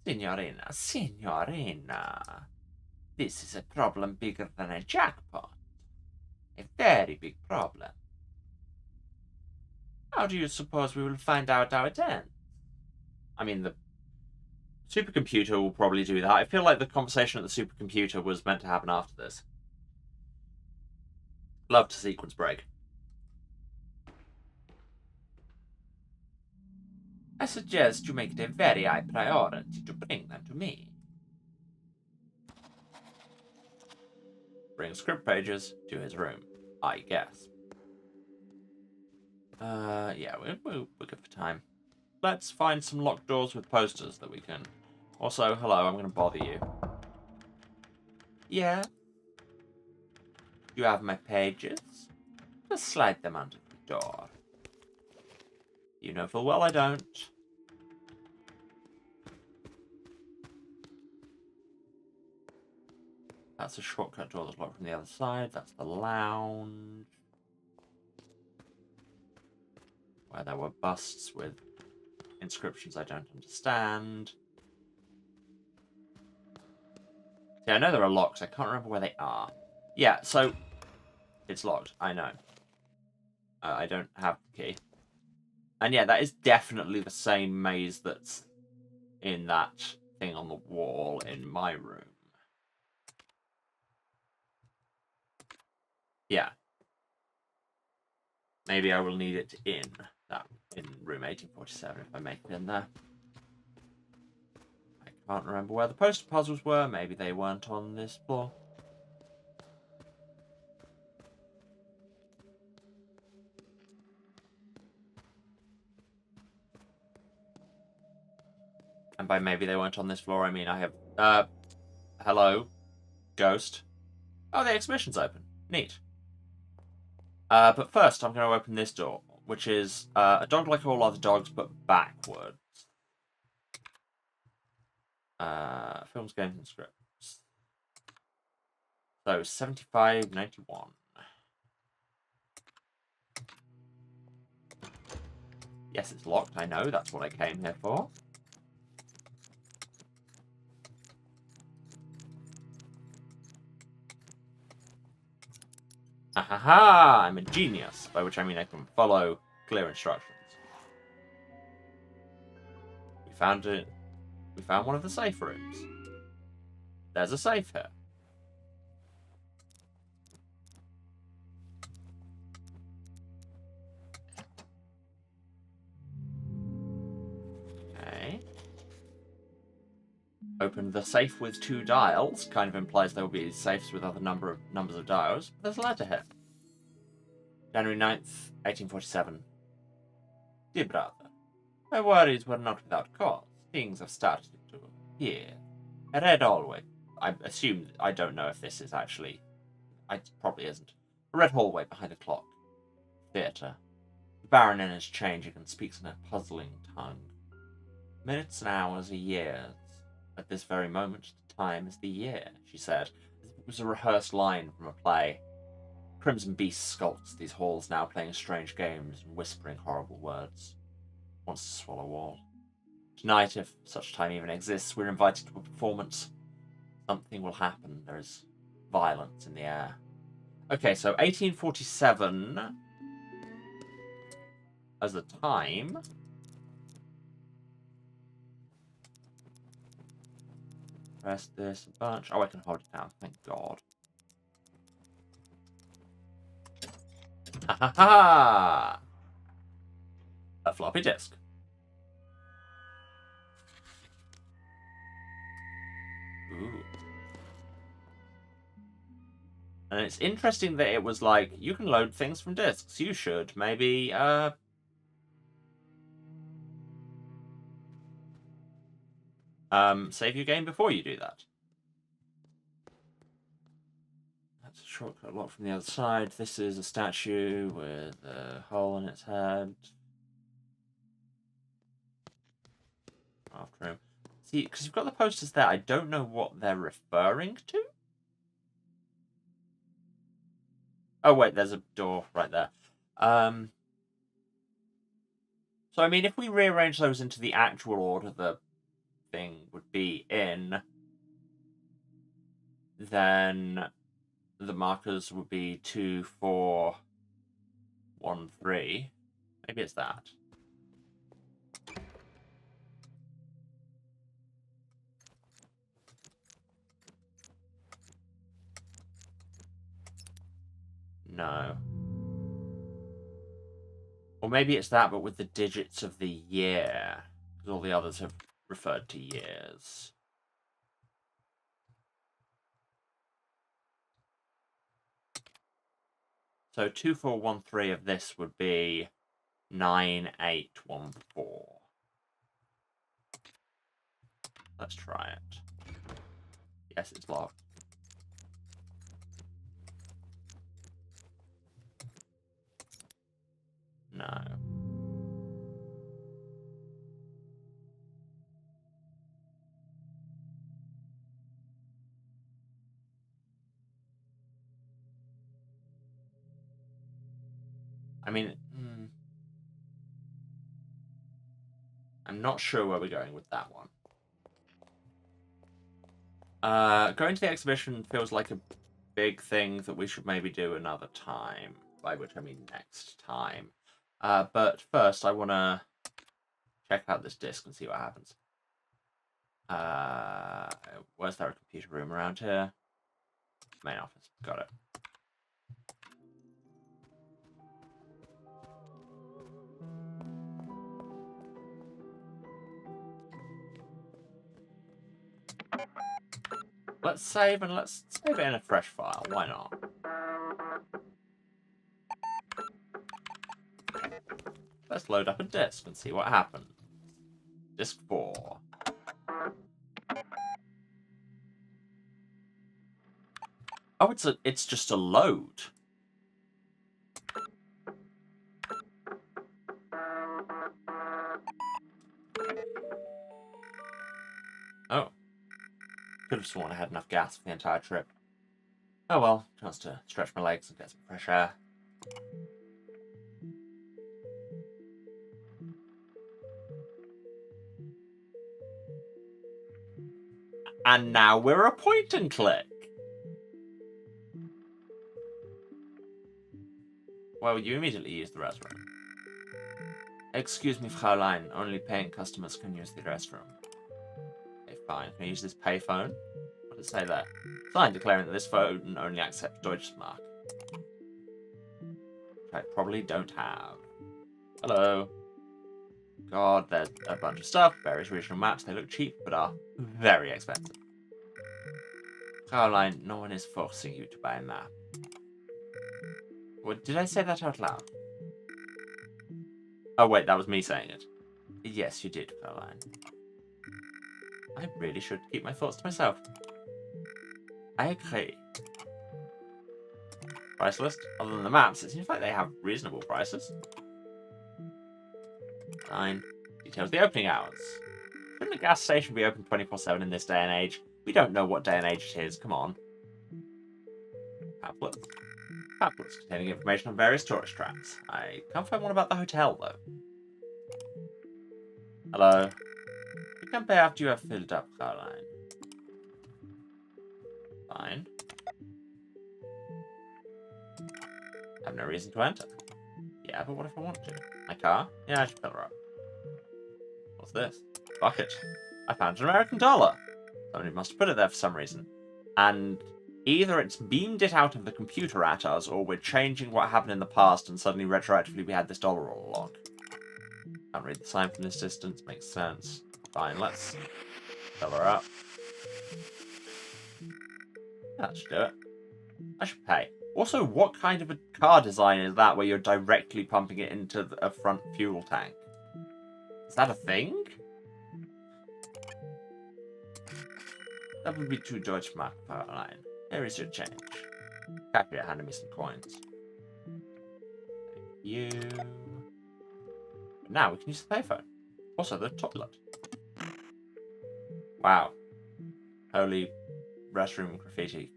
Signorina, signorina. This is a problem bigger than a jackpot. A very big problem. How do you suppose we will find out how it ends? I mean, the supercomputer will probably do that. I feel like the conversation at the supercomputer was meant to happen after this. Love to sequence break. I suggest you make it a very high priority to bring them to me. Bring script pages to his room, I guess. Yeah, we're good for time. Let's find some locked doors with posters that we can... Also, hello, I'm going to bother you. Yeah? You have my pages? Just slide them under the door. You know full well I don't. That's a shortcut door that's locked from the other side. That's the lounge. Where there were busts with inscriptions I don't understand. Yeah, I know there are locks. I can't remember where they are. Yeah, so... It's locked. I know. I don't have the key. And yeah, that is definitely the same maze that's in that thing on the wall in my room. Yeah. Maybe I will need it in that in room 1847, if I make it in there. I can't remember where the poster puzzles were. Maybe they weren't on this floor. And by maybe they weren't on this floor, I mean I have... hello? Ghost? Oh, the exhibition's open. Neat. But first, I'm going to open this door, which is a dog like all other dogs, but backwards. Films, games, and scripts. So, 75.91. Yes, it's locked. I know. That's what I came here for. Ahaha! I'm a genius, by which I mean I can follow clear instructions. We found it. We found one of the safe rooms. There's a safe here. Okay. Open the safe with 2 dials. Kind of implies there will be safes with other numbers of dials. There's a letter here. January 9th, 1847. Dear brother, my worries were not without cause. Things have started to appear. A red hallway. I assume, I don't know if this is actually... It probably isn't. A red hallway behind the clock. Theatre. The baronin is changing and speaks in a puzzling tongue. Minutes and hours are years. At this very moment, time is the year, she said. It was a rehearsed line from a play. Crimson Beast skulks these halls now, playing strange games and whispering horrible words. Wants to swallow all. Tonight, if such time even exists, we're invited to a performance. Something will happen. There is violence in the air. Okay, so 1847 as the time. Press this a bunch. Oh, I can hold it down. Thank God. Ha ha ha! A floppy disk. Ooh. And it's interesting that it was like, you can load things from disks. You should maybe, save your game before you do that. That's a shortcut lock from the other side. This is a statue with a hole in its head. After him. See, because you've got the posters there, I don't know what they're referring to. Oh, wait, there's a door right there. So, I mean, if we rearrange those into the actual order the thing would be in, then the markers would be 2, 4, 1, 3. Maybe it's that. No. Or maybe it's that, but with the digits of the year. Because all the others have referred to years. So 2413 of this would be 9814. Let's try it. Yes, it's locked. No. I mean, I'm not sure where we're going with that one. Going to the exhibition feels like a big thing that we should maybe do another time. By which I mean next time. But first, I want to check out this disc and see what happens. Where's there a computer room around here? Main office. Got it. Let's save and let's save it in a fresh file. Why not? Let's load up a disk and see what happens. Disk 4. Oh, it's just a load. Oh. Could have sworn I had enough gas for the entire trip. Oh well, chance to stretch my legs and get some fresh air. And now we're a point and click. Well, you immediately use the restroom. Excuse me, Fraulein. Only paying customers can use the restroom. Okay, fine. Can I use this payphone? What does it say there? Sign declaring that this phone only accepts Deutschmark. Which I probably don't have. Hello. God, there's a bunch of stuff. Various regional maps. They look cheap, but are very expensive. Fraulein, no one is forcing you to buy a map. What, did I say that out loud? Oh, wait, that was me saying it. Yes, you did, Fraulein. I really should keep my thoughts to myself. I agree. Price list? Other than the maps, it seems like they have reasonable prices. 9. Details the opening hours. Shouldn't a gas station be open 24/7 in this day and age? We don't know what day and age it is, come on. Pamphlets. Pamphlets containing information on various tourist traps. I can't find one about the hotel, though. Hello. You can pay after you have filled up, Caroline. Fine. I have no reason to enter. Yeah, but what if I want to? My car? Yeah, I should fill her up. What's this? Bucket. I found an American dollar. Somebody must have put it there for some reason. And either it's beamed it out of the computer at us, or we're changing what happened in the past and suddenly retroactively we had this dollar all along. Can't read the sign from this distance. Makes sense. Fine, let's fill her up. That should do it. I should pay. Also, what kind of a car design is that where you're directly pumping it into a front fuel tank? Is that a thing? That would be 2 Deutschmark per line. Here is your change. Capria handed me some coins. Thank you. Now we can use the payphone. Also the toilet. Wow. Holy restroom graffiti.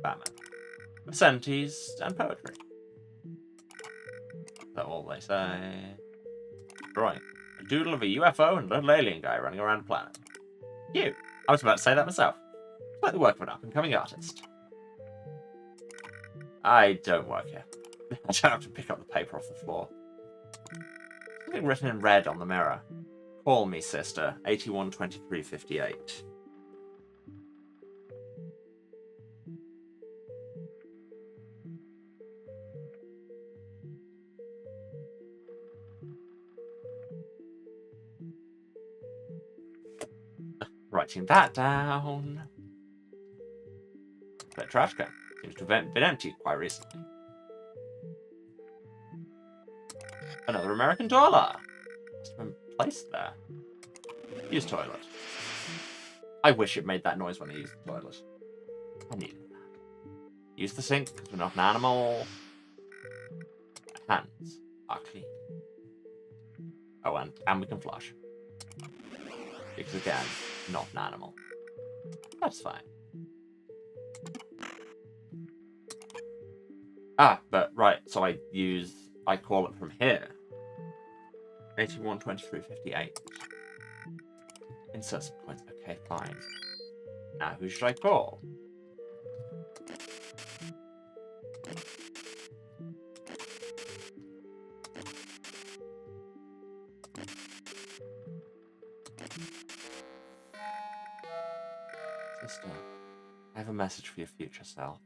Batman. Obscenities and poetry. Is that all they say? Drawing. A doodle of a UFO and a little alien guy running around the planet. Cute. I was about to say that myself. It's like the work of an up-and-coming artist. I don't work here. I don't have to pick up the paper off the floor. Something written in red on the mirror. Call me, sister. 812358. Writing that down. That trash can seems to have been emptied quite recently. Another American dollar. Must have been placed there. Use toilet. I wish it made that noise when I used the toilet. I needed that. Use the sink because we're not an animal. Hands are clean. Oh, and we can flush. Because again, not an animal. That's fine. Ah, but right, so I call it from here. 812358. Insert some coins. Okay, fine. Now who should I call? Sister, I have a message for your future self.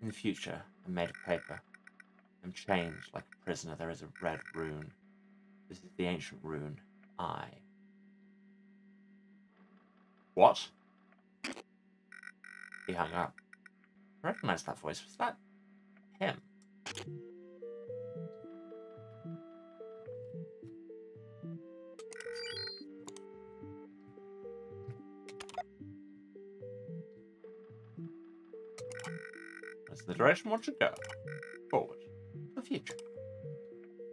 In the future, I'm made of paper. I'm chained like a prisoner. There is a red rune. This is the ancient rune, I. What? He hung up. I recognize that voice. Was that him? That's the direction one should go. Forward. The future.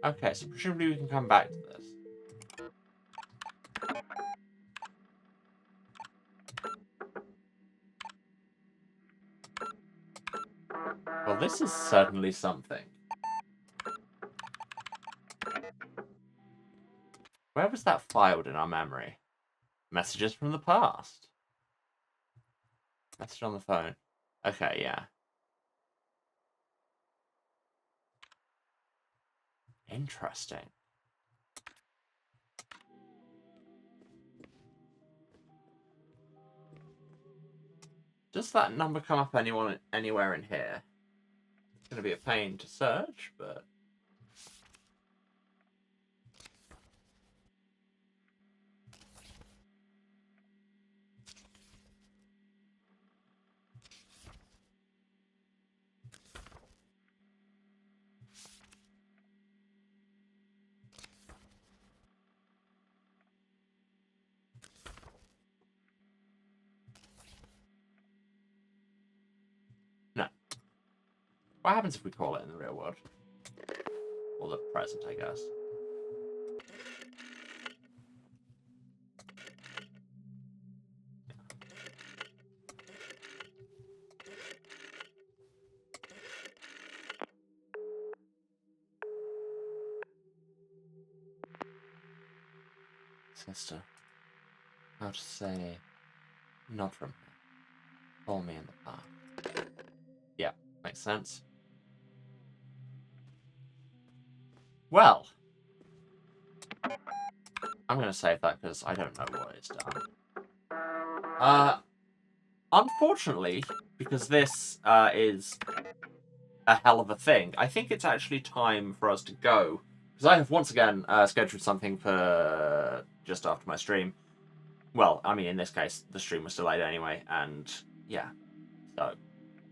Okay, so presumably we can come back to this. Well, this is certainly something. Where was that filed in our memory? Messages from the past. Message on the phone. Okay, yeah. Interesting. Does that number come up anywhere in here? It's going to be a pain to search, but... No. What happens if we call it in the real world? Or the present, I guess. Sister. How to say... Not from here. Call me in the past. Yeah, makes sense. Well... I'm going to save that because I don't know what it's done. Unfortunately, because this is a hell of a thing, I think it's actually time for us to go. Because I have once again scheduled something for just after my stream. Well, I mean, in this case, the stream was delayed anyway, and yeah. So,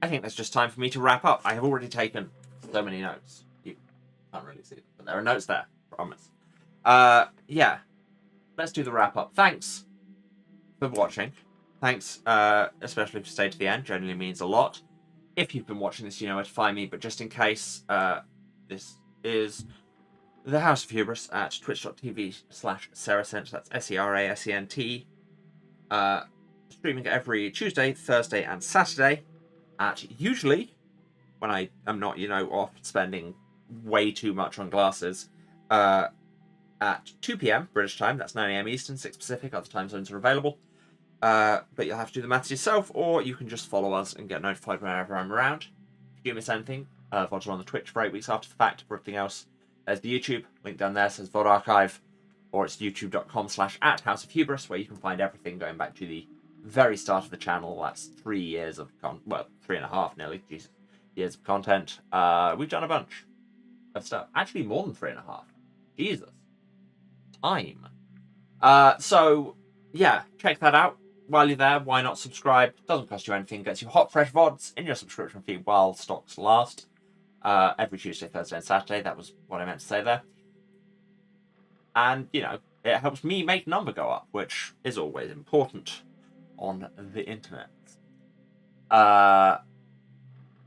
I think it's just time for me to wrap up. I have already taken so many notes. You can't really see them, but there are notes there, I promise. Yeah. Let's do the wrap up. Thanks for watching. Thanks, especially if you stayed to the end. Generally means a lot. If you've been watching this, you know where to find me, but just in case, this is the House of Hubris at twitch.tv/Serasent. That's SERASENT. Streaming every Tuesday, Thursday, and Saturday at usually, when I am not, off spending way too much on glasses, at 2 p.m. British time. That's 9 a.m. Eastern, 6 Pacific. Other time zones are available. But you'll have to do the maths yourself, or you can just follow us and get notified whenever I'm around. If you do miss anything, VODs are on the Twitch for 8 weeks after the fact. For everything else, there's the YouTube. Link down there says VOD Archive, or it's youtube.com/@House of Hubris, where you can find everything going back to the very start of the channel. That's 3 years of 3.5 nearly, Jesus, years of content. We've done a bunch of stuff. Actually, more than 3.5. Jesus. Time. So, yeah, check that out. While you're there, why not subscribe? Doesn't cost you anything. Gets you hot, fresh VODs in your subscription feed while stocks last. Every Tuesday, Thursday, and Saturday. That was what I meant to say there. And, it helps me make number go up, which is always important on the internet.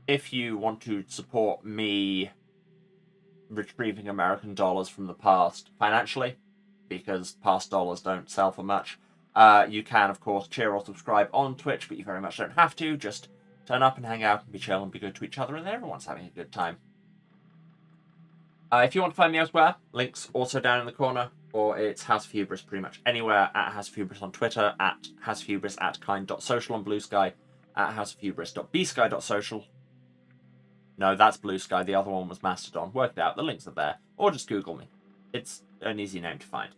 If you want to support me retrieving American dollars from the past financially, because past dollars don't sell for much, you can, of course, cheer or subscribe on Twitch, but you very much don't have to. Just turn up and hang out and be chill and be good to each other, and everyone's having a good time. If you want to find me elsewhere, links also down in the corner, or it's House of Hubris pretty much anywhere, at House of Hubris on Twitter, at House of Hubris at kind.social on Blue Sky, at houseofhubris.bsky.social. No, that's Blue Sky. The other one was Mastodon. Work it out. The links are there. Or just Google me. It's an easy name to find.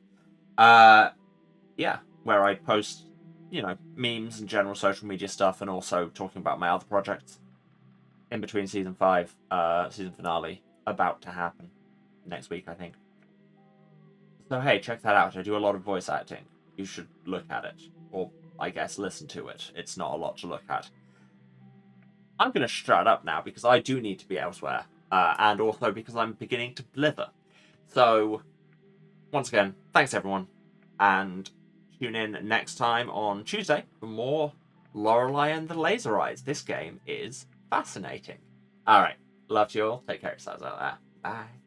Yeah, where I post, memes and general social media stuff, and also talking about my other projects. In between season 5, season finale, about to happen next week, I think. So hey, check that out. I do a lot of voice acting. You should look at it. Or, I guess, listen to it. It's not a lot to look at. I'm going to shut up now because I do need to be elsewhere. And also because I'm beginning to blither. So, once again, thanks everyone. And tune in next time on Tuesday for more Lorelei and the Laser Eyes. This game is fascinating. Alright, love you all. Take care of yourselves out there. Bye.